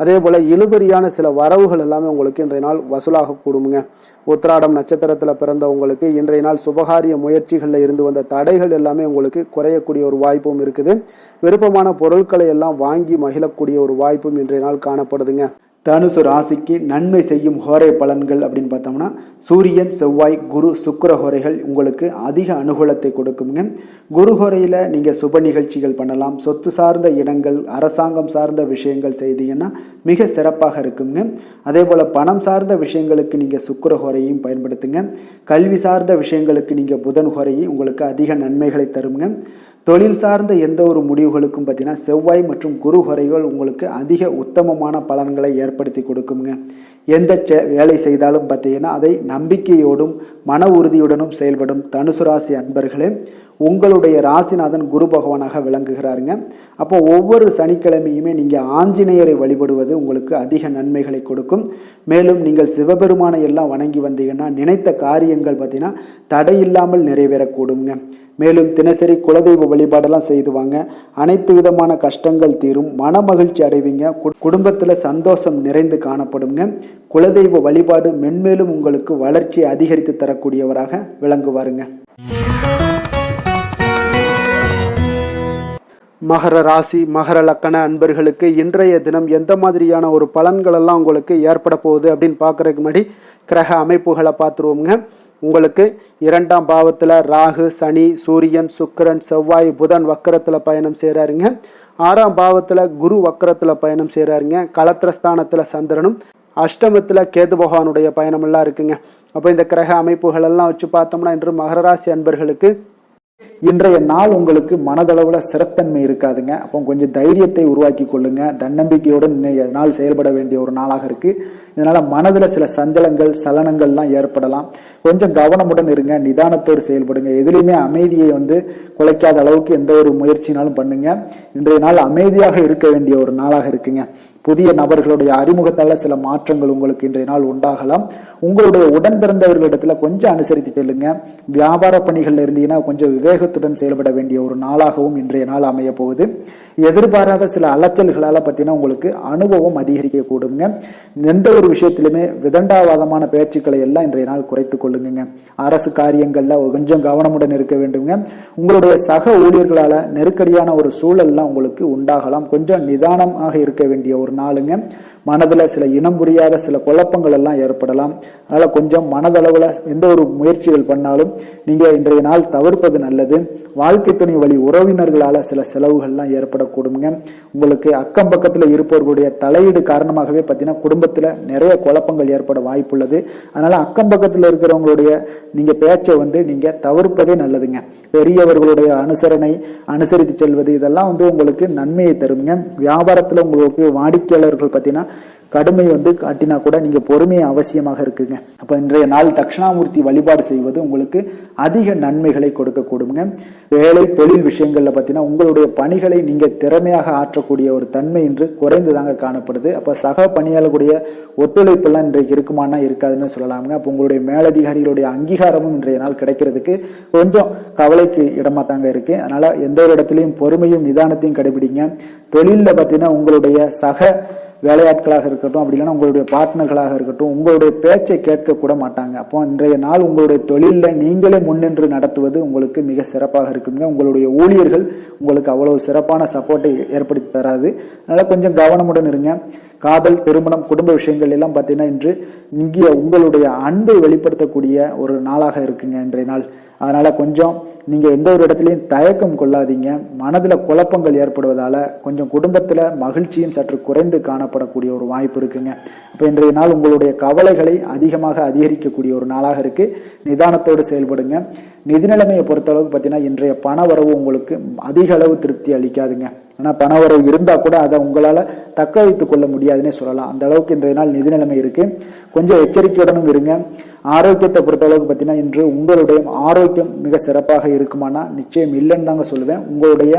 அதே போல் இழுபறியான சில வரவுகள் எல்லாமே உங்களுக்கு இன்றைய நாள் வசூலாக கூடுங்க. உத்திராடம் நட்சத்திரத்தில் பிறந்தவங்களுக்கு இன்றைய நாள் சுபகாரிய முயற்சிகளில் இருந்து வந்த தடைகள் எல்லாமே உங்களுக்கு குறையக்கூடிய ஒரு வாய்ப்பும் இருக்குது. விருப்பமான பொருட்களை எல்லாம் வாங்கி மகிழக்கூடிய ஒரு வாய்ப்பும் இன்றைய நாள் காணப்படுதுங்க. தனுசு ராசிக்கு நன்மை செய்யும் ஹோரை பலன்கள் அப்படின்னு பார்த்தோம்னா சூரியன், செவ்வாய், குரு, சுக்கிர ஹோரைகள் உங்களுக்கு அதிக அனுகூலத்தை கொடுக்குங்க. குரு ஹோரையில் நீங்கள் சுப நிகழ்ச்சிகள் பண்ணலாம். சொத்து சார்ந்த இடங்கள், அரசாங்கம் சார்ந்த விஷயங்கள் செய்தீங்கன்னா மிக சிறப்பாக இருக்குங்க. அதே போல் பணம் சார்ந்த விஷயங்களுக்கு நீங்கள் சுக்கிர ஹோரையும் பயன்படுத்துங்க. கல்வி சார்ந்த விஷயங்களுக்கு நீங்கள் புதன் ஹோரையை உங்களுக்கு அதிக நன்மைகளை தருங்க. தொழில் சார்ந்த எந்த ஒரு முடிவுகளுக்கும் பார்த்தீங்கன்னா செவ்வாய் மற்றும் குரு ஹோரைகள் உங்களுக்கு அதிக உத்தமமான பலன்களை ஏற்படுத்தி கொடுக்குங்க. எந்த வேலை செய்தாலும் பார்த்தீங்கன்னா அதை நம்பிக்கையோடும் மன உறுதியுடனும் செயல்படும் தனுசு ராசி அன்பர்களே, உங்களுடைய ராசிநாதன் குரு பகவானாக விளங்குகிறாருங்க. அப்போ ஒவ்வொரு சனிக்கிழமையுமே நீங்கள் ஆஞ்சநேயரை வழிபடுவது உங்களுக்கு அதிக நன்மைகளை கொடுக்கும். மேலும் நீங்கள் சிவபெருமானை எல்லாம் வணங்கி வந்தீங்கன்னா நினைத்த காரியங்கள் பார்த்தீங்கன்னா தடையில்லாமல் நிறைவேறக்கூடுங்க. மேலும் தினசரி குலதெய்வ வழிபாடெல்லாம் செய்துவாங்க. அனைத்து விதமான கஷ்டங்கள் தீரும். மன மகிழ்ச்சி அடைவீங்க. குடும்பத்தில் சந்தோஷம் நிறைந்து காணப்படுங்க. குலதெய்வ வழிபாடு மென்மேலும் உங்களுக்கு வளர்ச்சியை அதிகரித்து தரக்கூடியவராக விளங்குவாருங்க. மகர ராசி, மகர லக்கண அன்பர்களுக்கு இன்றைய தினம் எந்த மாதிரியான ஒரு பலன்கள் எல்லாம் உங்களுக்கு ஏற்பட போகுது அப்படின்னு பார்க்கறதுக்கு முன்னாடி கிரக அமைப்புகளை பார்த்துருவோங்க. உங்களுக்கு 2ஆம் பாவத்தில் ராகு, சனி, சூரியன், சுக்கிரன், செவ்வாய், புதன் வக்கரத்தில் பயணம் செய்கிறாருங்க. 6ஆம் பாவத்தில் குரு வக்கரத்தில் பயணம் செய்கிறாருங்க. களத்திரஸ்தானத்தில் சந்திரனும், அஷ்டமத்தில் கேது பகவானுடைய பயணமெல்லாம் இருக்குங்க. அப்போ இந்த கிரக அமைப்புகள் எல்லாம் வச்சு பார்த்தோம்னா இன்று மகர ராசி அன்பர்களுக்கு இன்றைய நாள் உங்களுக்கு மனதளவுல சிறத்தன்மை இருக்காதுங்க. அப்போ கொஞ்சம் தைரியத்தை உருவாக்கி கொள்ளுங்க. தன்னம்பிக்கையோடு இன்றைய நாள் செயல்பட வேண்டிய ஒரு நாளாக இருக்கு. இதனால மனதில் சில சஞ்சலங்கள், சலனங்கள்லாம் ஏற்படலாம். கொஞ்சம் கவனமுடன் இருங்க. நிதானத்தோடு செயல்படுங்க. எதுலையுமே அமைதியை குலைக்காத அளவுக்கு எந்த ஒரு முயற்சினாலும் பண்ணுங்க. இன்றைய நாள் அமைதியாக இருக்க வேண்டிய ஒரு நாளாக இருக்குங்க. புதிய நபர்களுடைய அறிமுகத்தால சில மாற்றங்கள் உங்களுக்கு இன்றைய நாள் உண்டாகலாம். உங்களுடைய உடன் பிறந்தவர்களிடத்துல கொஞ்சம் அனுசரித்து செல்லுங்க. வியாபார பணிகள்ல இருந்தீங்கன்னா கொஞ்சம் விவேகத்துடன் செயல்பட வேண்டிய ஒரு நாளாகவும் இன்றைய நாள் அமைய போகுது. எதிர்பாராத சில அலைச்சல்களால பார்த்தீங்கன்னா உங்களுக்கு அனுபவம் அதிகரிக்க கூடுங்க. எந்த ஒரு விஷயத்திலுமே விதண்டாவாதமான பேச்சுக்களை எல்லாம் இன்றைய நாள் குறைத்து கொள்ளுங்க. அரசு காரியங்கள்ல கொஞ்சம் கவனமுடன் இருக்க வேண்டுங்க. உங்களுடைய சக ஊழியர்களால நெருக்கடியான ஒரு சூழல்லாம் உங்களுக்கு உண்டாகலாம். கொஞ்சம் நிதானமாக இருக்க வேண்டிய ஒரு நாளுங்க. மனதில் சில இனம் புரியாத சில குழப்பங்கள் எல்லாம் ஏற்படலாம். அதனால கொஞ்சம் மனதளவில் எந்த ஒரு முயற்சிகள் பண்ணாலும் நீங்க இன்றைய நாள் தவிர்ப்பது நல்லது. வாழ்க்கை துணை வழி உறவினர்களால சில செலவுகள்லாம் ஏற்படக்கூடுங்க. உங்களுக்கு அக்கம் பக்கத்தில் இருப்பவர்களுடைய தலையீடு காரணமாகவே பார்த்தீங்கன்னா குடும்பத்தில் நிறைய குழப்பங்கள் ஏற்பட வாய்ப்புள்ளது. அதனால அக்கம் பக்கத்தில் இருக்கிறவங்களுடைய நீங்க பேச்சை நீங்க தவிர்ப்பதே நல்லதுங்க. பெரியவர்களுடைய அனுசரித்து செல்வது இதெல்லாம் உங்களுக்கு நன்மையை தருங்க. வியாபாரத்தில் உங்களுக்கு வாடிக்கையாளர்கள் பார்த்தீங்கன்னா கடுமை காட்டினா கூட நீங்க பொறுமையை அவசியமாக இருக்குங்க. அப்ப இன்றைய நாள் தட்சிணாமூர்த்தி வழிபாடு செய்வது உங்களுக்கு அதிக நன்மைகளை கொடுக்க கூடுங்க. வேலை தொழில் விஷயங்கள்ல பார்த்தீங்கன்னா உங்களுடைய பணிகளை நீங்க திறமையாக ஆற்றக்கூடிய ஒரு தன்மை இன்று குறைந்துதாங்க காணப்படுது. அப்ப சக பணியாளர்களுடைய ஒத்துழைப்பு எல்லாம் இன்றைக்கு இருக்குமானா இருக்காதுன்னு சொல்லலாமுங்க. அப்போ உங்களுடைய மேலதிகாரிகளுடைய அங்கீகாரமும் இன்றைய நாள் கிடைக்கிறதுக்கு கொஞ்சம் கவலைக்கு இடமா தாங்க இருக்கு. அதனால எந்த ஒரு இடத்துலையும் பொறுமையும் நிதானத்தையும் கடைபிடிங்க. தொழில பார்த்தீங்கன்னா உங்களுடைய சக வேலையாட்களாக இருக்கட்டும், அப்படி இல்லைன்னா உங்களுடைய பார்ட்னர்களாக இருக்கட்டும், உங்களுடைய பேச்சை கேட்க கூட மாட்டாங்க. அப்போ இன்றைய நாள் உங்களுடைய தொழிலில் நீங்களே முன்னின்று நடத்துவது உங்களுக்கு மிக சிறப்பாக இருக்குங்க. உங்களுடைய ஊழியர்கள் உங்களுக்கு அவ்வளவு சிறப்பான சப்போர்ட்டை ஏற்படுத்தி தராது. அதனால கொஞ்சம் கவனமுடன் இருங்க. காதல், திருமணம், குடும்ப விஷயங்கள் எல்லாம் பார்த்தீங்கன்னா இன்று இங்கே உங்களுடைய அன்பை வெளிப்படுத்தக்கூடிய ஒரு நாளாக இருக்குங்க இன்றைய நாள். அதனால கொஞ்சம் நீங்க எந்த ஒரு இடத்துலையும் தயக்கம் கொள்ளாதீங்க. மனதுல குழப்பங்கள் ஏற்படுவதால கொஞ்சம் குடும்பத்துல மகிழ்ச்சியும் சற்று குறைந்து காணப்படக்கூடிய ஒரு வாய்ப்பு இருக்குங்க. அப்ப இன்றைய நாள் உங்களுடைய கவலைகளை அதிகமாக அதிகரிக்கக்கூடிய ஒரு நாளாக இருக்கு. நிதானத்தோடு செயல்படுங்க. நிதி நிலைமையை பொறுத்தளவுக்கு பார்த்தீங்கன்னா இன்றைய பண வரவு உங்களுக்கு அதிக அளவு திருப்தி அளிக்காதுங்க. ஆனா பண வரவு இருந்தா கூட அதை உங்களால தக்க வைத்துக் கொள்ள முடியாதுன்னே சொல்லலாம். அந்த அளவுக்கு இன்றைய நாள் நிதி நிலைமை இருக்கு. கொஞ்சம் எச்சரிக்கையுடனும் இருங்க. ஆரோக்கியத்தை பொறுத்தளவுக்கு பார்த்தீங்கன்னா இன்று உங்களுடைய ஆரோக்கியம் மிக சிறப்பாக இருக்குமானா நிச்சயம் இல்லைன்னு தாங்க சொல்லுவேன். உங்களுடைய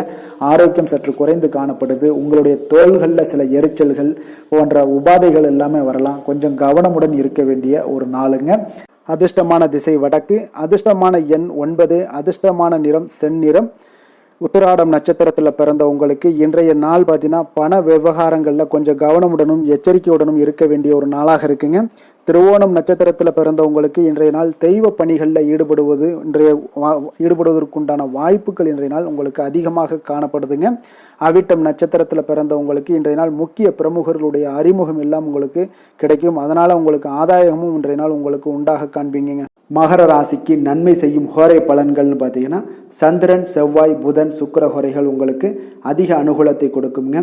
ஆரோக்கியம் சற்று குறைந்து காணப்படுது. உங்களுடைய தோள்களில் சில எரிச்சல்கள் போன்ற உபாதைகள் எல்லாமே வரலாம். கொஞ்சம் கவனமுடன் இருக்க வேண்டிய ஒரு நாளுங்க. அதிர்ஷ்டமான திசை வடக்கு, அதிர்ஷ்டமான எண் 9, அதிர்ஷ்டமான நிறம் செந்நிறம். உத்திராடம் நட்சத்திரத்தில் பிறந்த உங்களுக்கு இன்றைய நாள் பார்த்தீங்கன்னா பண விவகாரங்களில் கொஞ்சம் கவனமுடனும் எச்சரிக்கையுடனும் இருக்க வேண்டிய ஒரு நாளாக இருக்குங்க. திருவோணம் நட்சத்திரத்தில் பிறந்த உங்களுக்கு இன்றைய நாள் தெய்வ பணிகளில் ஈடுபடுவதற்குண்டான வாய்ப்புகள் இன்றைய நாள் உங்களுக்கு அதிகமாக காணப்படுதுங்க. அவிட்டம் நட்சத்திரத்தில் பிறந்த உங்களுக்கு இன்றைய நாள் முக்கிய பிரமுகர்களுடைய அறிமுகம் எல்லாம் உங்களுக்கு கிடைக்கும். அதனால உங்களுக்கு ஆதாயமும் இன்றைய நாள் உங்களுக்கு உண்டாக காண்பீங்க. மகர ராசிக்கு நன்மை செய்யும் ஹோரை பலன்கள்னு பார்த்தீங்கன்னா சந்திரன், செவ்வாய், புதன், சுக்கிர ஹோரைகள் உங்களுக்கு அதிக அனுகூலத்தை கொடுக்குங்க.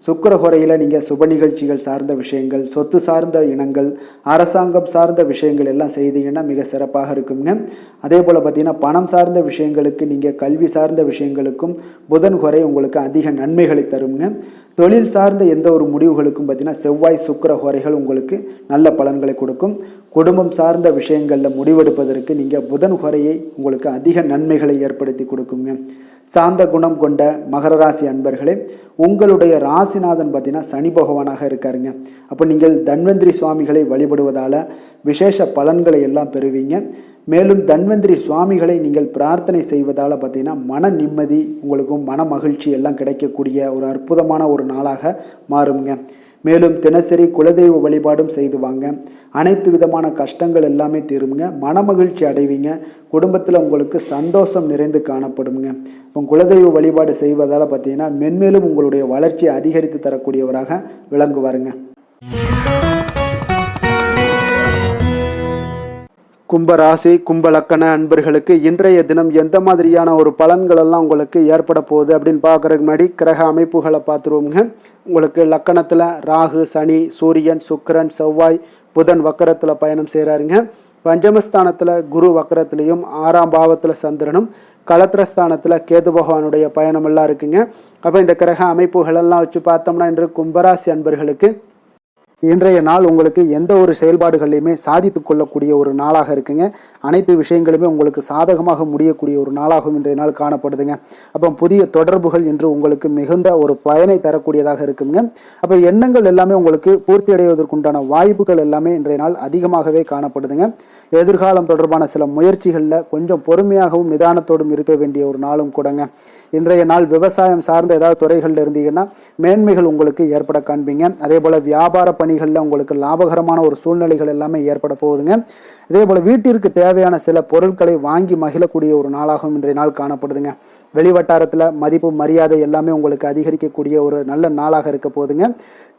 சுக்கிர ஹோரையில் நீங்கள் சுப நிகழ்ச்சிகள் சார்ந்த விஷயங்கள், சொத்து சார்ந்த இனங்கள், அரசாங்கம் சார்ந்த விஷயங்கள் எல்லாம் செய்தீங்கன்னா மிக சிறப்பாக இருக்குங்க. அதே போல் பார்த்தீங்கன்னா பணம் சார்ந்த விஷயங்களுக்கு, நீங்கள் கல்வி சார்ந்த விஷயங்களுக்கும் புதன் ஹோரை உங்களுக்கு அதிக நன்மைகளை தருங்க. தொழில் சார்ந்த எந்த ஒரு முடிவுகளுக்கும் பார்த்தீங்கன்னா செவ்வாய், சுக்கிர ஹோரைகள் உங்களுக்கு நல்ல பலன்களை கொடுக்கும். குடும்பம் சார்ந்த விஷயங்களில் முடிவெடுப்பதற்கு நீங்கள் புதன் ஹோரையை உங்களுக்கு அதிக நன்மைகளை ஏற்படுத்தி கொடுக்குங்க. சாந்த குணம் கொண்ட மகர ராசி அன்பர்களே, உங்களுடைய ராசிநாதன் பார்த்தீங்கன்னா சனி பகவானாக இருக்காருங்க. அப்போ நீங்கள் தன்வந்திரி சுவாமிகளை வழிபடுவதால் விசேஷ பலன்களை எல்லாம் பெறுவீங்க. மேலும் தன்வந்திரி சுவாமிகளை நீங்கள் பிரார்த்தனை செய்வதால் பார்த்தீங்கன்னா மன நிம்மதி உங்களுக்கும் மன மகிழ்ச்சி எல்லாம் கிடைக்கக்கூடிய ஒரு அற்புதமான ஒரு நாளாக மாறுங்க. மேலும் தினசரி குலதெய்வ வழிபாடும் செய்து வாங்க. அனைத்து விதமான கஷ்டங்கள் எல்லாமே தீருங்க. மன மகிழ்ச்சி அடைவீங்க. குடும்பத்தில் உங்களுக்கு சந்தோஷம் நிறைந்து காணப்படுங்க. இப்போ குலதெய்வ வழிபாடு செய்வதால் பார்த்தீங்கன்னா மென்மேலும் உங்களுடைய வளர்ச்சியை அதிகரித்து தரக்கூடியவராக விளங்குவாருங்க. கும்பராசி, கும்பலக்கண அன்பர்களுக்கு இன்றைய தினம் எந்த மாதிரியான ஒரு பலன்கள் எல்லாம் உங்களுக்கு ஏற்பட போகுது அப்படின்னு பார்க்கறதுக்கு முன்னாடி கிரக அமைப்புகளை பார்த்துருவோங்க. உங்களுக்கு லக்கணத்தில் ராகு, சனி, சூரியன், சுக்கிரன், செவ்வாய், புதன் வக்கரத்தில் பயணம் செய்கிறாருங்க. பஞ்சமஸ்தானத்தில் குரு வக்கரத்திலையும், 6ஆம் பாவத்தில் சந்திரனும், களத்திரஸ்தானத்தில் கேது பகவானுடைய பயணம் எல்லாம் இருக்குங்க. அப்போ இந்த கிரக அமைப்புகளெல்லாம் வச்சு பார்த்தோம்னா இன்று கும்பராசி அன்பர்களுக்கு இன்றைய நாள் உங்களுக்கு எந்த ஒரு செயல்பாடுகளையுமே சாதித்து கொள்ளக்கூடிய ஒரு நாளாக இருக்குங்க. அனைத்து விஷயங்களுமே உங்களுக்கு சாதகமாக முடியக்கூடிய ஒரு நாளாகவும் இன்றைய நாள் காணப்படுதுங்க. அப்போ புதிய தொடர்புகள் இன்று உங்களுக்கு மிகுந்த ஒரு பயனை தரக்கூடியதாக இருக்குங்க. அப்போ எண்ணங்கள் எல்லாமே உங்களுக்கு பூர்த்தி அடைவதற்குண்டான வாய்ப்புகள் எல்லாமே இன்றைய நாள் அதிகமாகவே காணப்படுதுங்க. எதிர்காலம் தொடர்பான சில முயற்சிகளில் கொஞ்சம் பொறுமையாகவும் நிதானத்தோடும் இருக்க வேண்டிய ஒரு நாளும் கூடங்க. இன்றைய நாள் விவசாயம் சார்ந்த ஏதாவது துறைகளில் இருந்தீங்கன்னா மேன்மைகள் உங்களுக்கு ஏற்பட காண்பீங்க. அதே போல் வியாபார பணிகளில் உங்களுக்கு லாபகரமான ஒரு சூழ்நிலைகள் எல்லாமே ஏற்பட போகுதுங்க. இதே போல் வீட்டிற்கு தேவையான சில பொருட்களை வாங்கி மகிழக்கூடிய ஒரு நாளாகவும் இன்றைய நாள் காணப்படுதுங்க. வெளிவட்டாரத்தில் மதிப்பு மரியாதை எல்லாமே உங்களுக்கு அதிகரிக்கக்கூடிய ஒரு நல்ல நாளாக இருக்க போகுதுங்க.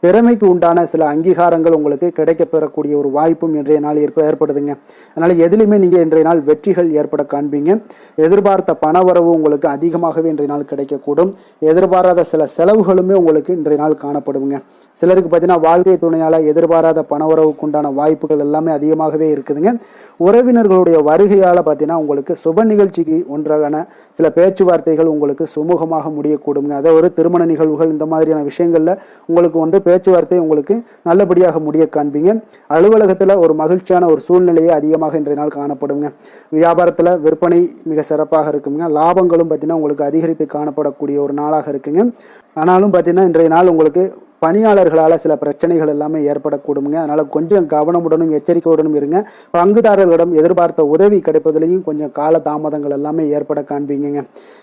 திறமைக்கு உண்டான சில அங்கீகாரங்கள் உங்களுக்கு கிடைக்கப்பெறக்கூடிய ஒரு வாய்ப்பும் இன்றைய நாள் ஏற்படுதுங்க. அதனால் எதிலுமே நீங்கள் இன்றைய நாள் வெற்றிகள் ஏற்பட காண்பீங்க. எதிர்பார்த்த பணவரவு உங்களுக்கு அதிகமாகவே இன்றைய நாள் கிடைக்கக்கூடும். எதிர்பாராத சில செலவுகளுமே உங்களுக்கு இன்றைய நாள் காணப்படுங்க. சிலருக்கு பார்த்தீங்கன்னா வாழ்க்கை துணையால் எதிர்பாராத பணவரவுக்கு உண்டான வாய்ப்புகள் எல்லாமே அதிகமாகவே இருக்குதுங்க. உறவினர்களுடைய வருகையால் பார்த்தீங்கன்னா உங்களுக்கு சுப நிகழ்ச்சிக்கு ஒன்றான சில பேச்சுவார்த்தைகள் உங்களுக்கு சுமூகமாக முடியக்கூடுங்க. அதை ஒரு திருமண நிகழ்வுகள் இந்த மாதிரியான விஷயங்களில் உங்களுக்கு பேச்சுவார்த்தை உங்களுக்கு நல்லபடியாக முடிய காண்பீங்க. அலுவலகத்தில் ஒரு மகிழ்ச்சியான ஒரு சூழ்நிலையை அதிகமாக இன்றைய நாள் காணப்படுங்க. வியாபாரத்தில் விற்பனை மிக சிறப்பாக இருக்குங்க. லாபங்களும் பார்த்தீங்கன்னா உங்களுக்கு அதிகரித்து காணப்படக்கூடிய ஒரு நாளாக இருக்குங்க. ஆனாலும் பார்த்தீங்கன்னா இன்றைய நாள் உங்களுக்கு பணியாளர்களால் சில பிரச்சனைகள் எல்லாமே ஏற்படக்கூடுங்க. அதனால் கொஞ்சம் கவனமுடனும் எச்சரிக்கையுடனும் இருங்க. பங்குதாரர்களிடம் எதிர்பார்த்த உதவி கிடைப்பதிலையும் கொஞ்சம் கால தாமதங்கள் எல்லாமே ஏற்பட காண்பீங்க.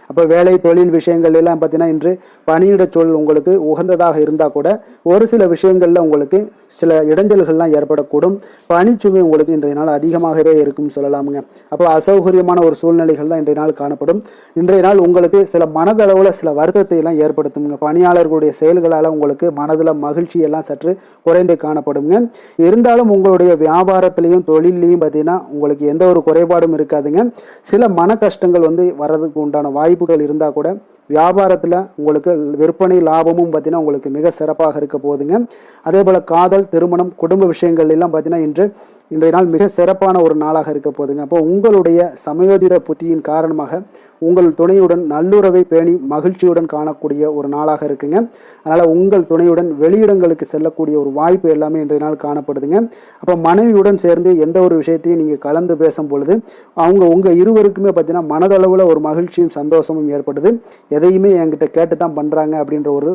அப்போ வேலை தொழில் விஷயங்கள் எல்லாம் பார்த்தீங்கன்னா இன்று பணியிட சூழல் உங்களுக்கு உகந்ததாக இருந்தால் கூட ஒரு சில விஷயங்களில் உங்களுக்கு சில இடைஞ்சல்கள்லாம் ஏற்படக்கூடும். பணிச்சுமை உங்களுக்கு இன்றைய நாள் அதிகமாகவே இருக்கும்னு சொல்லலாமுங்க. அப்போ அசௌகரியமான ஒரு சூழ்நிலைகள் தான் இன்றைய நாள் காணப்படும். இன்றைய நாள் உங்களுக்கு சில மனதளவில் சில வருத்தத்தை எல்லாம் ஏற்படுத்துங்க. பணியாளர்களுடைய செயல்களால் உங்களுக்கு மனதில் மகிழ்ச்சி எல்லாம் சற்று குறைந்து காணப்படுங்க. இருந்தாலும் உங்களுடைய வியாபாரத்திலையும் தொழிலையும் பார்த்தீங்கன்னா உங்களுக்கு எந்த ஒரு குறைபாடும் இருக்காதுங்க. சில மன கஷ்டங்கள் வர்றதுக்கு உண்டான வாய்ப்புகள் இருந்தால் கூட வியாபாரத்தில் உங்களுக்கு விற்பனை லாபமும் பார்த்தீங்கன்னா உங்களுக்கு மிக சிறப்பாக இருக்க போகுதுங்க. அதே போல் காதல், திருமணம், குடும்ப விஷயங்கள் எல்லாம் பார்த்தீங்கன்னா இன்றைய நாள் மிக சிறப்பான ஒரு நாளாக இருக்க போகுதுங்க. அப்போ உங்களுடைய சமயோதித புத்தியின் காரணமாக உங்கள் துணையுடன் நல்லுறவை பேணி மகிழ்ச்சியுடன் காணக்கூடிய ஒரு நாளாக இருக்குங்க. அதனால் உங்கள் துணையுடன் வெளியிடங்களுக்கு செல்லக்கூடிய ஒரு வாய்ப்பு எல்லாமே இன்றைய நாள் காணப்படுதுங்க. அப்போ மனைவியுடன் சேர்ந்து எந்த ஒரு விஷயத்தையும் நீங்கள் கலந்து பேசும் பொழுது உங்கள் இருவருக்குமே பார்த்தீங்கன்னா மனதளவில் ஒரு மகிழ்ச்சியும் சந்தோஷமும் ஏற்படுது. எதையுமே என்கிட்ட கேட்டு தான் பண்ணுறாங்க அப்படின்ற ஒரு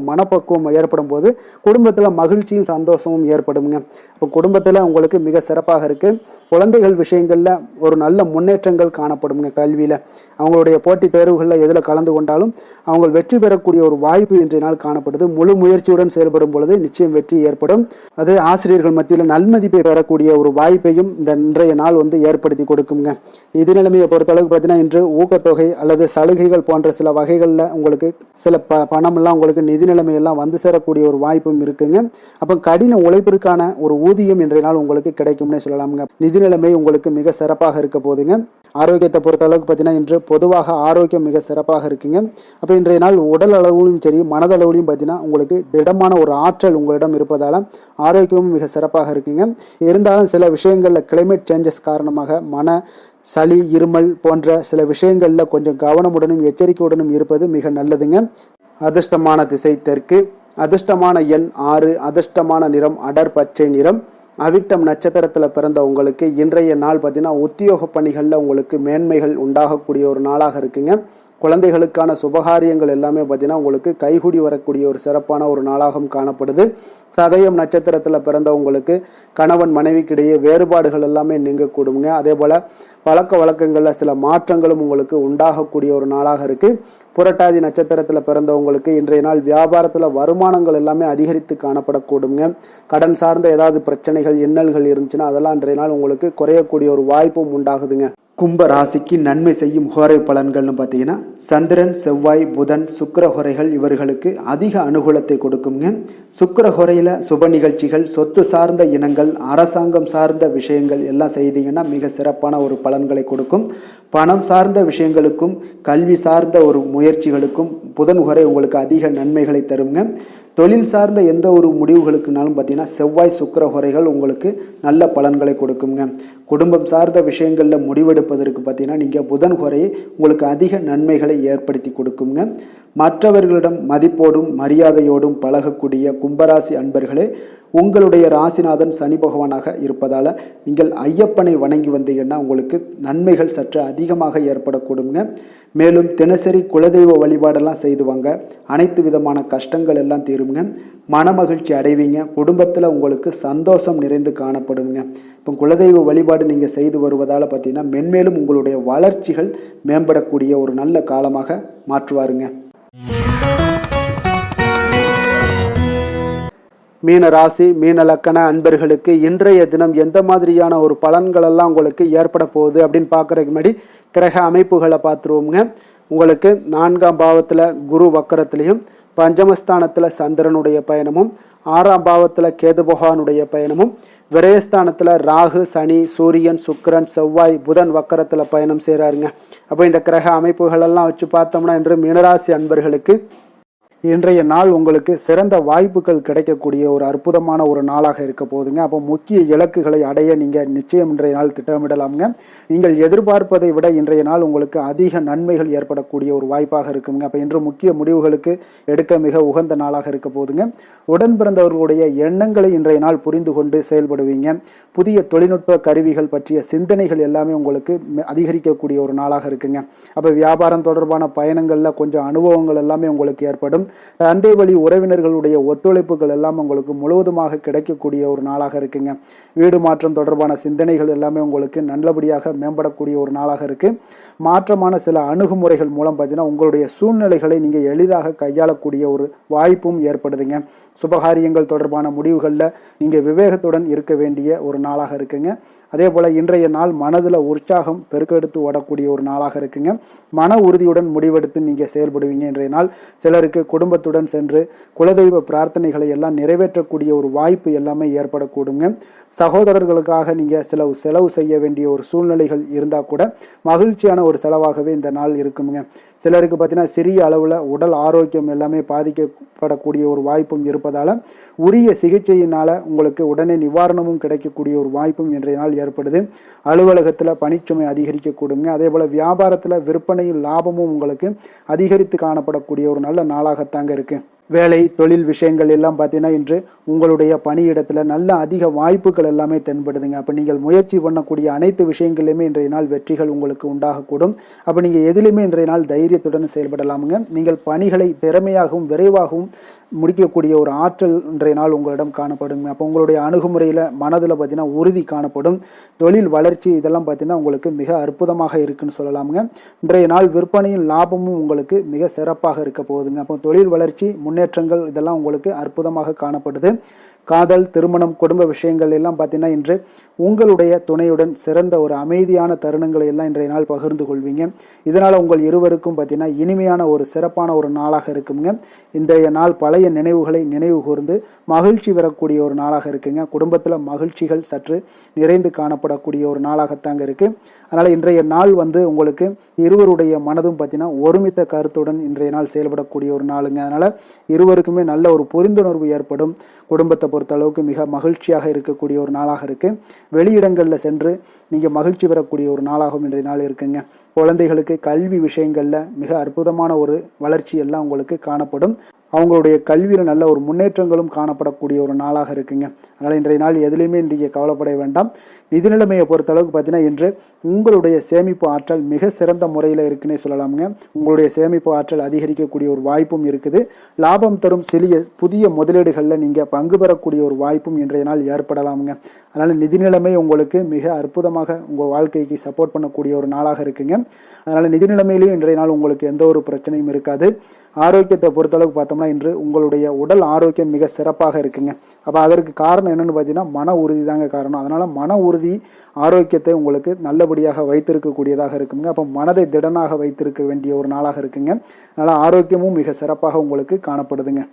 மனப்பக்குவம் ஏற்படும் போது குடும்பத்தில் மகிழ்ச்சியும் சந்தோஷமும் ஏற்படுங்க. இப்போ குடும்பத்தில் உங்களுக்கு மிக சிறப்பாக இருக்குது. குழந்தைகள் விஷயங்களில் ஒரு நல்ல முன்னேற்றங்கள் காணப்படுங்க. கல்வியில் அவங்களுடைய போட்டித் தேர்வுகளில் எதில் கலந்து கொண்டாலும் அவங்க வெற்றி பெறக்கூடிய ஒரு வாய்ப்பு இன்றைய நாள் காணப்படுது. முழு முயற்சியுடன் செயல்படும் பொழுது நிச்சயம் வெற்றி ஏற்படும். அது ஆசிரியர்கள் மத்தியில் நல்மதிப்பை பெறக்கூடிய ஒரு வாய்ப்பையும் இந்த இன்றைய நாள் ஏற்படுத்தி கொடுக்குங்க. நிதி நிலைமையை பொறுத்தளவுக்கு பார்த்தீங்கன்னா இன்று ஊக்கத்தொகை அல்லது சலுகைகள் போன்ற சில வகைகளில் உங்களுக்கு சில பணமெல்லாம் உங்களுக்கு நிதி நிலைமையெல்லாம் வந்து சேரக்கூடிய ஒரு வாய்ப்பும் இருக்குங்க. அப்போ கடின உழைப்பிற்கான ஒரு ஊதியம் இன்றைய நாள் உங்களுக்கு கிடைக்கும்னே சொல்லலாமுங்க. நிதி நிலைமை உங்களுக்கு மிக சிறப்பாக இருக்க போதுங்க. ஆரோக்கியத்தை பொறுத்த அளவுக்கு பார்த்தீங்கன்னா இன்று பொதுவாக ஆரோக்கியம் மிக சிறப்பாக இருக்குங்க. அப்போ இன்றைய நாள் உடல் அளவிலும் சரி மனதளவிலும் பார்த்தீங்கன்னா உங்களுக்கு திடமான ஒரு ஆற்றல் உங்களிடம் இருப்பதால் ஆரோக்கியமும் மிக சிறப்பாக இருக்குங்க. இருந்தாலும் சில விஷயங்களில் கிளைமேட் சேஞ்சஸ் காரணமாக சளி, இருமல் போன்ற சில விஷயங்களில் கொஞ்சம் கவனமுடனும் எச்சரிக்கையுடனும் இருப்பது மிக நல்லதுங்க. அதிர்ஷ்டமான திசை தெற்கு, அதிர்ஷ்டமான எண் 6, அதிர்ஷ்டமான நிறம் அடர் பச்சை நிறம். அவிட்டம் நட்சத்திரத்தில் பிறந்த உங்களுக்கு இன்றைய நாள் பார்த்தீங்கன்னா உத்தியோக பணிகளில் உங்களுக்கு மேன்மைகள் உண்டாகக்கூடிய ஒரு நாளாக இருக்குங்க. குழந்தைகளுக்கான சுபகாரியங்கள் எல்லாமே பார்த்தீங்கன்னா உங்களுக்கு கைகூடி வரக்கூடிய ஒரு சிறப்பான ஒரு நாளாகவும் காணப்படுது. சதயம் நட்சத்திரத்தில் பிறந்த உங்களுக்கு கணவன் மனைவிக்கிடையே வேறுபாடுகள் எல்லாமே நீங்கக்கூடுங்க. அதே போல் பழக்க வழக்கங்களில் சில மாற்றங்களும் உங்களுக்கு உண்டாகக்கூடிய ஒரு நாளாக இருக்குது. புரட்டாதி நட்சத்திரத்தில் பிறந்தவங்களுக்கு இன்றைய நாள் வியாபாரத்தில் வருமானங்கள் எல்லாமே அதிகரித்து காணப்படக்கூடுங்க. கடன் சார்ந்த ஏதாவது பிரச்சனைகள், இன்னல்கள் இருந்துச்சுன்னா அதெல்லாம் இன்றைய நாள் உங்களுக்கு குறையக்கூடிய ஒரு வாய்ப்பும் உண்டாகுதுங்க. கும்ப ராசிக்கு நன்மை செய்யும் ஹோரை பலன்கள்னு பார்த்தீங்கன்னா சந்திரன், செவ்வாய், புதன், சுக்கிர ஹோரைகள் இவர்களுக்கு அதிக அனுகூலத்தை கொடுக்குங்க. சுக்கிர ஹோரையில் சுப நிகழ்ச்சிகள், சொத்து சார்ந்த இனங்கள், அரசாங்கம் சார்ந்த விஷயங்கள் எல்லாம் செய்தீங்கன்னா மிக சிறப்பான ஒரு பலன்களை கொடுக்கும். பணம் சார்ந்த விஷயங்களுக்கும் கல்வி சார்ந்த ஒரு முயற்சிகளுக்கும் புதன் ஹோரை உங்களுக்கு அதிக நன்மைகளை தருங்க. தொழில் சார்ந்த எந்த ஒரு முடிவுகளுக்குனாலும் பார்த்தீங்கன்னா செவ்வாய், சுக்கிர ஹோரைகள் உங்களுக்கு நல்ல பலன்களை கொடுக்குங்க. குடும்பம் சார்ந்த விஷயங்களில் முடிவெடுப்பதற்கு பார்த்தீங்கன்னா நீங்கள் புதன் ஹோரையை உங்களுக்கு அதிக நன்மைகளை ஏற்படுத்தி கொடுக்குங்க. மற்றவர்களிடம் மதிப்போடும் மரியாதையோடும் பழகக்கூடிய கும்பராசி அன்பர்களே, உங்களுடைய ராசிநாதன் சனி பகவானாக இருப்பதால் நீங்கள் ஐயப்பனை வணங்கி வந்தீங்கன்னா உங்களுக்கு நன்மைகள் சற்று அதிகமாக ஏற்படக்கூடுங்க. மேலும் தினசரி குலதெய்வ வழிபாடெல்லாம் செய்து வாங்க. அனைத்து விதமான கஷ்டங்கள் எல்லாம் தீருங்க. மனமகிழ்ச்சி அடைவீங்க. குடும்பத்தில் உங்களுக்கு சந்தோஷம் நிறைந்து காணப்படுங்க. இப்போ குலதெய்வ வழிபாடு நீங்கள் செய்து வருவதால் பார்த்தீங்கன்னா மென்மேலும் உங்களுடைய வளர்ச்சிகள் மேம்படக்கூடிய ஒரு நல்ல காலமாக மாற்றுவாருங்க. மீன ராசி, மீன லக்கண அன்பர்களுக்கு இன்றைய தினம் எந்த மாதிரியான ஒரு பலன்களெல்லாம் உங்களுக்கு ஏற்பட போகுது அப்படின்னு பார்க்குறதுக்கு முன்னாடி கிரக அமைப்புகளை பார்த்துருவோங்க. உங்களுக்கு 4ஆம் பாவத்தில் குரு வக்கரத்திலையும், பஞ்சமஸ்தானத்தில் சந்திரனுடைய பயணமும், 6ஆம் பாவத்தில் கேது பகவானுடைய பயணமும், விரயஸ்தானத்தில் ராகு, சனி, சூரியன், சுக்கிரன், செவ்வாய், புதன் வக்கரத்தில் பயணம் செய்கிறாருங்க. அப்போ இந்த கிரக அமைப்புகளெல்லாம் வச்சு பார்த்தோம்னா இன்று மீனராசி அன்பர்களுக்கு இன்றைய நாள் உங்களுக்கு சிறந்த வாய்ப்புகள் கிடைக்கக்கூடிய ஒரு அற்புதமான ஒரு நாளாக இருக்க போகுதுங்க. அப்போ முக்கிய இலக்குகளை அடைய நீங்கள் நிச்சயம் இன்றைய நாள் திட்டமிடலாமுங்க. நீங்கள் எதிர்பார்ப்பதை விட இன்றைய நாள் உங்களுக்கு அதிக நன்மைகள் ஏற்படக்கூடிய ஒரு வாய்ப்பாக இருக்குங்க. அப்போ இன்று முக்கிய முடிவுகளுக்கு எடுக்க மிக உகந்த நாளாக இருக்க போகுதுங்க. உடன் பிறந்தவர்களுடைய எண்ணங்களை இன்றைய நாள் புரிந்து கொண்டு செயல்படுவீங்க. புதிய தொழில்நுட்ப கருவிகள் பற்றிய சிந்தனைகள் எல்லாமே உங்களுக்கு அதிகரிக்கக்கூடிய ஒரு நாளாக இருக்குங்க. அப்போ வியாபாரம் தொடர்பான பயணங்களில் கொஞ்சம் அனுபவங்கள் எல்லாமே உங்களுக்கு ஏற்படும். தந்தை வழி உறவினர்களுடைய ஒத்துழைப்புகள் எல்லாம் உங்களுக்கு முழுவதுமாக கிடைக்கக்கூடிய ஒரு நாளாக இருக்குங்க. வீடு மாற்றம் தொடர்பான சிந்தனைகள் எல்லாமே உங்களுக்கு நல்லபடியாக மேம்படக்கூடிய ஒரு நாளாக இருக்கு. மாற்றமான சில அணுகுமுறைகள் மூலம் பார்த்தீங்கன்னா உங்களுடைய சூழ்நிலைகளை நீங்கள் எளிதாக கையாளக்கூடிய ஒரு வாய்ப்பும் ஏற்படுதுங்க. சுபகாரியங்கள் தொடர்பான முடிவுகளில் நீங்கள் விவேகத்துடன் இருக்க வேண்டிய ஒரு நாளாக இருக்குங்க. அதே போல் இன்றைய நாள் மனதில் உற்சாகம் பெருக்கெடுத்து ஓடக்கூடிய ஒரு நாளாக இருக்குங்க. மன உறுதியுடன் முடிவெடுத்து நீங்கள் செயல்படுவீங்க. இன்றைய நாள் சிலருக்கு குடும்பத்துடன் சென்று குலதெய்வ பிரார்த்தனைகளை எல்லாம் நிறைவேற்றக்கூடிய ஒரு வாய்ப்பு எல்லாமே ஏற்படக்கூடுங்க. சகோதரர்களுக்காக நீங்கள் செலவு செய்ய வேண்டிய ஒரு சூழ்நிலைகள் இருந்தால் கூட மகிழ்ச்சியான ஒரு செலவாகவே இந்த நாள் இருக்குங்க. சிலருக்கு பார்த்தீங்கன்னா சிறிய அளவில் உடல் ஆரோக்கியம் எல்லாமே பாதிக்கப்படக்கூடிய ஒரு வாய்ப்பும் இருப்பதால் உரிய சிகிச்சையினால் உங்களுக்கு உடனே நிவாரணமும் கிடைக்கக்கூடிய ஒரு வாய்ப்பும் இன்றைய நாள் ஏற்படுது. அலுவலகத்தில் பணிச்சுமை அதிகரிக்கக்கூடுங்க. அதே போல் வியாபாரத்தில் விற்பனையில் லாபமும் உங்களுக்கு அதிகரித்து காணப்படக்கூடிய ஒரு நல்ல நாளாகத்தாங்க இருக்குது. வேலை தொழில் விஷயங்கள் எல்லாம் பார்த்தீங்கன்னா இன்று உங்களுடைய பணியிடத்தில் நல்ல அதிக வாய்ப்புகள் எல்லாமே தென்படுதுங்க. அப்போ நீங்கள் முயற்சி பண்ணக்கூடிய அனைத்து விஷயங்களையுமே இன்றைய நாள் வெற்றிகள் உங்களுக்கு உண்டாகக்கூடும். அப்போ நீங்கள் எதிலுமே இன்றைய நாள் தைரியத்துடன் செயல்படலாமுங்க. நீங்கள் பணிகளை திறமையாகவும் விரைவாகவும் முடிக்கக்கூடிய ஒரு ஆற்றல் இன்றைய நாள் உங்களிடம் காணப்படுங்க. அப்போ உங்களுடைய அணுகுமுறையில் மனதில் பார்த்தீங்கன்னா உறுதி காணப்படும். தொழில் வளர்ச்சி இதெல்லாம் பார்த்தீங்கன்னா உங்களுக்கு மிக அற்புதமாக இருக்குன்னு சொல்லலாமுங்க. இன்றைய நாள் விற்பனையின் லாபமும் உங்களுக்கு மிக சிறப்பாக இருக்க போகுதுங்க. அப்போ தொழில் வளர்ச்சி முன்னேற்றங்கள் இதெல்லாம் உங்களுக்கு அற்புதமாக காணப்படுது. காதல் திருமணம் குடும்ப விஷயங்கள் எல்லாம் பார்த்தீங்கன்னா இன்று உங்களுடைய துணையுடன் சிறந்த ஒரு அமைதியான தருணங்களை எல்லாம் இன்றைய நாள் பகிர்ந்து கொள்வீங்க. இதனால் உங்கள் இருவருக்கும் பார்த்தீங்கன்னா இனிமையான ஒரு சிறப்பான ஒரு நாளாக இருக்குங்க. இன்றைய நாள் பழைய நினைவுகளை நினைவு கூர்ந்து மகிழ்ச்சி பெறக்கூடிய ஒரு நாளாக இருக்குங்க. குடும்பத்தில் மகிழ்ச்சிகள் சற்று நிறைந்து காணப்படக்கூடிய ஒரு நாளாகத்தாங்க இருக்குது. அதனால் இன்றைய நாள் உங்களுக்கு இருவருடைய மனதும் பார்த்தீங்கன்னா ஒருமித்த கருத்துடன் இன்றைய நாள் செயல்படக்கூடிய ஒரு நாளுங்க. அதனால் இருவருக்குமே நல்ல ஒரு புரிந்துணர்வு ஏற்படும். குடும்பத்தை பொறுத்த அளவுக்கு மிக மகிழ்ச்சியாக இருக்கக்கூடிய ஒரு நாளாக இருக்குது. வெளியிடங்களில் சென்று நீங்கள் மகிழ்ச்சி பெறக்கூடிய ஒரு நாளாகவும் இன்றைய நாள் இருக்குங்க. குழந்தைகளுக்கு கல்வி விஷயங்களில் மிக அற்புதமான ஒரு வளர்ச்சி எல்லாம் உங்களுக்கு காணப்படும். அவங்களுடைய கல்வியில் நல்ல ஒரு முன்னேற்றங்களும் காணப்படக்கூடிய ஒரு நாளாக இருக்குங்க. அதனால் இன்றைய நாள் எதுலேயுமே இன்றைய கவலைப்பட வேண்டாம். நிதி நிலைமையை பொறுத்தளவுக்கு பார்த்தீங்கன்னா இன்று உங்களுடைய சேமிப்பு ஆற்றல் மிக சிறந்த முறையில் இருக்குன்னே சொல்லலாமுங்க. உங்களுடைய சேமிப்பு ஆற்றல் அதிகரிக்கக்கூடிய ஒரு வாய்ப்பும் இருக்குது. லாபம் தரும் புதிய முதலீடுகளில் நீங்கள் பங்கு பெறக்கூடிய ஒரு வாய்ப்பும் இன்றைய நாள் ஏற்படலாமுங்க. அதனால் நிதி நிலைமை உங்களுக்கு மிக அற்புதமாக உங்கள் வாழ்க்கைக்கு சப்போர்ட் பண்ணக்கூடிய ஒரு நாளாக இருக்குங்க. அதனால் நிதி நிலைமையிலையும் இன்றைய நாள் உங்களுக்கு எந்த ஒரு பிரச்சனையும் இருக்காது. ஆரோக்கியத்தை பொறுத்தளவுக்கு பார்த்தோம்னா இன்று உங்களுடைய உடல் ஆரோக்கியம் மிக சிறப்பாக இருக்குங்க. அப்போ அதற்கு காரணம் என்னென்னு பார்த்தீங்கன்னா மன உறுதி தாங்க காரணம். அதனால் மன உறுதி ஆரோக்கியத்தை உங்களுக்கு நல்லபடியாக வைத்திருக்கக்கூடியதாக இருக்குங்க. அப்போ மனதை திடனாக வைத்திருக்க வேண்டிய ஒரு நாளாக இருக்குங்க. அதனால் ஆரோக்கியமும் மிக சிறப்பாக உங்களுக்கு காணப்படுதுங்க.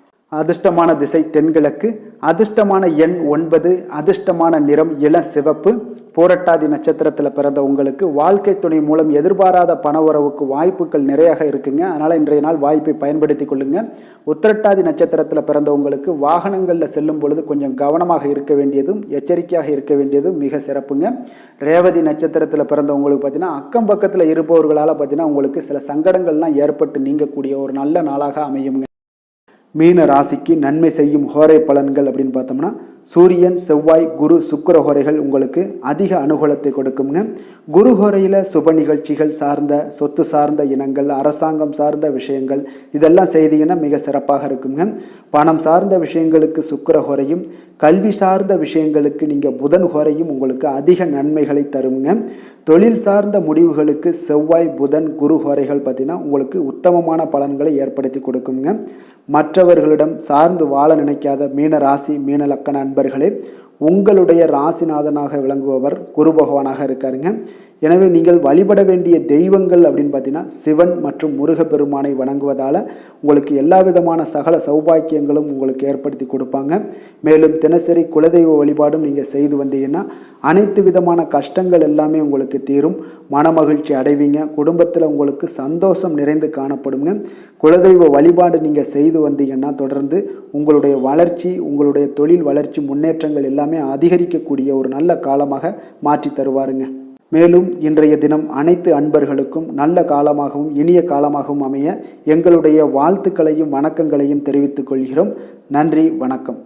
அதிர்ஷ்டமான திசை தென்கிழக்கு, அதிர்ஷ்டமான எண் 9, அதிர்ஷ்டமான நிறம் இளம் சிவப்பு. பூரட்டாதி நட்சத்திரத்தில் பிறந்த உங்களுக்கு வாழ்க்கை துணை மூலம் எதிர்பாராத பண உறவுக்கு வாய்ப்புகள் நிறையாக இருக்குங்க. அதனால் இன்றைய நாள் வாய்ப்பை பயன்படுத்தி கொள்ளுங்க. உத்திரட்டாதி நட்சத்திரத்தில் பிறந்த உங்களுக்கு வாகனங்களில் செல்லும் பொழுது கொஞ்சம் கவனமாக இருக்க வேண்டியதும் எச்சரிக்கையாக இருக்க வேண்டியதும் மிக சிறப்புங்க. ரேவதி நட்சத்திரத்தில் பிறந்த உங்களுக்கு பார்த்தீங்கன்னா அக்கம் பக்கத்தில் இருப்பவர்களால் பார்த்தீங்கன்னா உங்களுக்கு சில சங்கடங்கள்லாம் ஏற்பட்டு நீங்கக்கூடிய ஒரு நல்ல நாளாக அமையுங்க. மீன ராசிக்கு நன்மை செய்யும் ஹோரை பலன்கள் அப்படின்னு பார்த்தோம்னா சூரியன் செவ்வாய் குரு சுக்கிர ஹோரைகள் உங்களுக்கு அதிக அனுகூலத்தை கொடுக்குங்க. குரு ஹோரையில் சுப நிகழ்ச்சிகள் சார்ந்த சொத்து சார்ந்த இனங்கள் அரசாங்கம் சார்ந்த விஷயங்கள் இதெல்லாம் செய்தீங்கன்னா மிக சிறப்பாக இருக்குங்க. பணம் சார்ந்த விஷயங்களுக்கு சுக்கிர ஹோரையும் கல்வி சார்ந்த விஷயங்களுக்கு நீங்கள் புதன் ஹோரையும் உங்களுக்கு அதிக நன்மைகளை தருங்க. தொழில் சார்ந்த முடிவுகளுக்கு செவ்வாய் புதன் குரு ஹோரைகள் பார்த்தீங்கன்னா உங்களுக்கு உத்தமமான பலன்களை ஏற்படுத்தி கொடுக்குங்க. மற்றவர்களிடம் சார்ந்து வாழ நினைக்காத மீன ராசி மீன லக்கண அன்பர்களே, உங்களுடைய ராசிநாதனாக விளங்குபவர் குரு பகவானாக இருக்காருங்க. எனவே நீங்கள் வழிபட வேண்டிய தெய்வங்கள் அப்படின்னு பார்த்தீங்கன்னா சிவன் மற்றும் முருகப்பெருமானை வணங்குவதால் உங்களுக்கு எல்லா விதமான சகல சௌபாக்கியங்களும் உங்களுக்கு ஏற்படுத்தி கொடுப்பாங்க. மேலும் தினசரி குலதெய்வ வழிபாடும் நீங்கள் செய்து வந்தீங்கன்னா அனைத்து விதமான கஷ்டங்கள் எல்லாமே உங்களுக்கு தீரும். மனமகிழ்ச்சி அடைவீங்க. குடும்பத்தில் உங்களுக்கு சந்தோஷம் நிறைந்து காணப்படுங்க. குலதெய்வ வழிபாடு நீங்கள் செய்து வந்தீங்கன்னா தொடர்ந்து உங்களுடைய வளர்ச்சி உங்களுடைய தொழில் வளர்ச்சி முன்னேற்றங்கள் எல்லாமே அதிகரிக்கக்கூடிய ஒரு நல்ல காலமாக மாற்றி தருவாருங்க. மேலும் இன்றைய தினம் அனைத்து அன்பர்களுக்கும் நல்ல காலமாகவும் இனிய காலமாகவும் அமைய எங்களுடைய வாழ்த்துக்களையும் வணக்கங்களையும் தெரிவித்துக் கொள்கிறோம். நன்றி, வணக்கம்.